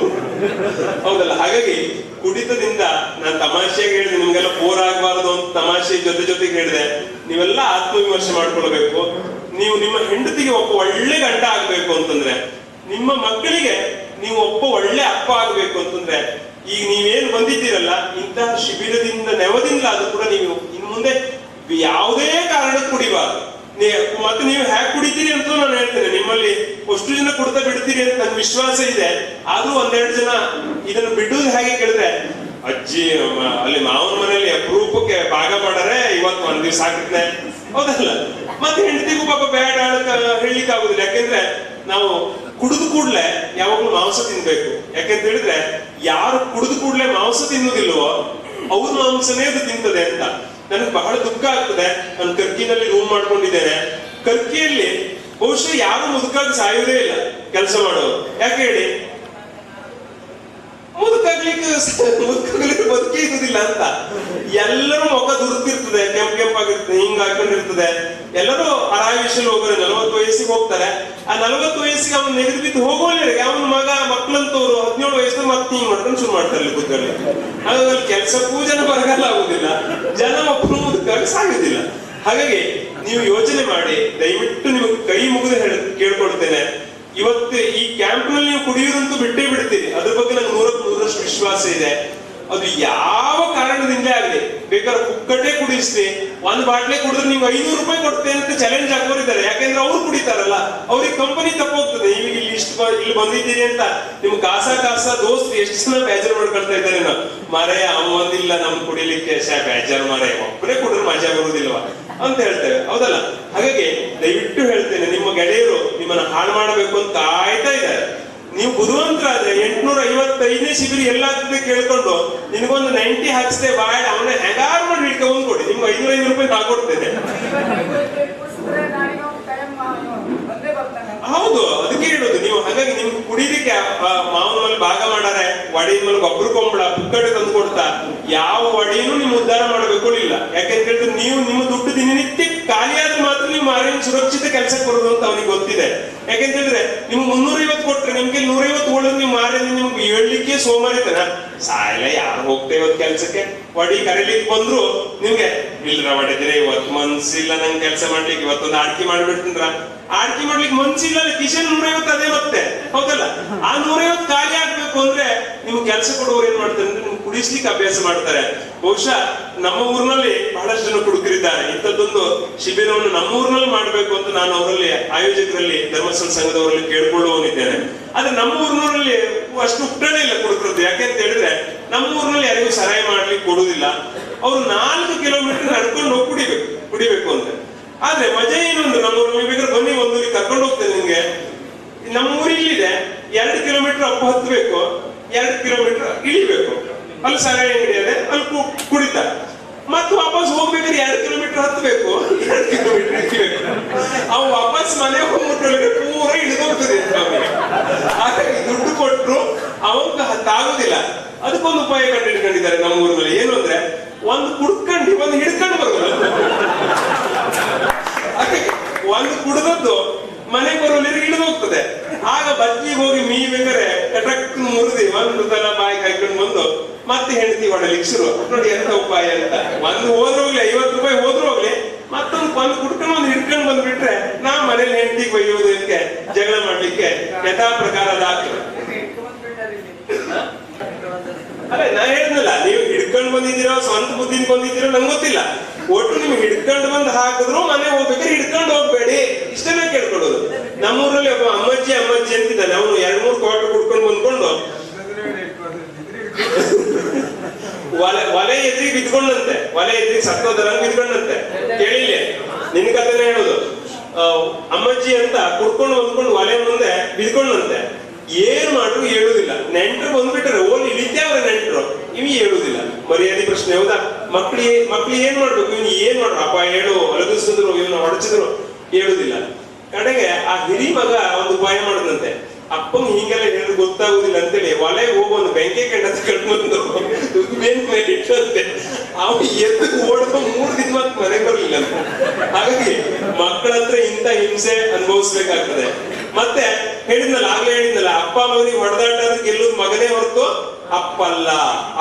ಹೌದಲ್ಲ? ಹಾಗಾಗಿ ಕುಡಿತದಿಂದ ನಾನು ತಮಾಷೆಗೆ ಹೇಳಿದೆ, ನಿಮ್ಗೆಲ್ಲ ಬೋರ್ ಆಗಬಾರ್ದು ಅಂತ ತಮಾಷೆ ಜೊತೆಗೆ ಹೇಳಿದೆ. ನೀವೆಲ್ಲ ಆತ್ಮವಿಮರ್ಶೆ ಮಾಡ್ಕೊಳ್ಬೇಕು. ನೀವು ನಿಮ್ಮ ಹೆಂಡತಿಗೆ ಒಬ್ಬ ಒಳ್ಳೆ ಗಂಡ ಆಗ್ಬೇಕು ಅಂತಂದ್ರೆ, ನಿಮ್ಮ ಮಕ್ಕಳಿಗೆ ನೀವು ಒಬ್ಬ ಒಳ್ಳೆ ಅಪ್ಪ ಆಗ್ಬೇಕು ಅಂತಂದ್ರೆ, ಈಗ ನೀವೇನು ಬಂದಿದ್ದೀರಲ್ಲ ಇಂತಹ ಶಿಬಿರದಿಂದ ನೆವದಿಂದ ಅದು ಕೂಡ ನೀವು ಇನ್ನು ಮುಂದೆ ಯಾವುದೇ ಕಾರಣಕ್ಕೆ ಕುಡಿಬಾರ್ದು. ಮತ್ತೆ ನೀವು ಹೇಗೆ ಕುಡಿತೀರಿ ಅಂತ ನಾನು ಹೇಳ್ತೇನೆ. ನಿಮ್ಮಲ್ಲಿ ಅಷ್ಟು ಜನ ಕುಡ್ತಾ ಬಿಡ್ತೀರಿ ಅಂತ ನನ್ಗೆ ವಿಶ್ವಾಸ ಇದೆ. ಆದ್ರೂ 1-2 ಜನ ಇದನ್ನು ಬಿಡುವುದು ಹೇಗೆ ಕೇಳಿದ್ರೆ, ಅಜ್ಜಿ ಅಲ್ಲಿ ಮಾವನ ಮನೆಯಲ್ಲಿ ಅಪರೂಪಕ್ಕೆ ಭಾಗ ಮಾಡರೆ ಇವತ್ತು 1 ದಿವಸ ಹಾಕಿದ್ನೆ, ಹೌದಲ್ಲ? ಮತ್ತೆ ಹೆಂಡತಿಗೂ ಪಾಪ ಬೇಡ ಹೇಳಲಿಕ್ಕೆ ಆಗುದಿಲ್ಲ. ಯಾಕೆಂದ್ರೆ ನಾವು ಕುಡಿದು ಕೂಡ್ಲೆ ಯಾವಾಗ್ಲೂ ಮಾಂಸ ತಿನ್ಬೇಕು. ಯಾಕೆಂತ ಹೇಳಿದ್ರೆ, ಯಾರು ಕುಡಿದು ಕೂಡ್ಲೆ ಮಾಂಸ ತಿನ್ನುವುದಿಲ್ವೋ ಅವ್ರ ಮಾಂಸನೇ ಅದು ತಿಂತದೆ ಅಂತ. ನನಗೆ ಬಹಳ ದುಃಖ ಆಗ್ತದೆ. ನಾನು ಕರ್ಕಿನಲ್ಲಿ ರೂಮ್ ಮಾಡ್ಕೊಂಡಿದ್ದೇನೆ. ಕರ್ಕಿಯಲ್ಲಿ ಬಹುಶಃ ಯಾರು ಮುದುಕಾಗಿ ಸಾಯುವುದೇ ಇಲ್ಲ ಕೆಲಸ ಮಾಡೋರು. ಯಾಕೆ ಹೇಳಿ? ಮುದುಕಾಗ್ಲಿಕ್ಕೆ ಬದುಕೇ ಇರುವುದಿಲ್ಲ ಅಂತ. ಎಲ್ಲರೂ ಮುಖ ದುರ್ತಿರ್ತದೆ, ಕೆಂಪಾಗಿರ್ತದೆ, ಹಿಂಗ್ ಹಾಕೊಂಡಿರ್ತದೆ. ಎಲ್ಲರೂ ಅರಾಯುಷಲ್ಲಿ ಹೋಗೋರೆ, 40 ವಯಸ್ಸಿಗೆ ಹೋಗ್ತಾರೆ. ಆ 40 ವಯಸ್ಸಿಗೆ ಅವನು ನೆಗೆದು ಬಿದ್ದು ಹೋಗೋಲ್ಲ. ಅವನ ಮಕ್ಕಳಂತವ್ರು 17 ವಯಸ್ಸಿನ ಮತ್ತೆ ಹಿಂಗ್ ಮಾಡ್ಕೊಂಡು ಶುರು ಮಾಡ್ತಾರೆ ಕೂತ್ಕೊಳ್ಳಿ. ಹಾಗಾಗಿ ಕೆಲಸಕ್ಕೂ ಜನ ಬರಗಾಲ ಆಗುದಿಲ್ಲ, ಜನ ಒಬ್ಬರು ಮುದುಕಾಗಿ ಸಾಗುದಿಲ್ಲ. ಹಾಗಾಗಿ ನೀವು ಯೋಚನೆ ಮಾಡಿ, ದಯವಿಟ್ಟು ನಿಮಗೆ ಕೈ ಮುಗಿದು ಕೇಳ್ಕೊಡ್ತೇನೆ. ಇವತ್ತು ಈ ಕ್ಯಾಂಪ್ ನಲ್ಲಿ ನೀವು ಕುಡಿಯೋದಂತೂ ಬಿಟ್ಟೇ ಬಿಡ್ತೀರಿ, ಅದ್ರ ಬಗ್ಗೆ ನಂಗೆ 100% ವಿಶ್ವಾಸ ಇದೆ. ಅದು ಯಾವ ಕಾರಣದಿಂದ ಆಗಲಿ ಬೇಕಾದ್ರೆ ಪುಕ್ಕಟೆ ಕುಡಿಸ್ಲಿ, ಒಂದ್ ಬಾಟ್ಲೆ ಕುಡಿದ್ರೆ ನೀವು 500 ರೂಪಾಯಿ ಕೊಡ್ತೇನೆ ಅಂತ ಚಾಲೆಂಜ್ ಹಾಕೋರಿದ್ದಾರೆ. ಯಾಕೆಂದ್ರೆ ಅವ್ರು ಕುಡಿತಾರಲ್ಲ, ಅವ್ರಿಗೆ ಕಂಪನಿ ತಪ್ಪೋಗ್ತದೆ. ನಿಮಗೆ ಇಲ್ಲಿ ಬಂದಿದ್ದೀರಿ ಅಂತ ನಿಮ್ ಕಾಸ ದೋಸ್ತ್ ಎಷ್ಟು ಜನ ಬೇಜಾರು ಮಾಡ್ಕೊಳ್ತಾ ಇದ್ದಾರೆ. ನಾವು ಮಾರೇ ಅವ ಒಂದಿಲ್ಲ ನಮ್ ಕುಡಿಲಿಕ್ಕೆ ಬೇಜಾರು ಮಾರೇ, ಒಬ್ಬರೇ ಕುಡಿದ್ರೆ ಮಜಾ ಬರುವುದಿಲ್ವಾ ಅಂತ ಹೇಳ್ತೇವೆ, ಹೌದಲ್ಲ? ಹಾಗಾಗಿ ದಯವಿಟ್ಟು ಹೇಳ್ತೇನೆ, ನಿಮ್ಮ ಗೆಳೆಯರು ನಿಮ್ಮನ್ನ ಹಾಳು ಮಾಡಬೇಕು ಅಂತ ಕಾಯ್ತಾ ಇದ್ದಾರೆ. ನೀವು ಬುದ್ಧಿವಂತರಾದ್ರೆ 855ನೇ ಶಿಬಿರ ಎಲ್ಲಾಗ್ತದೆ ಕೇಳ್ಕೊಂಡು ನಿನಗೊಂದು 90 ಹಾಕ್ಸ್ತೆ ಬಾಳ ಅವನ ಹೆಂಗಾರು ಮಾಡಿ ಹಿಡ್ಕೊಂಡ್ ಕೊಡಿ, ನಿಮ್ಗೆ 500 ರೂಪಾಯಿ ಹಾಕೊಡ್ತೇನೆ. ಹೌದು, ಅದಕ್ಕೆ ಹೇಳುದು ನೀವು. ಹಾಗಾಗಿ ನಿಮ್ಗೆ ಕುಡಿಲಿಕ್ಕೆ ಮಾವನ ಮೇಲೆ ಭಾಗ ಮಾಡಾರೆ, ವಡಿ ಮೇಲೆ ಗೊಬ್ಬರ ಕೊಂಬಳ ಪುಕ್ಕಡೆ ತಂದು ಕೊಡ್ತಾ ಯಾವ ವಡಿನೂ ನಿಮ್ ಉದ್ಧಾರ ಮಾಡಬೇಕು ಇಲ್ಲ. ಯಾಕೆಂತ ಹೇಳಿದ್ರೆ ನೀವು ನಿಮ್ಮ ದುಡ್ಡು ದಿನನಿತ್ಯ ಖಾಲಿಯಾದ್ರೆ ಮಾತ್ರ ನೀವು ಮಾರಿನ ಸುರಕ್ಷಿತ ಕೆಲಸಕ್ಕೆ ಬರೋದು ಅಂತ ಅವನಿಗೆ ಗೊತ್ತಿದೆ. ಯಾಕೆಂತ ಹೇಳಿದ್ರೆ ನಿಮ್ಗೆ 350 ಕೊಟ್ರೆ ನಿಮ್ಗೆ 150 ಉಳಿದ್ರೆ ನೀವು ಮಾರಿದ ನಿಮ್ಗೆ ಹೇಳ್ಲಿಕ್ಕೆ ಸೋಮಾರಿತನ ಸಾಯಲ್ಲ. ಯಾರು ಹೋಗ್ತೇ ಇವತ್ತು ಕೆಲ್ಸಕ್ಕೆ, ವಡಿ ಕರೀಲಿಕ್ಕೆ ಬಂದ್ರು ನಿಮ್ಗೆ ಇಲ್ರ ಹೊಡೆದ್ರೆ ಇವತ್ತು ಮನ್ಸಿಲ್ಲ ನಂಗೆ ಕೆಲಸ ಮಾಡ್ಲಿಕ್ಕೆ, ಇವತ್ತೊಂದು ಆಡ್ಕಿ ಮಾಡ್ಬಿಡ್ತೀನ್ರ. ಆಡ್ಕಿ ಮಾಡ್ಲಿಕ್ಕೆ ಮನ್ಸಿಲ್ಲ, ಕಿಶನ್ 150 ಅದೇ ಮತ್ತೆ, ಹೌದಲ್ಲ? ಆ 150 ಖಾಲಿ ಆಗ್ಬೇಕು ಅಂದ್ರೆ ನಿಮ್ಗೆ ಕೆಲಸ ಕೊಡುವವ್ರು ಏನ್ ಮಾಡ್ತಾರೆ ಅಂದ್ರೆ ನಿಮ್ಗೆ ಕುಡಿಸ್ಲಿಕ್ಕೆ ಅಭ್ಯಾಸ ಮಾಡ್ತಾರೆ. ಬಹುಶಃ ನಮ್ಮ ಊರಿನಲ್ಲಿ ಬಹಳಷ್ಟು ಜನ ಕುಡುಕರಿದ್ದಾರೆ. ಇಂಥದ್ದೊಂದು ಶಿಬಿರವನ್ನು ನಮ್ಮ ಊರಿನಲ್ಲಿ ಮಾಡ್ಬೇಕು ಅಂತ ನಾನು ಅವರಲ್ಲಿ ಆಯೋಜಕರಲ್ಲಿ ಧರ್ಮಸ್ಥಳ ಸಂಘದವರಲ್ಲಿ ಕೇಳ್ಕೊಳ್ಳುವವನಿದ್ದೇನೆ. ಆದ್ರೆ ನಮ್ಮ ಊರಿನಲ್ಲಿ ಅಷ್ಟು ಉಟ್ಟಣೆ ಇಲ್ಲ ಕುಡುಕರದ್ದು. ಯಾಕೆಂತ ಹೇಳಿದ್ರೆ ನಮ್ಮ ಊರಿನಲ್ಲಿ ಯಾರಿಗೂ ಸರಾಯಿ ಮಾಡ್ಲಿಕ್ಕೆ ಕೊಡುವುದಿಲ್ಲ. ಅವ್ರು 4 ಕಿಲೋಮೀಟರ್ ನಡ್ಕೊಂಡು ಹೋಗಿ ಕುಡಿಬೇಕು ಅಂತ. ಆದ್ರೆ ಮಜಾ ಏನು ಅಂದ್ರೆ ನಮ್ಮ ಊರಲ್ಲಿ ಬೇಕಾದ್ರೆ ಬನ್ನಿ ಒಂದೂರಿಗೆ ಕರ್ಕೊಂಡು ಹೋಗ್ತೇನೆ ನಿಮ್ಗೆ. ನಮ್ಮ ಊರಿಲ್ಲಿದೆ 2 ಕಿಲೋಮೀಟರ್ ಅಪ್ಪ ಹತ್ಬೇಕು, 2 ಕಿಲೋಮೀಟರ್ ಇಳಿಬೇಕು. ಅಲ್ಲಿ ಸರಾಯಿ ಅಂಗಡಿ ಇದೆ, ಅಲ್ಲಿ ಕುಡಿತಾರೆ. ಮತ್ತೆ ವಾಪಸ್ ಹೋಗ್ಬೇಕಾದ್ರೆ 2 ಕಿಲೋಮೀಟರ್ ಹತ್ಬೇಕು, 2 ಕಿಲೋಮೀಟರ್ ಇಳಿಬೇಕು. ಅವು ವಾಪಸ್ ಮನೆ ಹೋಗ್ಬಿಟ್ಟು ಪೂರ ಇಳಿದೋಗ್ತದೆ. ಹಾಗಾಗಿ ದುಡ್ಡು ಕೊಟ್ರು ಅವಂಗ ಹತ್ತಾಗುದಿಲ್ಲ. ಅದಕ್ಕೊಂದು ಉಪಾಯ ಕಂಡಿಡ್ಕೊಂಡಿದ್ದಾರೆ ನಮ್ಮ ಊರಿನಲ್ಲಿ. ಏನು ಅಂದ್ರೆ ಒಂದು ಕುಡ್ಕೊಂಡು ಒಂದು ಹಿಡ್ಕೊಂಡು ಬರೋದು. ಒಂದು ಕುಡಿದದ್ದು ಮನೆಗೆ ಬರುವಲ್ಲಿ ಇಳಿದು ಹೋಗ್ತದೆ. ಆಗ ಬಜ್ಜಿಗೆ ಹೋಗಿ ಮೀಬೇಕಾರೆ ಕಟಕ್ ಮುರಿದಿ ಒಂದು ಸಲ ಬಾಯಿ ಹಾಕೊಂಡು ಬಂದು ಮತ್ತೆ ಹೆಂಡತಿ ಹೊಡಲಿಕ್ಕೆ ಶುರು. ನೋಡಿ ಎಂತ ಉಪಾಯ ಅಂತ. ಒಂದು ಹೋದ್ರು ಹೋಗ್ಲಿ, 50 ರೂಪಾಯಿ ಹೋದ್ರು ಹೋಗ್ಲಿ, ಒಂದು ಕುಡ್ಕೊಂಡು ಒಂದು ಹಿಡ್ಕೊಂಡು ಬಂದ್ಬಿಟ್ರೆ ನಾ ಮನೇಲಿ ಹೆಂಡತಿಗೆ ಬೈಯೋದಕ್ಕೆ ಜಗಳ ಮಾಡ್ಲಿಕ್ಕೆ ಯಥಾ ಪ್ರಕಾರ ಅದಾಗ್ತದೆ. ಅಲ್ಲ, ನಾ ಹೇಳಿದ್ನಲ್ಲ, ನೀವು ಹಿಡ್ಕೊಂಡು ಬಂದಿದ್ದೀರೋ ಸ್ವಂತ ಬುದ್ಧಿನ ಬಂದಿದ್ದೀರೋ ನಂಗೆ ಗೊತ್ತಿಲ್ಲ. ಒಟ್ಟು ನಿಮ್ಗೆ ಹಿಡ್ಕೊಂಡು ಬಂದು ಹಾಕಿದ್ರು ಮನೆ ಹೋಗ್ಬೇಕಾದ್ರೆ ಹಿಡ್ಕೊಂಡು ಹೋಗ್ಬೇಡಿ, ಇಷ್ಟನ್ನೇ ಕೇಳ್ಕೊಡೋದು. ನಮ್ಮೂರಲ್ಲಿ ಒಬ್ಬ ಅಮ್ಮಜ್ಜಿ ಅಂತಿದ್ದಾನೆ. ಅವನು 2-3 ಕ್ವಾರ್ಟರ್ ಕುಡ್ಕೊಂಡು ಬಂದ್ಕೊಂಡು ಒಲೆ ಎದುರಿಗೆ ಬಿದ್ಕೊಂಡಂತೆ, ಒಲೆ ಎದುರಿಗೆ ಸತ್ತೋದರಂಗ್ ಬಿದ್ಕೊಂಡಂತೆ. ಕೇಳಿಲ್ಲ, ನಿನ್ ಕಥೆನೇ ಹೇಳುದು. ಅಮ್ಮಜ್ಜಿ ಅಂತ ಕುಡ್ಕೊಂಡು ಬಂದ್ಕೊಂಡು ಒಲೆ ಮುಂದೆ ಬಿದ್ಕೊಂಡಂತೆ. ಏನ್ ಮಾಡ್ರು ಹೇಳುದಿಲ್ಲ. ನೆಂಟರು ಬಂದ್ಬಿಟ್ರೆ ಓಲಿ ಇಳಿತೇವ್ರ ನೆಂಟರು, ಇವ್ ಹೇಳುದಿಲ್ಲ. ಮರ್ಯಾದೆ ಪ್ರಶ್ನೆ, ಹೌದಾ? ಮಕ್ಳು ಏನ್ ಮಾಡ್ಬೇಕು? ಇವ್ನು ಏನ್ ಮಾಡ್ರು? ಅಪ್ಪ ಹೇಳು, ಒಲಗಿಸಿದ್ರು, ಇವನು ಹೊಡಚಿದ್ರು, ಹೇಳುದಿಲ್ಲ. ಕಡೆಗೆ ಆ ಹಿರಿ ಮಗ ಒಂದು ಉಪಾಯ ಮಾಡದಂತೆ. ಅಪ್ಪಂಗ್ ಹಿಂಗೆಲ್ಲ ಹೇಳಿದ್ರೆ ಗೊತ್ತಾಗುದಿಲ್ಲ ಅಂತೇಳಿ ಒಲೆಗೆ ಹೋಗಿ ಒಂದು ಬೆಂಕಿ ಕಂಡ ಕಟ್ಬಂದು ಬೆಂಕಿ ಮೇಲೆ ಇಟ್ಟಂತೆ. ಅವ್ ಎದ್ದು ಓಡ್ಕೊ 3 ದಿನ ಮತ್ತೆ ಮನೆಗೆ ಬರ್ಲಿಲ್ಲ ಅಂತ. ಹಾಗಾಗಿ ಮಕ್ಕಳ ಹತ್ರ ಇಂಥ ಹಿಂಸೆ ಅನುಭವಿಸ್ಬೇಕಾಗ್ತದೆ. ಮತ್ತೆ ಆಗ್ಲೇ ಹೇಳಿದ್ನಲ್ಲ, ಅಪ್ಪ ಮಗನಿಗೆ ಹೊಡೆದಾಟ ಗೆಲ್ಲುದು ಮಗನೇ ಹೊರತು ಅಪ್ಪ ಅಲ್ಲ.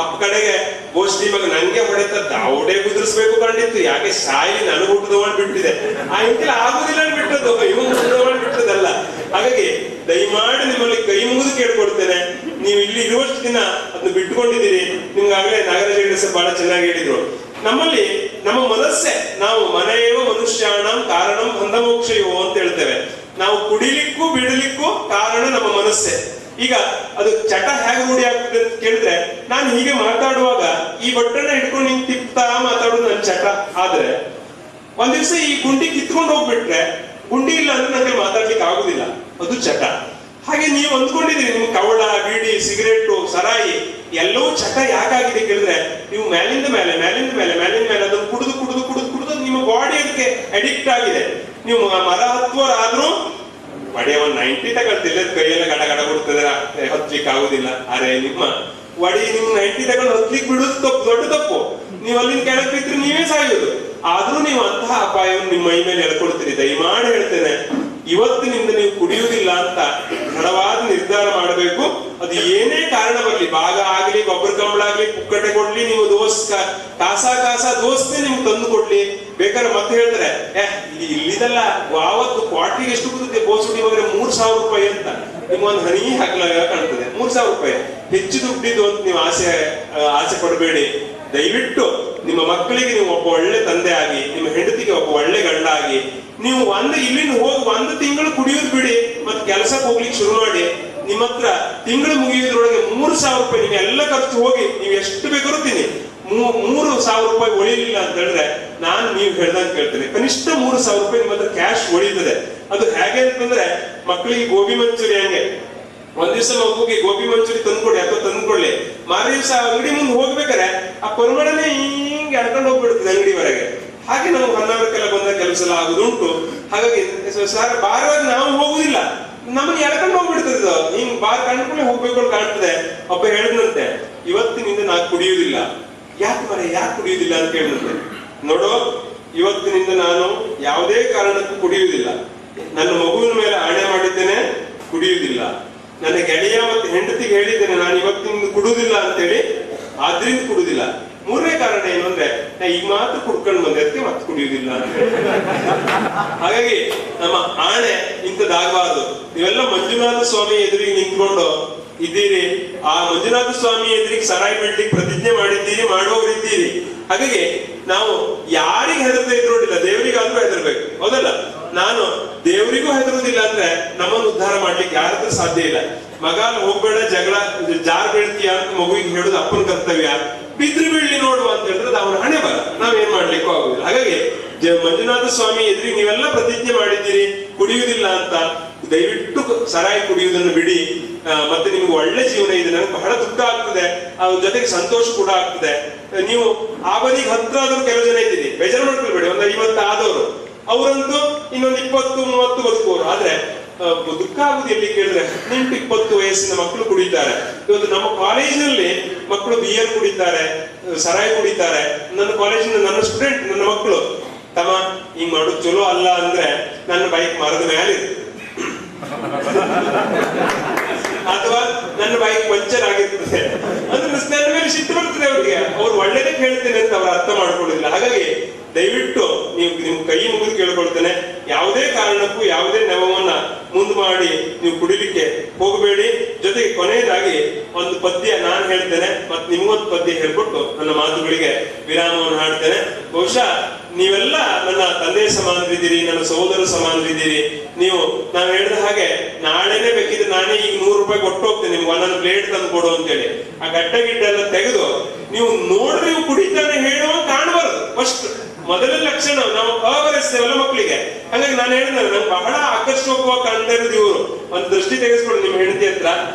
ಅಪ್ಪ ಕಡೆಗೆ ಗೋಷ್ಠಿ ಮಗ ನಂಗೆ ಹೊಡೆತ ದಾವಡೆ ಕುದುರಿಸ್ಬೇಕು ಕಂಡಿತ್ತು. ಯಾಕೆ ಸಾಯಿ ನನಗೆ ಹುಟ್ಟದ ಮಾಡ್ಬಿಟ್ಟಿದೆ, ಆ ಇಂಕೆಲ್ಲ ಆಗುದಿಲ್ಲ ಬಿಟ್ಟದ್ದು, ಇವ್ ಮಾಡ್ಬಿಟ್ಟದಲ್ಲ. ಹಾಗಾಗಿ ದಯಮಾಡಿ ನಿಮ್ಮಲ್ಲಿ ಕೈ ಮುಗಿದು ಕೇಳ್ಕೊಡ್ತೇನೆ, ನೀವು ಇಲ್ಲಿ ಇರುವಷ್ಟು ದಿನ ಅದನ್ನ ಬಿಟ್ಟುಕೊಂಡಿದ್ದೀರಿ. ನಿಮ್ಗಾಗಲೇ ನಾಗರಾಜ ಸರ್ ಬಹಳ ಚೆನ್ನಾಗಿ ಹೇಳಿದ್ರು. ನಮ್ಮಲ್ಲಿ ನಮ್ಮ ಮನಸ್ಸೇ, ನಾವು ಮನೆಯೋ ಮನುಷ್ಯಾಣಂ ಕಾರಣಂ ಬಂಧಮೋಕ್ಷಯೋ ಅಂತ ಹೇಳ್ತೇವೆ. ನಾವು ಕುಡಿಲಿಕ್ಕೂ ಬಿಡಲಿಕ್ಕೂ ಕಾರಣ ನಮ್ಮ ಮನಸ್ಸೇ. ಈಗ ಅದು ಚಟ ಹೇಗೆ ರೂಢಿ ಆಗ್ತದೆ ಅಂತ ಕೇಳಿದ್ರೆ, ನಾನು ಹೀಗೆ ಮಾತಾಡುವಾಗ ಈ ಬಟ್ಟನ್ನ ಹಿಡ್ಕೊಂಡು ಹಿಂಗ್ ತಿಪ್ತಾ ಮಾತಾಡೋದು ನನ್ ಚಟ. ಆದ್ರೆ ಒಂದ್ ದಿವ್ಸ ಈ ಗುಂಡಿ ಕಿತ್ಕೊಂಡು ಹೋಗ್ಬಿಟ್ರೆ, ಗುಂಡಿ ಇಲ್ಲ ಅಂದ್ರೆ ನಂಗೆ ಮಾತಾಡ್ಲಿಕ್ಕೆ ಆಗುದಿಲ್ಲ, ಅದು ಚಟ. ಹಾಗೆ ನೀವು ಅಂದ್ಕೊಂಡಿದ್ದೀರಿ ನಿಮ್ ಕವಳ, ಬೀಡಿ, ಸಿಗರೇಟು, ಸರಾಯಿ ಎಲ್ಲವೂ ಚಟ ಯಾಕಾಗಿದೆ ಕೇಳಿದ್ರೆ, ನೀವು ಮೇಲಿಂದ ಮೇಲೆ ಅದನ್ನು ಕುಡಿದು ನಿಮ್ಮ ಬಾಡಿ ಅದಕ್ಕೆ ಅಡಿಕ್ಟ್ ಆಗಿದೆ. ನೀವು ಮರ ಹತ್ತುವರಾದ್ರೂ ಒಡೆ 90 ತಗೊಳ್ತಿಲ್ಲ, ಕೈಯೆಲ್ಲ ಗಡ ಕೊಡ್ತದೆ, ಹತ್ಲಿಕ್ಕೆ ಆಗುದಿಲ್ಲ. ಅರೆ ನಿಮ್ಮ ಒಡಿ ನಿಮ್ 90 ತಗೊಂಡು ಹತ್ಲಿಕ್ಕೆ ಬಿಡುದು ತಪ್ಪು, ದೊಡ್ಡ ತಪ್ಪು. ನೀವು ಅಲ್ಲಿಂದ ಕೆಳಗೆ ಬಿದ್ರೆ ನೀವೇ ಸಾಯೋದು. ಆದ್ರೂ ನೀವು ಅಂತಹ ಅಪಾಯವನ್ನು ನಿಮ್ಮ ಮೈ ಮೇಲೆ ಎಳ್ಕೊಳ್ತೀರಿ. ದಯಮಾಡಿ ಹೇಳ್ತೇನೆ, ಇವತ್ತಿನಿಂದ ನೀವು ಕುಡಿಯುವುದಿಲ್ಲ ಅಂತ ದೃಢವಾದ ನಿರ್ಧಾರ ಮಾಡಬೇಕು. ಅದು ಏನೇ ಕಾರಣ ಬರಲಿ, ಭಾಗ ಆಗ್ಲಿ, ಗೊಬ್ಬರ ಕಂಬಳ ಆಗ್ಲಿ, ಪುಕ್ಕಟೆ ಕೊಡ್ಲಿ, ನೀವು ಕಾಸ ದೋಸ್ತೆ ನಿಮ್ಗೆ ತಂದು ಕೊಡ್ಲಿ. ಬೇಕಾದ್ರೆ ಮತ್ತೆ ಹೇಳ್ತಾರೆ, ಇಲ್ಲಿದಲ್ಲ, ಆವತ್ತು ಕ್ವಾರ್ಟರ್ಗೆ ಎಷ್ಟು ಬರುತ್ತೆ ಬೋಸುಡಿ ಹೋದ್ರೆ 3000 ರೂಪಾಯಿ ಅಂತ. ನಿಮ್ಗೊಂದು ಹನಿ ಹಾಕ್ಲಾಗ ಕಾಣ್ತದೆ. 3,000 ರೂಪಾಯಿ ಹೆಚ್ಚು ದುಡ್ಡಿದ್ದು ಅಂತ ನೀವು ಆಸೆ ಪಡಬೇಡಿ. ದಯವಿಟ್ಟು ನಿಮ್ಮ ಮಕ್ಕಳಿಗೆ ನೀವು ಒಬ್ಬ ಒಳ್ಳೆ ತಂದೆ ಆಗಿ, ನಿಮ್ಮ ಹೆಂಡತಿಗೆ ಒಬ್ಬ ಒಳ್ಳೆ ಗಂಡ ಆಗಿ, ನೀವು ಇಲ್ಲಿಂದ ಹೋಗಿ 1 ತಿಂಗಳು ಕುಡಿಯೋದು ಬಿಡಿ, ಮತ್ತೆ ಕೆಲಸಕ್ಕೆ ಹೋಗ್ಲಿಕ್ಕೆ ಶುರು ಮಾಡಿ. ನಿಮ್ಮ ಹತ್ರ ತಿಂಗಳು ಮುಗಿಯೋದ್ರೊಳಗೆ 3,000 ರೂಪಾಯಿ ನೀವು ಎಲ್ಲ ಖರ್ಚು ಹೋಗಿ ನೀವು ಎಷ್ಟು ಬೇಕಾದ್ರೂ ತಿನ್ನಿ, 3,000 ರೂಪಾಯಿ ಉಳಿಲಿಲ್ಲ ಅಂತ ಹೇಳಿದ್ರೆ ನಾನು ನೀವು ಹೇಳ್ದಂಗೆ ಕೇಳ್ತೇನೆ. ಕನಿಷ್ಠ 3,000 ರೂಪಾಯಿ ನಿಮ್ಮ ಹತ್ರ ಕ್ಯಾಶ್ ಉಳಿತದೆ. ಅದು ಹೇಗೆ ಅಂತಂದ್ರೆ, ಮಕ್ಕಳಿಗೆ ಗೋಬಿ ಮಂಚೂರಿ ಹಂಗೆ ಒಂದ್ ದಿವಸ ಮಗುಗೆ ಗೋಬಿ ಮಂಚೂರಿ ತಂದ್ಕೊಡಿ ಅಥವಾ ತಂದ್ಕೊಳ್ಳಿ, ಮಾರ ದಿವಸ ಅಂಗಡಿ ಮುಂದೆ ಹೋಗ್ಬೇಕಾರೆ ಆ ಪರಿಮಳನೇ ಹಿಂಗೆ ಎಳ್ಕೊಂಡು ಹೋಗ್ಬಿಡ್ತದೆ ಅಂಗಡಿವರೆಗೆ. ಹಾಗೆ ನಾವು ಹೊನ್ನಾವರಕ್ಕೆಲ್ಲ ಬಂದ ಕೆಲಸ ಎಲ್ಲ ಆಗುದುಂಟು. ಹಾಗಾಗಿ ಸರ್ ಬಾರವಾಗಿ ನಾವು ಹೋಗುದಿಲ್ಲ, ನಮಗೆ ಎಳ್ಕೊಂಡು ಹೋಗ್ಬಿಡ್ತದೆ. ಹಿಂಗ್ ಬಾರ್ ಕಂಡ್ಕೊಳ್ಳಿ ಹೋಗ್ಬೇಕು ಕಾಣ್ತದೆ. ಒಬ್ಬ ಹೇಳಿದಂತೆ, ಇವತ್ತಿನಿಂದ ನಾನು ಕುಡಿಯುವುದಿಲ್ಲ. ಯಾಕೆ ಕುಡಿಯುವುದಿಲ್ಲ ಅಂತ ಹೇಳಿದಂತೆ, ನೋಡು ಇವತ್ತಿನಿಂದ ನಾನು ಯಾವುದೇ ಕಾರಣಕ್ಕೂ ಕುಡಿಯುವುದಿಲ್ಲ. ನನ್ನ ಮಗುವಿನ ಮೇಲೆ ಆಣೆ ಮಾಡಿದ್ದೇನೆ, ಕುಡಿಯುವುದಿಲ್ಲ. ನನ್ನ ಗೆಳೆಯ ಮತ್ತೆ ಹೆಂಡತಿಗೆ ಹೇಳಿದ್ದೇನೆ ನಾನು ಇವತ್ತಿನಿಂದ ಕುಡುವುದಿಲ್ಲ ಅಂತೇಳಿ, ಆದ್ರಿಂದ ಕುಡುವುದಿಲ್ಲ. 3ನೇ ಕಾರಣ ಏನು ಅಂದ್ರೆ, ನಾ ಈಗ ಮಾತ್ರ ಕುಡ್ಕೊಂಡು ಬಂದೆ, ಅದಕ್ಕೆ ಮತ್ತೆ ಕುಡಿಯುವುದಿಲ್ಲ ಅಂತ ಹೇಳಿ. ಹಾಗಾಗಿ ನಮ್ಮ ಆಣೆ ಇಂಥದ್ದಾಗಬಾರ್ದು. ನೀವೆಲ್ಲ ಮಂಜುನಾಥ ಸ್ವಾಮಿ ಎದುರಿಗೆ ನಿಂತ್ಕೊಂಡು ಇದ್ದೀರಿ, ಆ ಮಂಜುನಾಥ ಸ್ವಾಮಿ ಎದುರಿಗೆ ಸರಾಯಿ ಬಿಡ್ಲಿಕ್ಕೆ ಪ್ರತಿಜ್ಞೆ ಮಾಡಿದ್ದೀರಿ, ಮಾಡುವವರಿದ್ದೀರಿ. ಹಾಗಾಗಿ ನಾವು ಯಾರಿಗೆ ಹೆದರದೇ ಇದ್ರೋಡಿಲ್ಲ, ದೇವರಿಗಾದ್ರೂ ಹೆದರ್ಬೇಕು, ಹೌದಲ್ಲ? ನಾನು ದೇವರಿಗೂ ಹೆದರುವುದಿಲ್ಲ ಅಂದ್ರೆ ನಮ್ಮನ್ನು ಉದ್ಧಾರ ಮಾಡ್ಲಿಕ್ಕೆ ಯಾರತ್ರ ಸಾಧ್ಯ ಇಲ್ಲ. ಮಗ ಹೋಗ್ಬೇಡ, ಜಗಳ ಜಾರ್ ಬೀಳ್ತೀಯ ಅಂತ ಮಗುವಿಗೆ ಹೇಳುದು ಅಪ್ಪನ ಕರ್ತವ್ಯ. ಬಿದ್ರು ಬೀಳ್ಲಿ ನೋಡುವ ಅಂತ ಹೇಳಿದ್ರೆ ಅವನ ಹಣೆ ಬರ, ನಾವೇನ್ ಮಾಡ್ಲಿಕ್ಕೂ ಆಗುದಿಲ್ಲ. ಹಾಗಾಗಿ ಮಂಜುನಾಥ ಸ್ವಾಮಿ ಎದುರಿಗೆ ನೀವೆಲ್ಲ ಪ್ರತಿಜ್ಞೆ ಮಾಡಿದ್ದೀರಿ ಕುಡಿಯುವುದಿಲ್ಲ ಅಂತ. ದಯವಿಟ್ಟು ಸರಾಯಿ ಕುಡಿಯುವುದನ್ನು ಬಿಡಿ. ಮತ್ತೆ ನಿಮ್ಗೆ ಒಳ್ಳೆ ಜೀವನ ಇದೆ. ನನಗೆ ಬಹಳ ದುಃಖ ಆಗ್ತದೆ, ಅದ್ರ ಜೊತೆಗೆ ಸಂತೋಷ ಕೂಡ ಆಗ್ತದೆ. ನೀವು ಆ ಬದಿಗೆ ಹತ್ರ ಆದವ್ರು ಕೆಲವು ಜನ ಇದ್ದೀರಿ, ಬೇಜಾರು ಮಾಡ್ಕೊಳ್ಬೇಡಿ. ಒಂದು 50 ಆದವರು ಅವರಂತೂ ಇನ್ನೊಂದು 20-30 ಬದುಕುವರು. ಆದ್ರೆ ದುಃಖ ಆಗುದು ಎಲ್ಲಿ ಕೇಳಿದ್ರೆ, 18-20 ವಯಸ್ಸಿನ ಮಕ್ಕಳು ಕುಡಿತಾರೆ. ಇವತ್ತು ನಮ್ಮ ಕಾಲೇಜಿನಲ್ಲಿ ಮಕ್ಕಳು ಬಿಯರ್ ಕುಡಿತಾರೆ, ಸರಾಯಿ ಕುಡಿತಾರೆ. ನನ್ನ ಕಾಲೇಜಿನ ನನ್ನ ಸ್ಟೂಡೆಂಟ್, ನನ್ನ ಮಕ್ಕಳು, ತಮ್ಮ ಹಿಂಗ್ ಮಾಡೋದು ಚಲೋ ಅಲ್ಲ ಅಂದ್ರೆ ನನ್ನ ಬೈಕ್ ಮರದ ಮೇಲೆ ಅಥವಾ ನನ್ನ ಬೈಕ್ ಪಂಚರ್ ಆಗಿರ್ತದೆ ಅಂದ್ರೆ ನನ್ನ ಮೇಲೆ ಸಿಟ್ಟು ಬರ್ತದೆ ಅವ್ರಿಗೆ. ಅವ್ರು ಒಳ್ಳೇದಕ್ಕೆ ಹೇಳ್ತೇನೆ ಅಂತ ಅವ್ರು ಅರ್ಥ ಮಾಡ್ಕೊಳ್ಳೋದಿಲ್ಲ. ಹಾಗಾಗಿ ದಯವಿಟ್ಟು ನೀವು ನಿಮ್ ಕೈ ಮುಗಿದು ಕೇಳ್ಕೊಳ್ತೇನೆ, ಯಾವುದೇ ಕಾರಣಕ್ಕೂ ಯಾವುದೇ ನೆವವನ್ನ ಮುಂದೆ ಮಾಡಿ ನೀವು ಕುಡಿಲಿಕ್ಕೆ ಹೋಗಬೇಡಿ. ಜೊತೆಗೆ ಕೊನೆಯದಾಗಿ ಒಂದು ಪದ್ಯ ನಾನು ಹೇಳ್ತೇನೆ, ಮತ್ತೆ ನಿಮ್ಗೊಂದು ಪದ್ಯ ಹೇಳ್ಕೊಟ್ಟು ನನ್ನ ಮಾತುಗಳಿಗೆ ವಿರಾಮವನ್ನು ಹಾಡ್ತೇನೆ. ಬಹುಶಃ ನೀವೆಲ್ಲ ನನ್ನ ತಂದೆ ಸಮಾನರಿದ್ದೀರಿ, ನನ್ನ ಸಹೋದರ ಸಮಾನರಿದ್ದೀರಿ. ನೀವು ನಾನು ಹೇಳಿದ ಹಾಗೆ ನಾಳೆನೆ ಬೇಕಿದ್ರೆ ನಾನೇ ಈಗ 100 ರೂಪಾಯಿ ಕೊಟ್ಟು ಹೋಗ್ತೇನೆ ನಿಮ್ಗೆ, ಒಂದೊಂದು ಪ್ಲೇಟ್ ತಂದು ಕೊಡು ಅಂತೇಳಿ. ಆ ಗಡ್ಡ ಗಿಡ್ಡ ಎಲ್ಲ ತೆಗೆದು ನೀವು ನೋಡ್ರಿ, ನೀವು ಕುಡಿತಾನೆ ಹೇಳುವ ಕಾಣಬಾರ್ದು. ಫಸ್ಟ್ ಮೊದಲ ಲಕ್ಷಣ ನಾವು ಅಬರಿಸ್ತೇವಲ್ಲ ಮಕ್ಕಳಿಗೆ. ಹಾಗಾಗಿ ನಾನು ಹೇಳಿದ್ರೆ ನಂಗೆ ಬಹಳ ಆಕರ್ಷಕವಾಗಿ ಕಾಣ್ತಾ ಇರೋದು ಇವರು. ಒಂದು ದೃಷ್ಟಿ ತೆಗೆಸ್ಕೊಡು ನಿಮ್ಮ ಹೆಂಡತಿ ಹತ್ರ,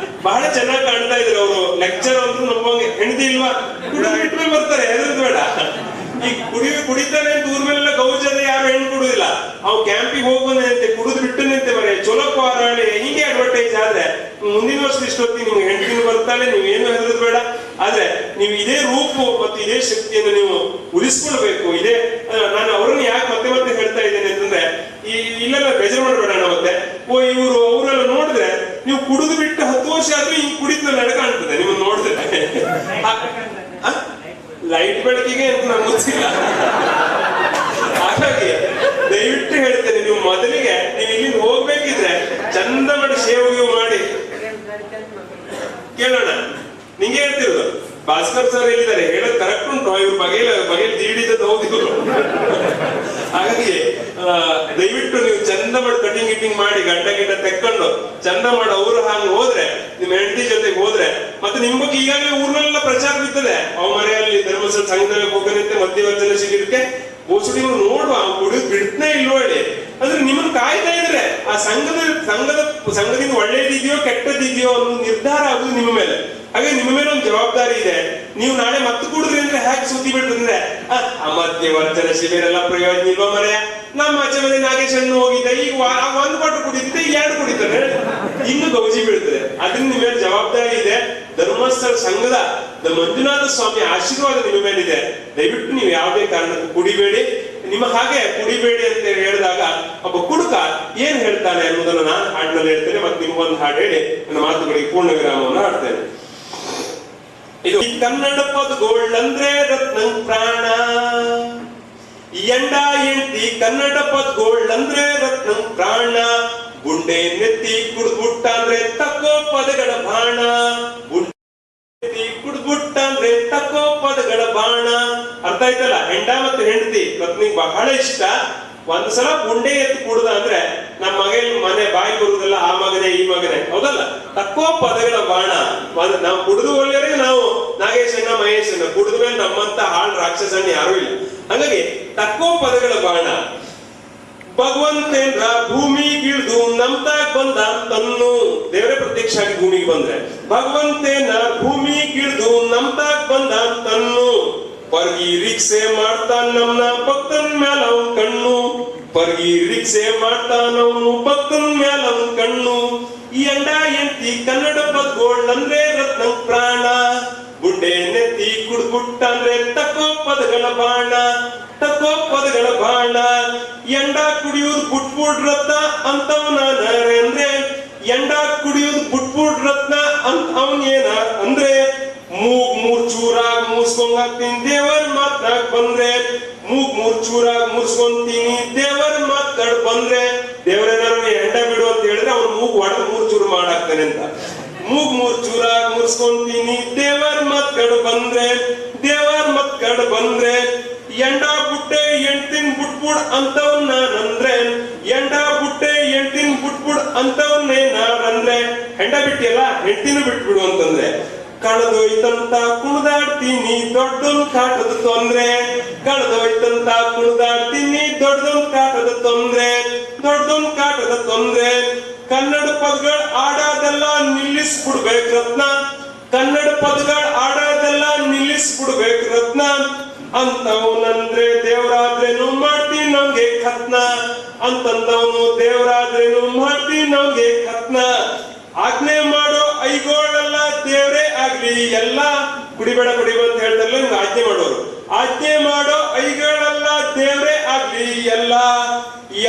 ಬಹಳ ಚೆನ್ನಾಗಿ ಕಾಣ್ತಾ ಇದ್ರು ಅವರು. ಲೆಕ್ಚರ್ ಅಂದ್ರು ನಮ್ಮಂಗೆ ಹೆಂಡತಿ ಇಲ್ವಾ, ಇಟ್ಮೇಲೆ ಬರ್ತಾರೆ, ಹೆದರ್ದು ಬೇಡ. ಈ ಕುಡಿತಾನೆ ಅಂತ ಊರ್ ಮೇಲೆಲ್ಲ ಗೌಜದ ಯಾರು ಹೆಣ್ಣು ಕೊಡುದಿಲ್ಲ. ಅವ್ ಕ್ಯಾಂಪಿಗೆ ಹೋಗೋದಂತೆ, ಕುಡಿದು ಬಿಟ್ಟನಂತೆ ಮರೆ ಚೊಲಪ್ಪ ಹಾರಾಳಿ ಹೀಗೆ ಅಡ್ವರ್ಟೈಸ್ ಆದ್ರೆ ಮುಂದಿನ ವರ್ಷ ಇಷ್ಟೊತ್ತಿ ನಿಮ್ಗೆ ಹೆಂಡತಿನ ಬರ್ತಾಳೆ, ನೀವೇನು ಹೆದರದು ಬೇಡ. ಆದ್ರೆ ನೀವು ಇದೇ ರೂಪು ಮತ್ತು ಇದೇ ಶಕ್ತಿಯನ್ನು ನೀವು ಉಳಿಸ್ಕೊಳ್ಬೇಕು. ಇದೇ ನಾನು ಅವರನ್ನು ಯಾಕೆ ಮತ್ತೆ ಮತ್ತೆ ಹೇಳ್ತಾ ಇದ್ದೇನೆ ಅಂತಂದ್ರೆ, ಇಲ್ಲೆಲ್ಲ ಬೇಜಾರು ಮಾಡಬೇಡ. ಮತ್ತೆ ಇವರು ಅವರೆಲ್ಲ ನೋಡಿದ್ರೆ ನೀವು ಕುಡಿದು ಬಿಟ್ಟು 10 ವರ್ಷ ಆದ್ರೂ ಹಿಂಗ್ ಕುಡಿದ ನಡೆ ಕಾಣ್ತದೆ ನಿಮ್ಮನ್ನು ನೋಡಿದ್ರೆ. ಲೈಟ್ ಬೆಳಕಿಗೆ ಅಂತ ನಂಗೆ ಗೊತ್ತಿಲ್ಲ. ಹಾಗಾಗಿ ದಯವಿಟ್ಟು ಹೇಳ್ತೇನೆ, ನೀವು ಮೊದಲಿಗೆ ನೀವು ಇಲ್ಲಿಂದ ಹೋಗ್ಬೇಕಿದ್ರೆ ಚಂದ ಮಾಡಿ ಸೇವೆಗೆ ಮಾಡಿ ಕೇಳೋಣ. ನಿಂಗೆ ಹೇಳ್ತಿರೋದು ಭಾಸ್ಕರ್ ಸರ್ ಹೇಳಿದ್ದಾರೆ, ಹೇಳೋದು ಕರೆಕ್ಟ್ ಉಂಟು. ಇವ್ರು ಬಗೆಯಲ್ಲಿ ದೀಡಿದ್ದದ್ದು ಹೌದು ಇವರು. ಹಾಗಾಗಿ ದಯವಿಟ್ಟು ನೀವು ಚಂದ ಮಾಡಿ ಕಟಿಂಗ್ ಗಿಟಿಂಗ್ ಮಾಡಿ ಗಡ್ಡ ಗಿಡ್ಡ ತೆಕ್ಕೊಂಡು ಚಂದ ಮಾಡಿ ಅವರು ಹಾಗೆ ಹೋದ್ರೆ, ನಿಮ್ಮ ಹೆಂಡತಿ ಜೊತೆಗೆ ಹೋದ್ರೆ, ಮತ್ತೆ ನಿಮ್ ಬಗ್ಗೆ ಈಗಾಗಲೇ ಊರ್ನೆಲ್ಲ ಪ್ರಚಾರ ಬಿತ್ತದೆ. ಅವ ಮನೆಯಲ್ಲಿ ಧರ್ಮಸ್ಥಳ ಸಂಘದಲ್ಲಿ ಹೋಗದಂತೆ ಮಧ್ಯವರ್ಜನ ಶಿಬಿರಕ್ಕೆ ಬೋಸುಡಿ ನೋಡುವ ಕುಡಿದು ಬಿಡ್ತನೇ ಇಲ್ವೋ ಹೇಳಿ. ಅಂದ್ರೆ ನಿಮ್ಮನ್ನು ಕಾಯ್ತಾ ಇದ್ರೆ ಆ ಸಂಘದಿಂದ ಒಳ್ಳೇದಿದೆಯೋ ಕೆಟ್ಟದಿದೆಯೋ ಅನ್ನೋ ನಿರ್ಧಾರ ಆಗುದು ನಿಮ್ಮ ಮೇಲೆ. ಹಾಗೆ ನಿಮ್ಮ ಮೇಲೆ ಒಂದು ಜವಾಬ್ದಾರಿ ಇದೆ. ನೀವು ನಾಳೆ ಮತ್ತೆ ಕುಡಿದ್ರಿ ಅಂದ್ರೆ ಹ್ಯಾಕ್ ಸುದ್ದಿ ಬಿಡ್ತಂದ್ರೆ ಆ ಮಧ್ಯವರ್ಜನ ಶಿಬಿರ ಎಲ್ಲ ಪ್ರಯೋಜನ ಇಲ್ವಾ ಮರೆಯ. ನಮ್ಮ ಆಚೆ ಮನೆ ನಾಗೇಶ್ ಹಣ್ಣು ಹೋಗಿದ್ದೆ, ಈಗ 1 ಬಾಟಲ್ ಕುಡಿದಿದ್ದೆ, 2 ಕುಡಿತಾರೆ, ಇನ್ನು ಗೌಜಿ ಬೀಳ್ತದೆ. ಅದರಿಂದ ನಿಮ್ಮ ಮೇಲೆ ಜವಾಬ್ದಾರಿ ಇದೆ. ಧರ್ಮಸ್ಥಳ ಸಂಘದ ಮಂಜುನಾಥ ಸ್ವಾಮಿ ಆಶೀರ್ವಾದ ನಿಮ್ಮ ಮೇಲಿದೆ. ದಯವಿಟ್ಟು ನೀವು ಯಾವುದೇ ಕಾರಣಕ್ಕೂ ಕುಡಿಬೇಡಿ. ನಿಮ್ಮ ಹಾಗೆ ಕುಡಿಬೇಡಿ ಅಂತ ಹೇಳಿದಾಗ ಒಬ್ಬ ಕುಡುಕ ಏನ್ ಹೇಳ್ತಾನೆ ಅನ್ನೋದನ್ನು ನಾನು ಹಾಡಿನಲ್ಲಿ ಹೇಳ್ತೇನೆ. ಮತ್ತೆ ನಿಮ್ಗೊಂದು ಹಾಡು ಹೇಳಿ ನನ್ನ ಮಾತುಗಳಿಗೆ ಪೂರ್ಣ ವಿರಾಮವನ್ನು ಹಾಡ್ತೇನೆ. ಇದು ಕನ್ನಡ ಪದ ಗೋಲ್ಡ್ ಅಂದ್ರೆ ರತ್ನ ಪ್ರಾಣ, ಎಂಡ ಎಂಟಿ ಕನ್ನಡ ಪದ ಗೋಲ್ಡ್ ಅಂದ್ರೆ ರತ್ನ ಪ್ರಾಣ. ಗುಂಡೆ ನೆತ್ತಿ ಕುಡ್ದ್ಬಿಟ್ಟ ಅಂದ್ರೆ ತಕ್ಕೋ ಪದಗಳ ಬಾಣ. ಗುಂಡೆ ನೆತ್ತಿ ಕುಡ್ದ್ಬಿಟ್ಟ ಅಂದ್ರೆ ತಕ್ಕೋ ಪದಗಳ ಬಾಣ. ಅರ್ಥ ಆಯ್ತಲ್ಲ? ಹೆಂಡ ಮತ್ತು ಹೆಂಡತಿ ಪತ್ನಿಗೆ ಬಹಳ ಇಷ್ಟ. ಒಂದ್ಸಲ ಗುಂಡೆ ಎತ್ತಿ ಕುಡ್ದ ಅಂದ್ರೆ ನಮ್ಮ ಮನೆ ಬಾಯಿ ಬರುವುದಿಲ್ಲ, ಆ ಮಗನೇ ಈ ಮಗನೇ, ಹೌದಲ್ಲ? ತಕ್ಕೋ ಪದಗಳ ಬಾಣ. ನಾವು ಕುಡಿದು ಒಳ್ಳೆಯವರೆಗೆ ನಾವು ನಾಗೇಶನ್ನ ಮಹೇಶನ್ನ, ಕುಡಿದ ಮೇಲೆ ನಮ್ಮಂತ ಹಾಳು ರಾಕ್ಷಸನ್ನ ಯಾರು ಇಲ್ಲ. ಹಾಗಾಗಿ ತಕ್ಕೋ ಪದಗಳ ಬಾಣ. ಭಗವಂತೇಂದ್ರ ಭೂಮಿಗಿಳಿದು ನಮ್ತಾಗ್ ಬಂದ ತನ್ನು. ದೇವರೇ ಪ್ರತ್ಯಕ್ಷ ಆಗಿ ಭೂಮಿಗೆ ಬಂದ್ರೆ ಭಗವಂತೇನ ಭೂಮಿಗಿಳಿದು ನಮ್ತಾಗ್ ಬಂದ ತನ್ನು. ಪರ್ಗಿ ರಿಕ್ಸೆ ಮಾಡ್ತಾನ ನಮ್ನ ಭಕ್ತನ್ ಮ್ಯಾಲ ಅವನ್ ಕಣ್ಣು. ಪರ್ಗಿ ರಿಕ್ಸೆ ಮಾಡ್ತಾನವನು ಭಕ್ತನ್ ಮ್ಯಾಲ ಅವನ್ ಕಣ್ಣು. ಈ ಅಂಡ ಎಂತಿ ಕನ್ನಡ ಪದ್ಗೋಳ್ ರತ್ನ ಪ್ರಾಣ. ಗುಂಡೆ ನೆತ್ತಿ ಕುಡ್ಬಿಟ್ಟ ಅಂದ್ರೆ ತಕ್ಕೋ ಪದಗಳ ಬಾಣ. ತಕ್ಕೋ ಪದಗಳ ಬಾಣ. ಎಂಡ ಕುಡಿಯುವುದು ಬುಟ್ಬುಡ್ ರತ್ನ ಅಂತವನ ಅಂದ್ರೆ ಎಂಡ ಕುಡಿಯುವುದು ಬುಟ್ಬುಡ್ ರತ್ನ ಅಂತ ಅವನ್ ಏನ ಅಂದ್ರೆ ಮೂರ್ ಚೂರಾಗ ಮುರ್ಸ್ಕೊಂತೀನಿ ದೇವರ ಮಾತಾಗ ಬಂದ್ರೆ. ಮೂರ್ ಚೂರಾಗ ಮುರ್ಸ್ಕೊಂತೀನಿ ದೇವರ ಮಾತಾಡ್ ಬಂದ್ರೆ. ದೇವರೇನಾದ್ರು ಎಂಡ ಬಿಡು ಅಂತ ಹೇಳಿದ್ರೆ ಅವ್ನು ಮೂಗ್ ಹೊಡೆದು 3 ಚೂರು ಮಾಡಾಕ್ತಾನೆ ಅಂತ. ಮೂರ್ ಚೂರಾಗ ಮುರ್ಸ್ಕೊಂತೀನಿ ದೇವರ ಮಾತಾಡ್ ಬಂದ್ರೆ. ದೇವರ ಮಾತಾಡ್ ಬಂದ್ರೆ ಎಂಡ ಬುಟ್ಟೆ ಎಂಟಿನ್ ಬುಟ್ಬುಡ್ ಅಂತವ್ ನಾನಂದ್ರೆ. ಎಂಡ ಬುಟ್ಟೆ ಎಂಟಿನ್ ಬುಟ್ಬುಡ್ ಅಂತವನ್ನೇ ನಾನಂದ್ರೆ. ಹೆಂಡ ಬಿಟ್ಟಿಯಲ್ಲ ಹೆಂಡತಿನೂ ಬಿಟ್ಬಿಡು ಅಂತಂದ್ರೆ. ಕಳೆದೋಯ್ತಂತ ಕುಣಿದಾಡ್ತೀನಿ ದೊಡ್ಡೊಂದ್ ಕಾಟದ ತೊಂದ್ರೆ. ಕಳೆದೋಯ್ತಂತ ಕುಣಿದಾಡ್ತೀನಿ ದೊಡ್ಡದೊಂದ್ ಕಾಟದ ತೊಂದ್ರೆ. ದೊಡ್ಡದೊಂದ್ ಕಾಟದ ತೊಂದ್ರೆ. ಕನ್ನಡ ಪದಗಳು ಆಡೋದೆಲ್ಲ ನಿಲ್ಲಿಸ್ಬಿಡ್ಬೇಕು ರತ್ನ. ಕನ್ನಡ ಪದಗಳು ಆಡೋದೆಲ್ಲ ನಿಲ್ಲಿಸ್ಬಿಡ್ಬೇಕು ರತ್ನ. ಅಂತವನಂದ್ರೆ ದೇವರಾದ್ರೇನು ಮಾಡ್ತೀನಿ ನಮ್ಗೆ ಖತ್ನ. ಅಂತಂದವನು ದೇವರಾದ್ರೇನು ಮಾಡ್ತೀನಿ ನಮ್ಗೆ ಖತ್ನ. ಆಜ್ಞೆ ಮಾಡೋ ಐಗೋಳೆಲ್ಲ ದೇವ್ರೇ ಆಗ್ಲಿ ಎಲ್ಲ. ಕುಡಿಬೇಡ ಅಂತ ಹೇಳ್ತಾರಲ್ಲ, ನಿಮ್ಗೆ ಆಜ್ಞೆ ಮಾಡೋರು. ಆಜ್ಞೆ ಮಾಡೋ ಐಗಳೆಲ್ಲ ದೇವ್ರೇ ಆಗ್ಲಿ ಎಲ್ಲ.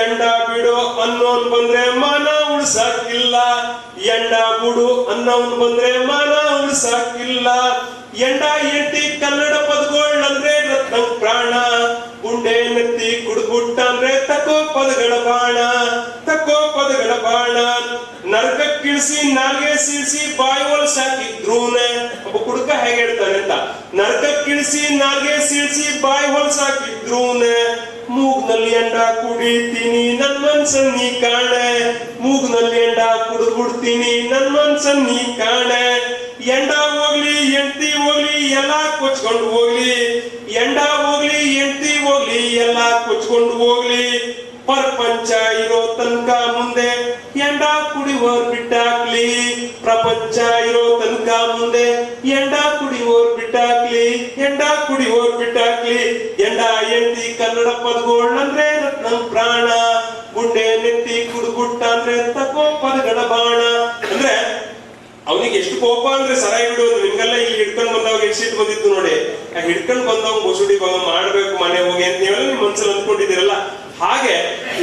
ಎಂಡ ಬಿಡು ಅನ್ನೋನ್ ಬಂದ್ರೆ ಮಾನ ಉಳ್ಸಾಕಿಲ್ಲ. ಎಂಡ ಬಿಡು ಅನ್ನೋನ್ ಬಂದ್ರೆ ಮಾನ ಉಳ್ಸಾಕಿಲ್ಲ. ಎಂಡ ಎಂಟಿ ಕನ್ನಡ ಪದಗಳಂದ್ರೆ ರತ್ನ ಪ್ರಾಣ. ಗುಂಡೆ ನೆತ್ತಿ ಕುಡ್ಬಿಟ್ಟ ಅಂದ್ರೆ ತಕ್ಕೋ ಪದಗಳ ಬಾಣ. ತಕ್ಕೋ ಪದಗಳ ಬಾಣ. ನರಕಕ್ಕಿಳಿಸಿ ನಾಲ್ಗೆ ಸೀಳಿಸಿ ಬಾಯಿ ಹೊಲ್ಸಾಕಿದ್ರೂನೆ. ಒಬ್ಬ ಕುಡುಕ ಹೇಗೆ ಹೇಳ್ತಾನೆ ಅಂತ. ನರಕಕ್ಕಿಳಿಸಿ ನಾಲ್ಗೆ ಸೀಳಿಸಿ ಬಾಯಿ ಹೊಲ್ಸಾಕಿದ್ರೂನೆ. ಮೂಗ್ನಲ್ಲಿ ಎಂಡ ಕುಡಿತೀನಿ ನನ್ ಮನ್ಸನ್ ನೀ ಕಾಣೆ. ಮೂಗ್ನಲ್ಲಿ ಎಂಡ ಕುಡಿದ್ಬಿಡ್ತೀನಿ ನನ್ ಮನ್ಸನ್ ನೀ ಕಾಣೆ. ಎಂಡ ಹೋಗ್ಲಿ ಎಂಟಿ ಹೋಗ್ಲಿ ಎಲ್ಲಾ ಕೊಚ್ಕೊಂಡು ಹೋಗ್ಲಿ. ಎಂಡ ಹೋಗ್ಲಿ ಎಂಟಿ ಹೋಗ್ಲಿ ಎಲ್ಲಾ ಕೊಚ್ಕೊಂಡು ಹೋಗ್ಲಿ. ಪ್ರಪಂಚ ಇರೋ ತನಕ ಮುಂದೆ ಎಂಡ ಕುಡಿಯೋರ್ ಬಿಟ್ಟಾಕ್ಲಿ. ಪ್ರಪಂಚ ಇರೋ ತನಕ ಮುಂದೆ ಎಂಡ ಕುಡಿಯೋರ್ ಬಿಟ್ಟಾಕ್ಲಿ. ಎಂಡ ಕುಡಿಯೋರ್ ಬಿಟ್ಟಾಕ್ಲಿ. ಎಂಡ ಎಂಟಿ ಕನ್ನಡ ಪದಗಳಂದ್ರೆ ರತ್ನ ಪ್ರಾಣ. ಗುಂಡೆ ನೆತ್ತಿ ಕುಡ್ಬಿಟ್ಟ ಅಂದ್ರೆ ತಕ್ಕೋ ಪದಗಳ ಬಾಣ. ಅಂದ್ರೆ ಅವನಿಗೆ ಎಷ್ಟು ಕೋಪ ಅಂದ್ರೆ ಸರಾಯಿ ಬಿಡೋದು. ನಿಮ್ಗೆಲ್ಲ ಇಲ್ಲಿ ಹಿಡ್ಕೊಂಡ್ ಬಂದವಾಗ ಎಷ್ಟು ಸಿಟ್ಟು ಬಂದಿತ್ತು ನೋಡಿ. ಹಿಡ್ಕೊಂಡ್ ಬಂದವ್ ಬಸುಡಿ ಮಾಡ್ಬೇಕು ಮನೆ ಹೋಗಿ ಅಂತ ನೀವೆಲ್ಲ ನಿಮ್ ಮನ್ಸಲ್ಲಿ ಅಂದ್ಕೊಂಡಿದ್ದೀರಲ್ಲ. ಹಾಗೆ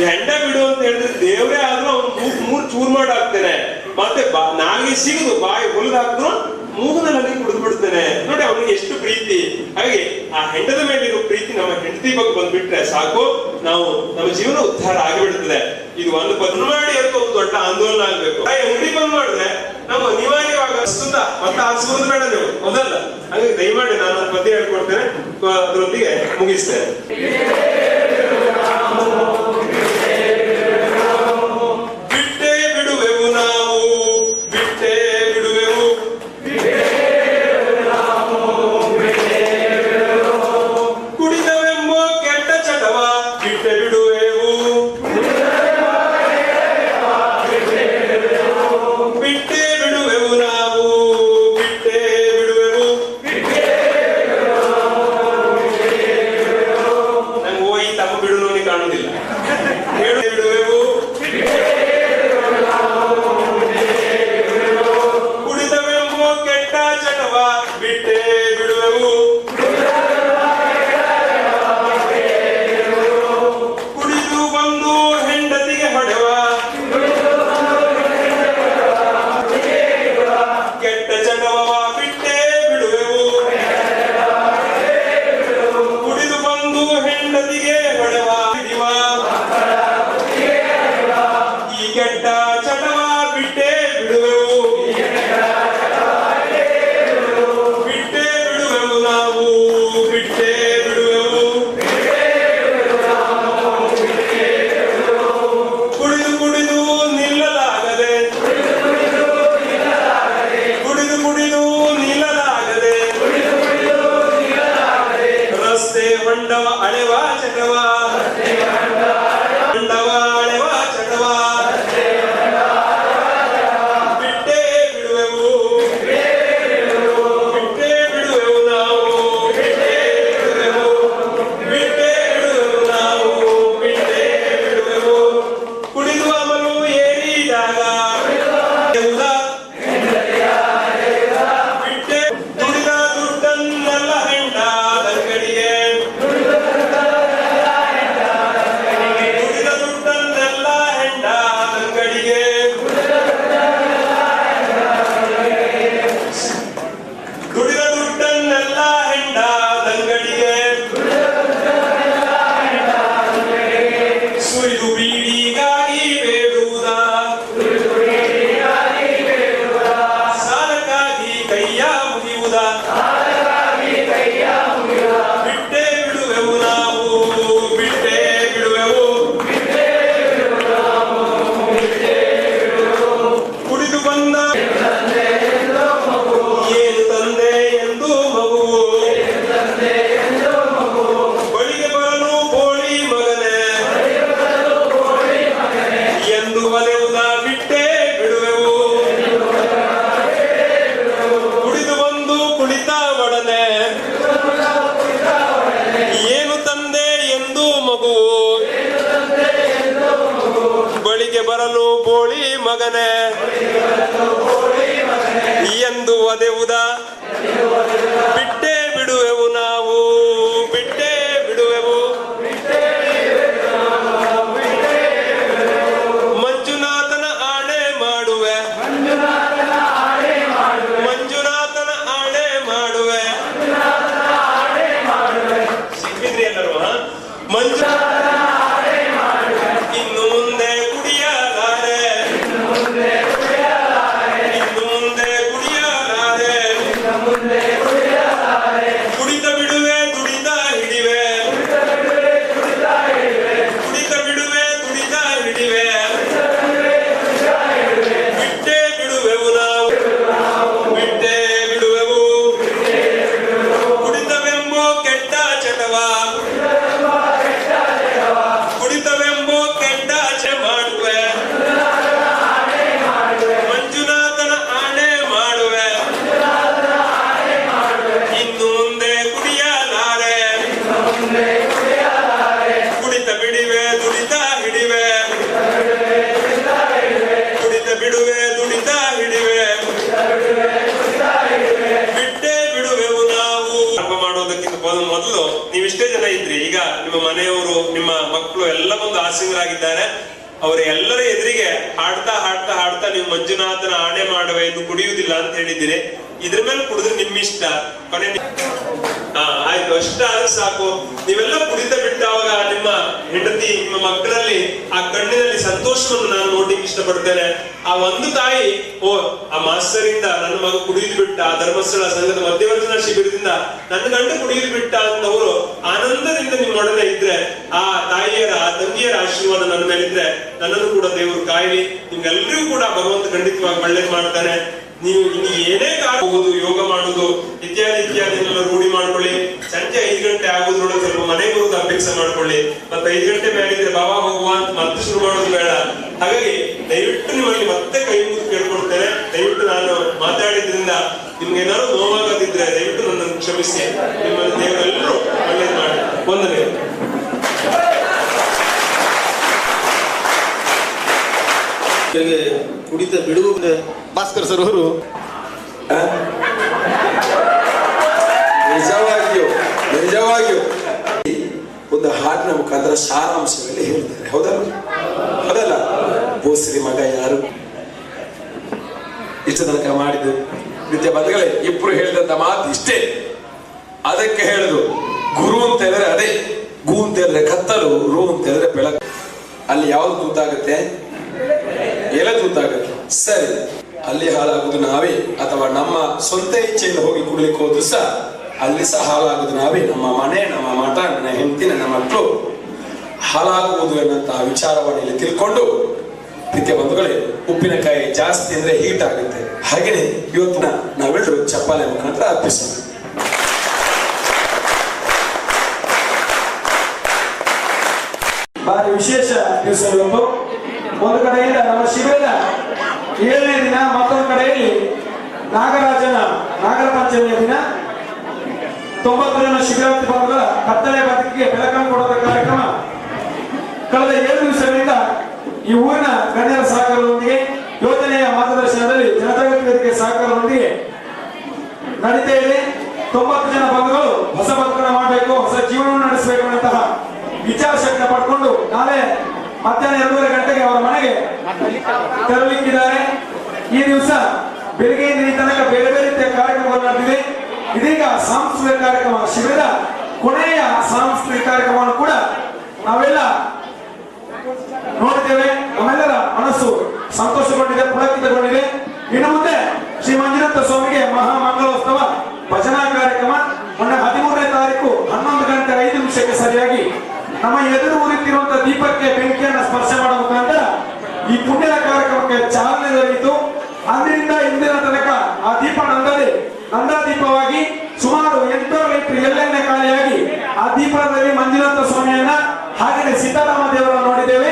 ಹೆಂಡ ಬಿಡು ಅಂತ ಹೇಳಿದ್ರೆ ದೇವ್ರೇ ಆದ್ರೂ ಅವ್ನು ಮೂರ್ ಚೂರ್ ಮಾಡಾಕ್ತೇನೆ. ಮತ್ತೆ ನಾಲ್ಗೆ ಸಿಗದು ಬಾಯಿ ಹೊಲದಾಕ್ರು ಮೂಗನಲ್ಲಿ ಕುಡಿದು ಬಿಡ್ತೇನೆ ನೋಡಿ. ಅವನಿಗೆ ಎಷ್ಟು ಪ್ರೀತಿ. ಹಾಗೆ ಆ ಹೆಂಡದ ಮೇಲಿರೋ ಪ್ರೀತಿ ನಮ್ಮ ಹೆಂಡತಿ ಬಗ್ಗೆ ಬಂದ್ಬಿಟ್ರೆ ಸಾಕು, ನಾವು ನಮ್ಮ ಜೀವನ ಉದ್ಧಾರ ಆಗಿಬಿಡ್ತದೆ. ಇದು ಒಂದು ಬಂದ್ ಮಾಡಿ ಅಂತ ಒಂದು ದೊಡ್ಡ ಆಂದೋಲನ ಆಗ್ಬೇಕು. ಅಂಗಡಿ ಬಂದ್ ಮಾಡಿದ್ರೆ ನಮ್ಮ ಅನಿವಾರ್ಯವಾಗ ಸುತ್ತ ಮತ್ತೆ ಆರಿಸ್ಬೋದು ಬೇಡ ನೀವು, ಹೌದಲ್ಲ? ಹಾಗಾಗಿ ದಯಮಾಡಿ ನಾನು ಒಂದು ಪದ್ಯ ಹೇಳ್ಕೊಡ್ತೇನೆ, ಅದರೊಂದಿಗೆ ಮುಗಿಸ್ತೇನೆ. ಬಿಟ್ಟೇ ಬಿಡುವೆವು ನಾವು, ಬಿಟ್ಟೇ ಬಿಡುವೆವು, ಕುಡಿದವೆಂಬೋ ಕೆಟ್ಟ ಚಟವ ಬಿಟ್ಟೇ ಬಿಡುವೆವು, ಬಿಟ್ಟೇ ಬಿಡುವೆವು ನಾವು, ಬಿಟ್ಟೇ ಬಿಡುವೆವು. ನಂಗೆ ಬಳಿಗೆ ಬರಲು ಬೋಳಿ ಮಗನೇ ಎಂದು ಒದೆವುದ ಬಿಟ್ಟೇ ಬಿಡುವೆವು ನಾವು ಬಿಟ್ಟೇ ಬಿಡುವೆವು ಮಂಜುನಾಥನ ಆಣೆ ಮಾಡುವೆ ಮಂಜುನಾಥನ ಆಣೆ ಮಾಡುವೆ ಸಿಕ್ಕಿದ್ರಿ ಎಲ್ಲರೂ ಮಂಜುನಾಥನ ಇನ್ನು ಮುಂದೆ ಕುಡಿಯಲಾರೆ ಇನ್ನು ಮುಂದೆ ಕುಡಿಯಲಾರೆ ಕುಡಿತ ಬಿಡುವೆ ದುಡಿತ ಹಿಡಿವೆ ಕುಡಿತ ಬಿಡುವೆ ದುಡಿತ ಹಿಡಿವೆ ಬಿಟ್ಟೇ ಬಿಡುವೆವು ನಾವು ಬಿಟ್ಟೇ ಬಿಡುವೆವು ಕುಡಿತವೆಂಬೋ ಕೆಟ್ಟ ಚಟವ ಕುಡಿತವೆಂಬೋ ಕೆಟ್ಟ ಮಾಡುವೆ ಮಂಜುನಾಥನ ಆಣೆ ಮಾಡುವೆ ಇನ್ನು ಮುಂದೆ ಕುಡಿಯಲಾರೆ ಕುಡಿತ ಬಿಡಿವೆ ದುಡಿತ ಹಿಡಿವೆ ಕುಡಿತ ಬಿಡುವೆ ದುಡಿತ ಹಿಡಿವೆ ಬಿಟ್ಟೇ ಬಿಡುವೆವು ನಾವು ಮಾಡೋದಕ್ಕಿಂತ ಮೊದಲು ನೀವಿಷ್ಟೇ ಜನ ಇದ್ರಿ. ಈಗ ನಿಮ್ಮ ಮನೆಯವರು ನಿಮ್ಮ ಮಕ್ಕಳು ಎಲ್ಲ ಬಂದು ಆಸೀನರಾಗಿದ್ದಾರೆ. ಅವರ ಎಲ್ಲರ ಎದುರಿಗೆ ಹಾಡ್ತಾ ಹಾಡ್ತಾ ಹಾಡ್ತಾ ನೀವು ಮಂಜುನಾಥನ ಆಣೆ ಮಾಡುವೆ ಎಂದು ಕುಡಿಯುವುದಿಲ್ಲ ಅಂತ ಹೇಳಿದ್ದೀರಿ. ಇದ್ರ ಮೇಲೆ ಕುಡಿದ್ರೆ ನಿಮ್ಮಿಷ್ಟ. ಕೊನೆ ಆಯ್ತು, ಅಷ್ಟಾದ್ರೂ ಸಾಕು. ನೀವೆಲ್ಲ ಕುಡಿತ ಬಿಟ್ಟಾಗ ನಿಮ್ಮ ಹೆಂಡತಿ ನಿಮ್ಮ ಮಕ್ಕಳಲ್ಲಿ ಆ ಕಣ್ಣಿನಲ್ಲಿ ಸಂತೋಷವನ್ನು ನಾನು ನೋಡ್ಲಿಕ್ಕೆ ಇಷ್ಟಪಡ್ತೇನೆ. ಆ ಒಂದು ತಾಯಿ, ಓ ಆ ಮಾಸ್ತರಿಂದ ನನ್ನ ಮಗ ಕುಡಿಯುದು ಬಿಟ್ಟ, ಆ ಧರ್ಮಸ್ಥಳ ಸಂಘದ ಮಧ್ಯವರ್ಜನ ಶಿಬಿರದಿಂದ ನನ್ನ ಗಂಡ ಕುಡಿಯುದು ಬಿಟ್ಟ ಅಂತವರು ಆನಂದದಿಂದ ನಿಮ್ಮೊಡನೆ ಇದ್ರೆ, ಆ ತಾಯಿಯರ ಆ ತಂಗಿಯರ ಆಶೀರ್ವಾದ ನನ್ನ ಮೇಲಿದ್ರೆ ನನ್ನನ್ನು ಕೂಡ ದೇವರು ಕಾಯಲಿ. ನಿಮ್ಗೆಲ್ಲರಿಗೂ ಕೂಡ ಭಗವಂತ ಖಂಡಿತವಾಗಿ ಒಳ್ಳೇದು ಮಾಡ್ತಾನೆ. ನೀವು ಇನ್ನು ಏನೇ ಹೋಗುದು, ಯೋಗ ಮಾಡುದು ಇತ್ಯಾದಿ ಇತ್ಯಾದಿನೆಲ್ಲ ರೂಢಿ ಮಾಡ್ಕೊಳ್ಳಿ. ಸಂಜೆ 5 ಗಂಟೆ ಆಗೋದ್ರೊಳಗೆ ಸ್ವಲ್ಪ ಮನೆಗೆ ಬರುವುದು ಅಭ್ಯಾಸ ಮಾಡ್ಕೊಳ್ಳಿ. ಮತ್ತೆ 5 ಗಂಟೆ ಮೇಲಿದ್ರೆ ಬಾಬಾ ಹೋಗುವ ಅಂತ ಮತ್ತೆ ಶುರು ಮಾಡೋದು ಬೇಡ. ಹಾಗಾಗಿ ದಯವಿಟ್ಟು ನಿಮ್ಮಲ್ಲಿ ಮತ್ತೆ ಕೈ ಮುಗಿದು ಕೇಳ್ಕೊಡ್ತೇನೆ. ದಯವಿಟ್ಟು ನಾನು ಮಾತಾಡಿದ್ರಿಂದ ನಿಮ್ಗೆ ಏನಾದ್ರು ನೋವಾಗದಿದ್ರೆ ದಯವಿಟ್ಟು ನನ್ನನ್ನು ಕ್ಷಮಿಸಿ. ನಿಮ್ಮಲ್ಲಿ ದೇವರೆಲ್ಲರೂ ಒಳ್ಳೇದು ಮಾಡಿ. ವಂದನೆ. ಕುಡಿತ ಬಿಡುವುದೇ ಭಾಸ್ಕರ್ ಸರ್ ಅವರು ನಿಜವಾಗಿಯೂ ಒಂದು ಹಾಡಿನ ಮುಖಾಂತರ ಸಾರಾಂಶದಲ್ಲಿ ಹೇಳ್ತಾರೆ. ಹೌದಲ್ಲ? ಬೋಸ್ರಿ ಮಗ ಯಾರು ಇಷ್ಟು ತನಕ ಮಾಡಿದ್ದು ನಿತ್ಯ ಬಂಧುಗಳೇ, ಇಬ್ರು ಹೇಳಿದಂತ ಮಾತು ಇಷ್ಟೇ. ಅದಕ್ಕೆ ಹೇಳುದು ಗುರು ಅಂತ ಹೇಳಿದ್ರೆ ಅದೇ. ಗು ಅಂತ ಹೇಳಿದ್ರೆ ಕತ್ತಲು, ರು ಅಂತ ಹೇಳಿದ್ರೆ ಬೆಳಕು. ಅಲ್ಲಿ ಯಾವ್ದು ತೂತಾಗುತ್ತೆ? ಎಲೆ ತೂತಾಗುತ್ತೆ. ಸರಿ, ಅಲ್ಲಿ ಹಾಳಾಗುದು ನಾವೇ, ಅಥವಾ ನಮ್ಮ ಸ್ವಂತ ಇಚ್ಛೆಯಿಂದ ಹೋಗಿ ಕುಡ್ಲಿಕ್ಕೆ ಹೋದ್ರು ಸಹ ಅಲ್ಲಿ ಸಹ ಹಾಳಾಗುದು ನಾವೇ. ನಮ್ಮ ಮನೆ, ನಮ್ಮ ಮಠ, ನನ್ನ ಹೆಂಡತಿ, ನನ್ನ ಮಕ್ಕಳು ಹಾಳಾಗುವುದು ಎನ್ನುವಂತಹ ವಿಚಾರವನ್ನು ಇಲ್ಲಿ ತಿಳ್ಕೊಂಡು, ಪ್ರೀತಿಯ ಬಂಧುಗಳೇ, ಉಪ್ಪಿನಕಾಯಿ ಜಾಸ್ತಿ ಅಂದ್ರೆ ಹೀಟ್ ಆಗುತ್ತೆ. ಹಾಗೇನೆ ಇವತ್ತು ನಾವೆಲ್ಲರೂ ಚಪ್ಪಾಳೆ ಮುಖಾಂತರ ಅರ್ಪಿಸೋಣ. ಭಾರಿ ವಿಶೇಷ ದಿವಸ ಇವತ್ತು. ಒಂದು ಕಡೆಯಿಂದ ನಮ್ಮ ಶಿಬಿರದ 7ನೇ ದಿನ, ಮತ್ತೊಂದು ಕಡೆಯಲ್ಲಿ ನಾಗರ ಪಂಚಮಿಯ ದಿನ 90 ಜನ ಶಿಬಿರಾರ್ಥಿ ಬಂಧುಗಳ ಕತ್ತಲೆ ಬದುಕಿಗೆ ಬೆಳಕನ್ನು ಕೊಡುವ ಕಾರ್ಯಕ್ರಮ ಕಳೆದ 7 ದಿವಸಗಳಿಂದ ಈ ಊರಿನ ಗಣ್ಯರ ಸಹಕಾರದೊಂದಿಗೆ, ಯೋಜನೆಯ ಮಾರ್ಗದರ್ಶನದಲ್ಲಿ, ಜನಜಾಗೃತಿ ವೇದಿಕೆ ಸಹಕಾರದೊಂದಿಗೆ ನಡೀತಾ ಇದೆ. 90 ಜನ ಬಂಧುಗಳು ಹೊಸ ಬದುಕನ್ನು ಮಾಡಬೇಕು, ಹೊಸ ಜೀವನವನ್ನು ನಡೆಸಬೇಕು ಅನ್ನುವಂತಹ ವಿಚಾರ ಶಕ್ತಿ ಪಡ್ಕೊಂಡು ನಾಳೆ ಮಧ್ಯಾಹ್ನ 2:30 ಗಂಟೆಗೆ ಅವರ ಮನೆಗೆ ತೆರಳಿದ್ದಾರೆ. ಈ ದಿವಸ ಬೆಳಗ್ಗೆಯಿಂದ ಈ ತನಕ ಬೇರೆ ಬೇರೆ ರೀತಿಯ ಕಾರ್ಯಕ್ರಮಗಳು ನಡೆದಿದೆ. ಇದೀಗ ಸಾಂಸ್ಕೃತಿಕ ಕಾರ್ಯಕ್ರಮ, ಶಿಬಿರದ ಕೊನೆಯ ಸಾಂಸ್ಕೃತಿಕ ಕಾರ್ಯಕ್ರಮವನ್ನು ಕೂಡ ನಾವೆಲ್ಲ ನೋಡಿದ್ದೇವೆ. ನಮ್ಮೆಲ್ಲರ ಮನಸ್ಸು ಸಂತೋಷಗೊಂಡಿದೆ, ಪುಳಕಿತಗೊಂಡಿದೆ. ಇನ್ನು ಮುಂದೆ ಶ್ರೀ ಮಂಜುನಾಥ ಸ್ವಾಮಿಗೆ ಮಹಾಮಂಗಳೋತ್ಸವ ಭಜನಾ ಕಾರ್ಯಕ್ರಮ ಮೊನ್ನೆ 13ನೇ ತಾರೀಕು 11:05 ಸರಿಯಾಗಿ ನಮ್ಮ ಎದುರು ಉರಿತಿರುವಂತಹ ದೀಪಕ್ಕೆ ಬೆಂಕಿಯನ್ನು ಸ್ಪರ್ಶ ಮಾಡುವ ಮುಖಾಂತರ ಈ ಪುಣ್ಯದ ಕಾರ್ಯಕ್ರಮಕ್ಕೆ ಚಾಲನೆ ದೊರೆಯಿತು. ಅಂದಿನಿಂದ ಇಂದಿನ ತನಕ ಆ ದೀಪ ನಂದಾದೀಪವಾಗಿ ಸುಮಾರು 800 ಲೀಟರ್ ಎಳ್ಳೆಣ್ಣೆ ಖಾಲಿಯಾಗಿ ಆ ದೀಪದಲ್ಲಿ ಮಂಜುನಾಥ ಸ್ವಾಮಿಯನ್ನ ಹಾಗೆಯೇ ಸೀತಾರಾಮ ದೇವರನ್ನು ನೋಡಿದ್ದೇವೆ.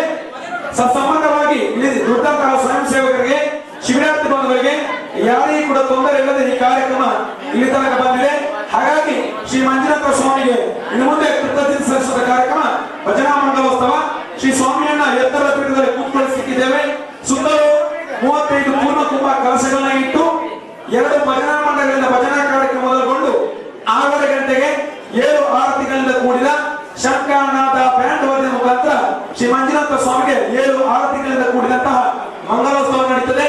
ಸಂಬಂಧವಾಗಿ ಇಲ್ಲಿ ದುಡ್ಡಂತಹ ಸ್ವಯಂ ಸೇವಕರಿಗೆ, ಶಿಬಿರಾರ್ಥಿ ಬಂಧುಗಳಿಗೆ ಯಾರಿಗೂ ಕೂಡ ತೊಂದರೆ ಇಲ್ಲದೆ ಈ ಕಾರ್ಯಕ್ರಮ ಇಲ್ಲಿ ತನಕ ಬಂದಿದೆ. ಹಾಗಾಗಿ ಶ್ರೀ ಮಂಜುನಾಥ ಸ್ವಾಮಿಗೆ ಇನ್ನು ಮುಂದೆ ಕೃತಜ್ಞತೆ ಸಲ್ಲಿಸುವ ಕಾರ್ಯಕ್ರಮ ಭಜನಾ ಮಂಡಲೋತ್ಸವ. ಶ್ರೀ ಸ್ವಾಮಿಯನ್ನ ಎತ್ತರ ಪೀಠದಲ್ಲಿ ಕೂತ್ಕೊಳಿಸಲಿಕ್ಕೆ ನಿಂತಿದ್ದೇವೆ. ಸುತ್ತಲೂ 35 ಪೂರ್ಣ ಕುಂಭ ಕಲಶಗಳನ್ನ ಇಟ್ಟು 2 ಭಜನಾ ಮಂಡಳಿಗಳಿಂದ ಭಜನಾ ಕಾರ್ಯಕ್ರಮ ಮೊದಲುಗೊಂಡು 6 ಗಂಟೆಗೆ 7 ಆರತಿಗಳಿಂದ ಕೂಡಿದ ಶಂಕರನಾಥ ಬ್ಯಾಂಡ್ ವಾದ್ಯದ ಮುಖಾಂತರ ಶ್ರೀ ಮಂಜುನಾಥ ಸ್ವಾಮಿಗೆ 7 ಆರತಿಗಳಿಂದ ಕೂಡಿದಂತಹ ಮಂಗಲೋತ್ಸವ ನಡೀತದೆ.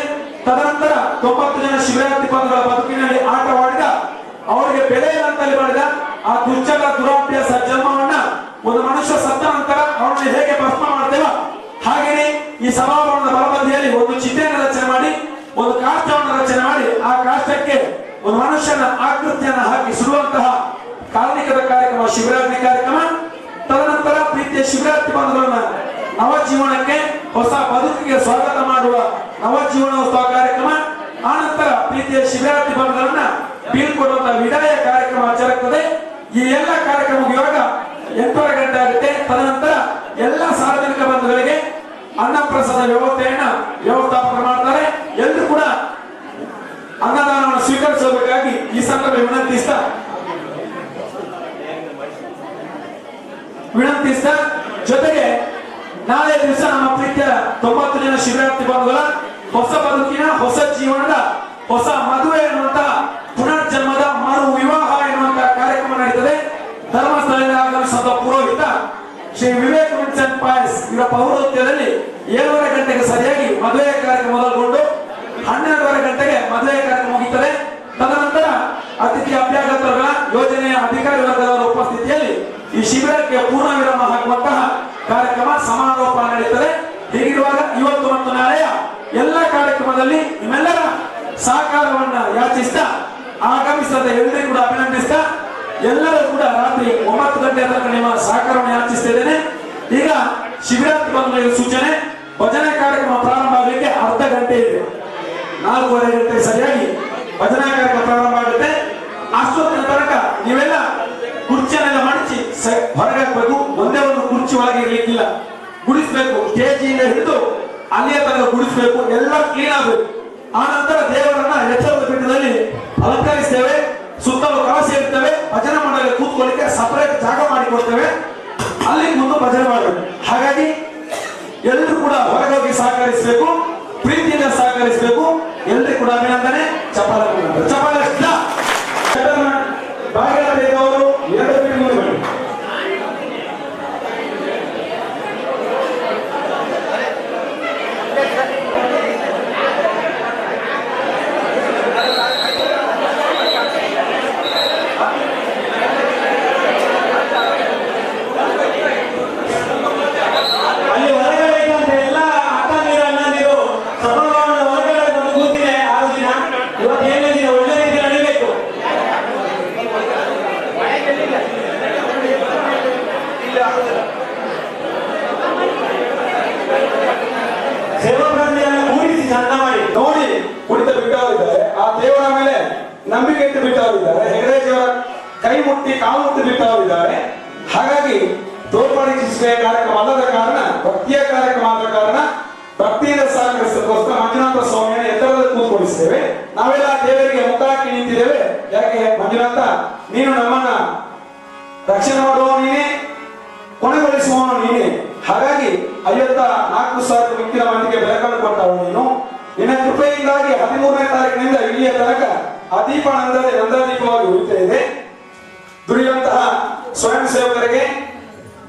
ತದನಂತರ 90 ಜನ ಶಿವರಾತ್ರಿ ಬಂಧುಗಳ ಬದುಕಿನಲ್ಲಿ ಆಟವಾಡಿದ, ಅವರಿಗೆ ಬೆಲೆ ಇಲ್ಲಂತಲ್ಲಿ ಮಾಡಿದ ಆ ದುಶ್ಚಟ ದುರಾಭ್ಯಾಸ ಜನ್ಮವನ್ನ ಒಂದು ಮನುಷ್ಯ ಸತ್ತ ನಂತರ ಅವರನ್ನು ಹೇಗೆ ಭಸ್ಮ ಮಾಡ್ತೇವ ಹಾಗೆಯೇ ಈ ಸಭಾಭವನದ ಬಲಬದಿಯಲ್ಲಿ ಒಂದು ಚಿತೆಯನ್ನು ರಚನೆ ಮಾಡಿ ಒಂದು ಕಾಷ್ಟವನ್ನು ರಚನೆ ಮಾಡಿ ಆ ಕಾಷ್ಟಕ್ಕೆ ಒಂದು ಮನುಷ್ಯನ ಆಕೃತಿಯನ್ನು ಹಾಕಿ ಸುಡುವಂತಹ ಕಾಲ್ನಿಕದ ಕಾರ್ಯಕ್ರಮ ಶಿವರಾತ್ರಿ ಕಾರ್ಯಕ್ರಮ. ತದನಂತರ ಪ್ರೀತಿಯ ಶಿವರಾತ್ರಿ ಬಂಧುಗಳನ್ನ ನವಜೀವನಕ್ಕೆ ಹೊಸ ಬದುಕಿಗೆ ಸ್ವಾಗತ ಮಾಡುವ ನವಜೀವನೋತ್ಸವ ಕಾರ್ಯಕ್ರಮ. ಆನಂತರ ಪ್ರೀತಿಯ ಶಿವರಾತ್ರಿ ಬಂಧುಗಳನ್ನ ಬೀಳ್ಕೊಡುವಂತಹ ವಿದಾಯ ಕಾರ್ಯಕ್ರಮ ಜರುಗುತ್ತದೆ. ಈ ಎಲ್ಲ ಕಾರ್ಯಕ್ರಮ ಇವಾಗ 8:30 ಗಂಟೆ ಆಗುತ್ತೆ. ತದನಂತರ ಎಲ್ಲ ಸಾರ್ವಜನಿಕ ಬಂಧುಗಳಿಗೆ ಅನ್ನಪ್ರಸಾದ ವ್ಯವಸ್ಥಾಪಕ ಮಾಡ್ತಾರೆ. ಎಲ್ಲರೂ ಕೂಡ ಅನ್ನದಾನವನ್ನು ಸ್ವೀಕರಿಸಬೇಕಾಗಿ ಈ ಸಂದರ್ಭ ವಿನಂತಿಸ್ತಾ ಜೊತೆಗೆ ನಾಳೆ ದಿವಸ ನಮ್ಮ ಪ್ರೀತಿಯ 90 ಜನ ಶಿವರಾತ್ರಿ ಬಂಧುಗಳ ಹೊಸ ಬದುಕಿನ ಹೊಸ ಜೀವನದ ಹೊಸ ಮದುವೆ ಎನ್ನುವಂತಹ ಪುನರ್ಜನ್ಮದ ಮರು ವಿವಾಹ ಎನ್ನುವಂತಹ ಕಾರ್ಯಕ್ರಮ ನಡೀತದೆ. ಧರ್ಮಸ್ಥಳದಿಂದ ಆಗಮಿಸಿದ ಪುರೋಹಿತ ಶ್ರೀ ವಿವೇಕ್ ವಿನ್ಸೆಂಟ್ ಪಾಯಸ್ ಇವರ ಪೌರೋಹಿತ್ಯದಲ್ಲಿ 7:30 ಗಂಟೆಗೆ ಸರಿಯಾಗಿ ಮದುವೆ ಕಾರ್ಯಕ್ರಮ ಮೊದಲುಗೊಂಡು 12:30 ಗಂಟೆಗೆ ಮದುವೆ ಕಾರ್ಯಕ್ರಮ ಮುಗಿಯುತ್ತದೆ. ತದನಂತರ ಅತಿಥಿ ಅಭ್ಯಾಗತರುಗಳ ಯೋಜನೆಯ ಅಧಿಕಾರಿ ವರ್ಗದವರ ಉಪಸ್ಥಿತಿಯಲ್ಲಿ ಈ ಶಿಬಿರಕ್ಕೆ ಪೂರ್ಣ ವಿರಾಮ ಹಾಕುವಂತಹ ಕಾರ್ಯಕ್ರಮ ಸಮಾರೋಪ ನಡೆಯುತ್ತದೆ. ಹೀಗಿರುವಾಗ ಇವತ್ತು ಮತ್ತು ನಾಳೆಯ ಎಲ್ಲ ಕಾರ್ಯಕ್ರಮದಲ್ಲಿ ನಿಮ್ಮೆಲ್ಲರ ಸಹಕಾರವನ್ನ ಯಾಚಿಸ್ತಾ ಆಗಮಿಸಿದ ಎಲ್ಲರಿಗೂ ಕೂಡ ಅಭಿನಂದಿಸ್ತಾ ಎಲ್ಲರೂ ಕೂಡ ರಾತ್ರಿ 9 ಗಂಟೆ ತನಕ ನಿಮ್ಮ ಸಹಕಾರವನ್ನು ಯಾಚಿಸ್ತಾ ಇದ್ದೇನೆ. ಈಗ ಶಿಬಿರಾತ್ರಿ ಬಂಧುಗಳಿಗೆ ಸೂಚನೆ, ಭಜನೆ ಕಾರ್ಯಕ್ರಮ ಪ್ರಾರಂಭ ಆಗಲಿಕ್ಕೆ ಅರ್ಧ ಗಂಟೆ ಇದೆ. 4:30 ಗಂಟೆ ಸರಿಯಾಗಿ ಭಜನಾ ಕಾರ್ಯಕ್ರಮ ಪ್ರಾರಂಭ ಆಗುತ್ತೆ. ಅಷ್ಟೊತ್ತಿನ ತನಕ ನೀವೆಲ್ಲ ಕುರ್ಚಿಯನ್ನೆಲ್ಲ ಮಡಚಿ ಹೊರಗೆ ಹಾಕಬೇಕು. ಒಂದೇ ಒಂದು ಕುರ್ಚಿ ಒಳಗೆ ಇರ್ಲಿಕ್ಕಿಲ್ಲ, ಗುಡಿಸ್ಬೇಕು. ಸ್ಟೇಜಿಯಿಂದ ಹಿಡಿದು ಅಲ್ಲಿಯ ತನಕ ಗುಡಿಸ್ಬೇಕು, ಎಲ್ಲ ಕ್ಲೀನ್ ಆಗಬೇಕು. ಆ ನಂತರ ದೇವರನ್ನ ಎಚ್ಚರದ ಪೀಠದಲ್ಲಿ ಅಲಂಕರಿಸ್ತೇವೆ. ಸುತ್ತಲೂ ಕಲಶ ಇರ್ತೇವೆ. ಭಜನೆ ಮಾಡಲು ಕೂತ್ಕೊಳ್ಳಿಕ್ಕೆ ಸಪರೇಟ್ ಜಾಗ ಮಾಡಿಕೊಡ್ತೇವೆ. ಅಲ್ಲಿ ಮುಂದೆ ಭಜನೆ ಮಾಡಬೇಕು. ಹಾಗಾಗಿ ಎಲ್ಲರೂ ಕೂಡ ಹೊರಗೋಗಿ ಸಹಕರಿಸಬೇಕು, ಪ್ರೀತಿಯಿಂದ ಸಹಕರಿಸಬೇಕು. ಎಲ್ಲರಿಗೂ ಕೂಡ ಅಭಿನಂದನೆ. ಚಪಾಲ ಭಾಗ್ಯವರು 2 ಫೀಟ್ ಮುಂದೆ ಬನ್ನಿ. ಅಲ್ಲಿ ಹೊರಗಡೆ ಇದ್ದಂತ ಎಲ್ಲ ಅಕ್ಕ ನೀರು ಅಣ್ಣ ನೀರು ಸಭಾಭವನದ ಹೊರಗಡೆ ಬಂದು ಕೂತಿದೆ. 6 ದಿನ ಇವತ್ತು ಏನೇ ದಿನ ಒಳ್ಳೆ ರೀತಿ ನಡೀಬೇಕು. ಸೇವಾಭ್ರಾಂತಿಯನ್ನು ಕೂಡಿಸಿ ಚಂದ ಮಾಡಿ ನೋಡಿ ಕುಡಿತ ಬಿಟ್ಟವರಿದ್ದಾರೆ. ಆ ದೇವರ ಮೇಲೆ ನಂಬಿಕೆ ಇಟ್ಟು ಬಿಟ್ಟವರಿದ್ದಾರೆ. ಹೆಗಡೇಜಿಯವರ ಕೈ ಮುಟ್ಟಿ ಕಾಲು ಮುಟ್ಟಿ ಬಿಟ್ಟವರಿದ್ದಾರೆ. ಹಾಗಾಗಿ ತೋರ್ಪಡಿಸುವ ಕಾರ್ಯಕ್ರಮ ಅಲ್ಲದ ಕಾರಣ, ಭಕ್ತಿಯ ಕಾರ್ಯಕ್ರಮ ಆದ ಕಾರಣ ಭಕ್ತಿಯಿಂದ ಸಹಕರಿಸೋದಕ್ಕೋಸ್ಕರ ಮಂಜುನಾಥ ಸ್ವಾಮಿಯನ್ನು ಎತ್ತರದಲ್ಲಿ ಕೂತ್ಕೊಳಿಸ್ತೇವೆ. ನಾವೆಲ್ಲ ದೇವರಿಗೆ ಮುಖ ಹಾಕಿ ನಿಂತಿದ್ದೇವೆ. ಯಾಕೆ ಮಂಜುನಾಥ, ನೀನು ನಮ್ಮನ್ನ ರಕ್ಷಣೆ ಮಾಡುವ ನೀನೇ, ಕೊನೆಗೊಳಿಸುವವನು ನೀನೇ. ಹಾಗಾಗಿ 54,000 ಮಿಕ್ಕಿನ ಮಂದಿಗೆ ಬೆಳಕನ್ನು ಕೊಟ್ಟವ ನೀನು. ನಿನ್ನ ಕೃಪೆಯಿಂದಾಗಿ 13ನೇ ತಾರೀಕಿನಿಂದ ಇಲ್ಲಿಯ ತನಕ ಆ ದೀಪ ನಂದಾದೀಪವಾಗಿ ಉಳಿತಾ ಇದೆ. ದುಡಿಯುವಂತಹ ಸ್ವಯಂ ಸೇವಕರಿಗೆ,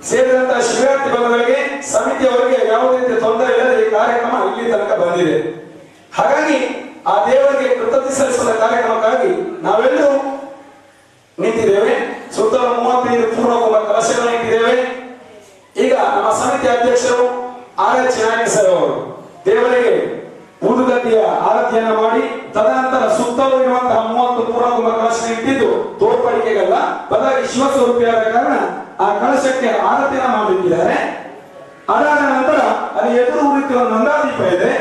ಸೇರಿದಂತಹ ಶಿವರಾತ್ರಿ ಬಂಧುಗಳಿಗೆ, ಸಮಿತಿಯವರಿಗೆ ಯಾವುದೇ ರೀತಿಯ ತೊಂದರೆ ಇಲ್ಲದೆ ಈ ಕಾರ್ಯಕ್ರಮ ಇಲ್ಲಿ ತನಕ ಬಂದಿದೆ. ಹಾಗಾಗಿ ಆ ದೇವರಿಗೆ ಕೃತಜ್ಞತೆ ಸಲ್ಲಿಸುವ ಕಾರ್ಯಕ್ರಮಕ್ಕಾಗಿ ನಾವೆಲ್ಲರೂ ನಿಂತಿದ್ದೇವೆ. ಸುತ್ತಲೂ 35 ಪೂರ್ಣಕುಂಭ ಕಲಶಗಳನ್ನು ಇಟ್ಟಿದ್ದೇವೆ. ಈಗ ನಮ್ಮ ಸಮಿತಿ ಅಧ್ಯಕ್ಷರು ಆರ್.ಎಚ್. ನಾಯಕ ಸರ್ ಅವರು ದೇವರಿಗೆ ಊದುಗದ್ದಿಯ ಆರತಿಯನ್ನ ಮಾಡಿ ತದನಂತರ ಸುತ್ತಲೂ ಇರುವಂತಹ 30 ಪೂರ್ಣಕುಂಭ ಕಲಶ ಇಟ್ಟಿದ್ದು ತೋರ್ಪಡಿಕೆಗಲ್ಲ, ಬದಲಾಗಿ ಶಿವಸ್ವರೂಪಿಯಾದ ಕಾರಣ ಆ ಕಲಶಕ್ಕೆ ಆರತಿಯನ್ನ ಮಾಡಲಿದ್ದಾರೆ. ಅದಾದ ನಂತರ ಅಲ್ಲಿ ಎದುರು ಉಳಿತಿರುವ ನಂದಾದೀಪ ಇದೆ.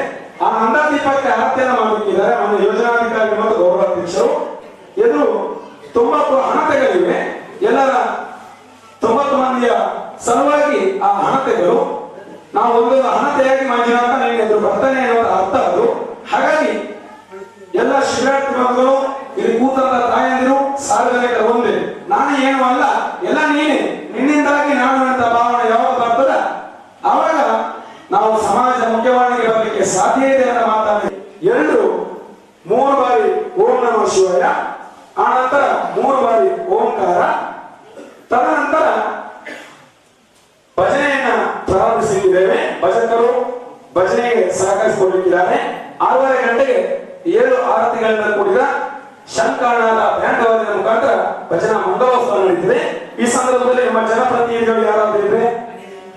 ಆ ನಂದಾದೀಪಕ್ಕೆ ಆರತಿಯನ್ನ ಮಾಡಲಿಕ್ಕಿದ್ದಾರೆ ನಮ್ಮ ಯೋಜನಾಧಿಕಾರಿ ಮತ್ತು ಗೌರವಾಧ್ಯಕ್ಷರು. ಎದುರು 90 ಹಣತೆಗಳಿವೆ. ಎಲ್ಲರ 90 ಮಂದಿಯ ಸಲುವಾಗಿ ಆ ಹಣತೆಗಳು ನಾವು ಒಂದೊಂದು ಹಣತೆಯಾಗಿ ಮಂಜುನಾಥ ನಿಮಗೆ ಎದುರು ಬರ್ತಾನೆ ಅನ್ನುವ ಅರ್ಥ ಅದು. ಹಾಗಾಗಿ ಎಲ್ಲ ಶಿವರಾತ್ರಿ ಬಂಧುಗಳು, ಇಲ್ಲಿ ಕೂತಂತ ತಾಯಂದಿರು, ಸಾರ್ವಜನಿಕರು ಒಂದೇ. ನಾನು ಏನು ಅಲ್ಲ, ಎಲ್ಲ ನೀನೆ, ನಿನ್ನಿಂದಾಗಿ ನಾನು ಅಂತ ಭಾವನೆ ಯಾವಾಗ ಬರ್ತದ ಆವಾಗ ನಾವು ಸಮಾಜ ಮುಖ್ಯವಾಹಿನಿಗೆ ಬರಲಿಕ್ಕೆ ಸಾಧ್ಯ ಇದೆ ಅಂತ ಮಾತಾಡಿ ಎಲ್ಲರೂ 3 ಬಾರಿ ಓಂ ನಮಃ ಶಿವಾಯ, ಆನಂತರ 3 ಬಾರಿ ಓಂಕಾರ, ತದನಂತರ ಭಜನೆಯನ್ನ ಪ್ರಾರಂಭಿಸಿದ್ದೇವೆ. ಭಜಕರು ಭಜನೆಗೆ ಸಹಕರಿಸಿಕೊಂಡಿದ್ದಾರೆ. 6:30 ಗಂಟೆಗೆ 7 ಆರತಿಗಳಿಂದ ಕೂಡಿದ ಶಂಕರನಾದ ಬ್ಯಾಂಡ್ ವಾದ್ಯದ ಮುಖಾಂತರ ಭಜನಾ ಮಂಗಲೋತ್ಸವ ನಡೆಯುತ್ತಿದೆ. ಈ ಸಂದರ್ಭದಲ್ಲಿ ನಮ್ಮ ಜನಪ್ರತಿನಿಧಿಗಳು ಯಾರಾದರೂ ಇದ್ರೆ,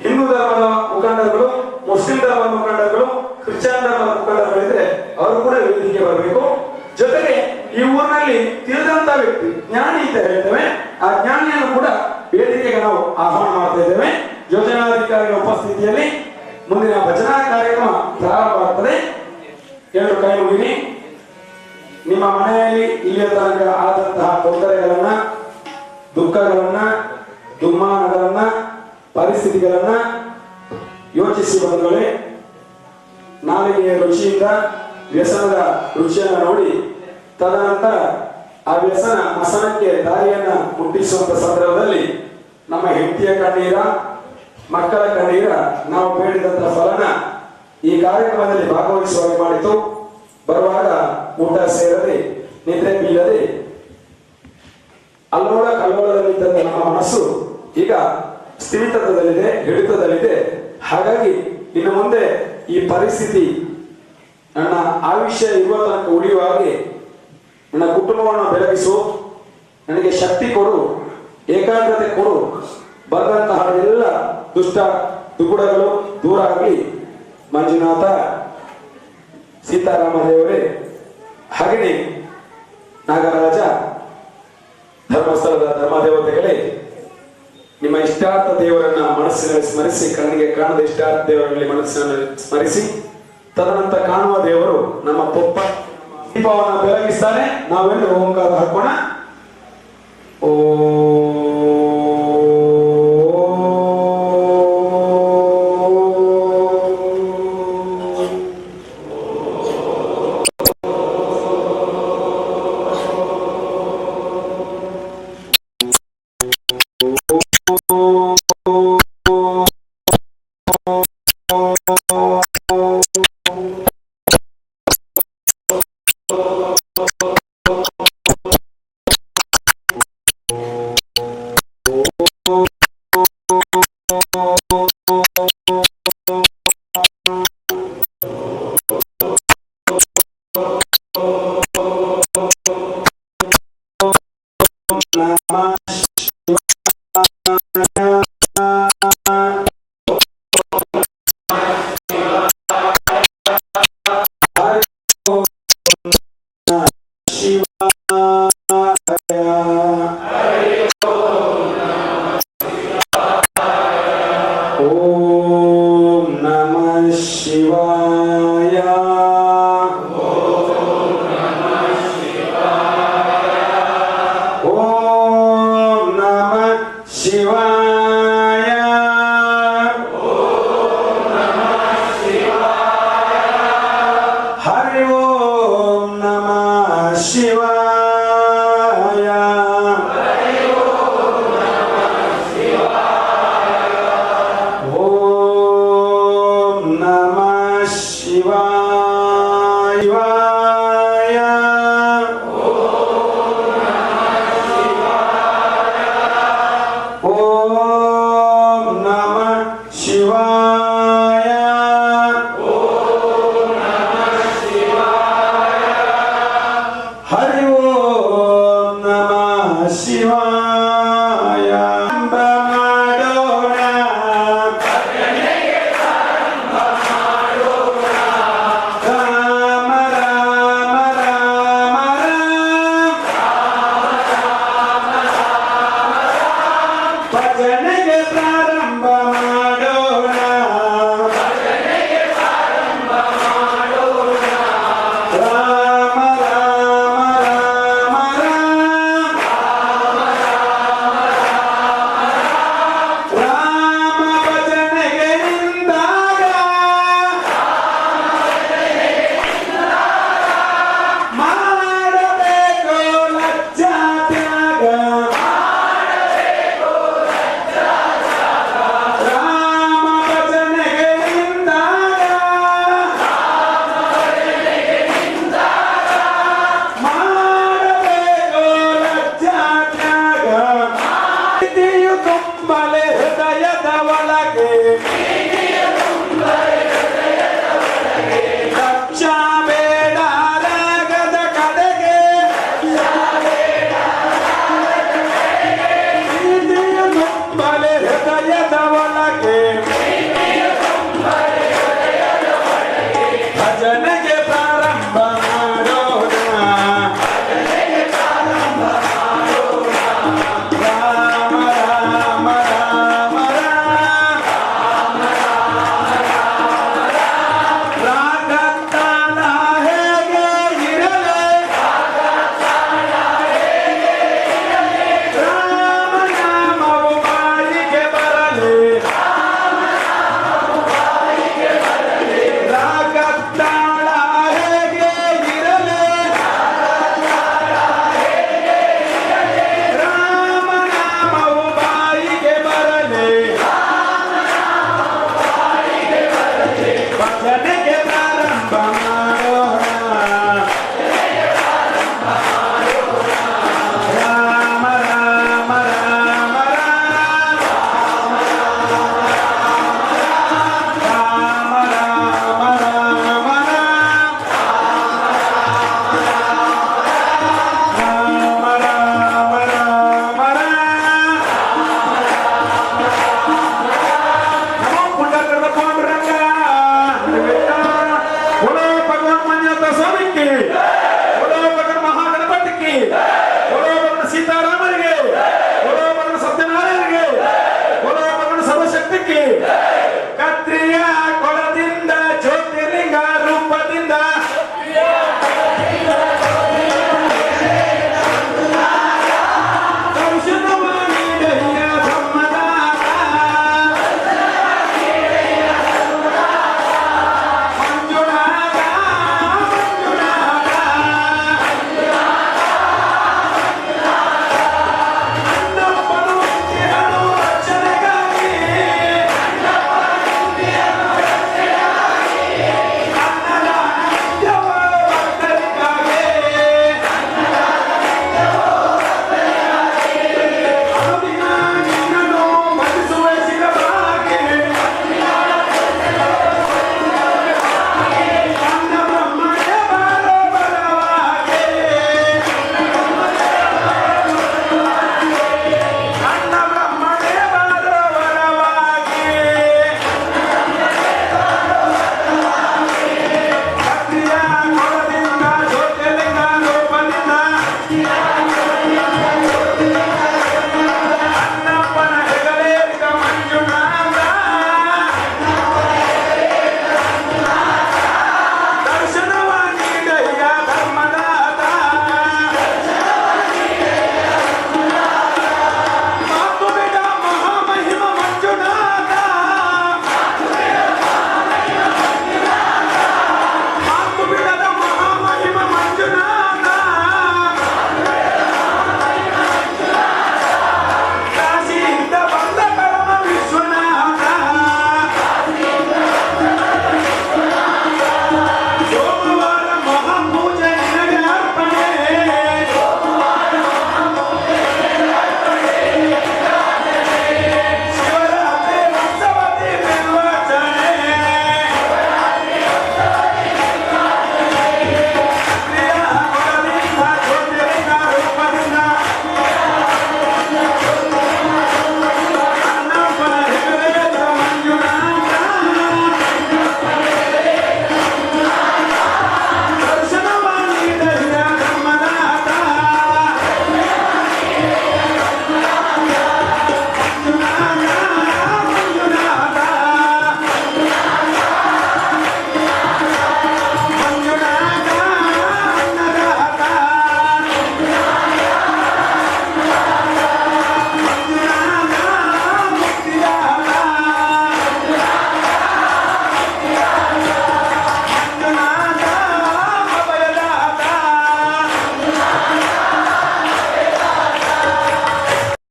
ಹಿಂದೂ ಧರ್ಮದ ಮುಖಂಡರುಗಳು, ಮುಸ್ಲಿಂ ಧರ್ಮದ ಮುಖಂಡರುಗಳು, ಕ್ರಿಶ್ಚಿಯನ್ ಧರ್ಮದ ಮುಖಂಡರುಗಳಿದ್ರೆ ಅವರು ಕೂಡ ವೇದಿಕೆಗೆ ಬರಬೇಕು. ಜೊತೆಗೆ ಈ ಊರಿನಲ್ಲಿ ತಿಳಿದಂತ ವ್ಯಕ್ತಿ ಜ್ಞಾನಿ ಅಂತ ಹೇಳ್ತೇವೆ, ಆ ಜ್ಞಾನಿಯನ್ನು ಕೂಡ ವೇದಿಕೆಗೆ ನಾವು ಆಹ್ವಾನ ಮಾಡ್ತಾ ಇದ್ದೇವೆ. ಯೋಜನಾಧಿಕಾರಿಗಳ ಉಪಸ್ಥಿತಿಯಲ್ಲಿ ಮುಂದಿನ ಭಜನಾ ಕಾರ್ಯಕ್ರಮ ಪ್ರಾರಂಭವಾಗುತ್ತದೆ. 2 ಕೈ ಮುಗಿರಿ. ನಿಮ್ಮ ಮನೆಯಲ್ಲಿ ಇಲ್ಲಿಯ ತನಕ ಆದಂತಹ ತೊಂದರೆಗಳನ್ನ, ದುಃಖಗಳನ್ನ, ದುಮ್ಮಾನಗಳನ್ನ, ಪರಿಸ್ಥಿತಿಗಳನ್ನ ಯೋಚಿಸಿ ಬಂದಗಳೇ, ನಾಲಿಗೆಯ ರುಚಿಯಿಂದ ವ್ಯಸನದ ರುಚಿಯನ್ನು ನೋಡಿ ತದನಂತರ ಆ ವ್ಯಸನ ಮಸನಕ್ಕೆ ದಾರಿಯನ್ನ ಮುಟ್ಟಿಸುವಂತ ಸಂದರ್ಭದಲ್ಲಿ ನಮ್ಮ ಹೆಂಡತಿಯ ಕಣ್ಣೀರ, ಮಕ್ಕಳ ಕಣ್ಣೀರ ನಾವು ಬೇಡಿದಂತಹ ಫಲನ ಈ ಕಾರ್ಯಕ್ರಮದಲ್ಲಿ ಭಾಗವಹಿಸುವಾಗಿ ಮಾಡಿತು. ಬರುವಾಗ ಊಟ ಸೇರದೆ, ನಿದ್ರೆ ಬೀಳದೆ, ಅಲ್ಲೋಳ ಕಲ್ಲೋಳದಲ್ಲಿದ್ದಂತ ನಮ್ಮ ಮನಸ್ಸು ಈಗ ಸ್ಥಿಮಿತದಲ್ಲಿದೆ, ಹಿಡಿತದಲ್ಲಿದೆ. ಹಾಗಾಗಿ ಇನ್ನು ಮುಂದೆ ಈ ಪರಿಸ್ಥಿತಿ ನನ್ನ ಆಯುಷ್ಯ ಇರುವ ತನಕ ಉಳಿಯುವ ಹಾಗೆ ನನ್ನ ಕುಟುಂಬವನ್ನು ಬೆಳಗಿಸು, ನನಗೆ ಶಕ್ತಿ ಕೊಡು, ಏಕಾಗ್ರತೆ ಕೊಡು, ಬಂದಂತಹ ಎಲ್ಲ ದುಷ್ಟ ದುಗುಡಗಳು ದೂರ ಆಗಲಿ. ಮಂಜುನಾಥ, ಸೀತಾರಾಮ ದೇವರೇ, ಹಾಗೆಯೇ ನಾಗರಾಜ, ಧರ್ಮಸ್ಥಳದ ಧರ್ಮದೇವತೆಗಳೇ, ನಿಮ್ಮ ಇಷ್ಟಾರ್ಥ ದೇವರನ್ನ ಮನಸ್ಸಿನಲ್ಲಿ ಸ್ಮರಿಸಿ, ಕಣ್ಣಿಗೆ ಕಾಣದ ಇಷ್ಟಾರ್ಥ ದೇವರಲ್ಲಿ ಮನಸ್ಸಿನಲ್ಲಿ ಸ್ಮರಿಸಿ, ತದನಂತರ ಕಾಣುವ ದೇವರು ನಮ್ಮ ಪೊಪ್ಪ ದೀಪವನ್ನು ಬೆಳಗಿಸ್ತಾನೆ. ನಾವೆಲ್ಲರೂ ಓಂಕಾರ ಹಾಕೋಣ. ಓ ಶಿವಾಯ.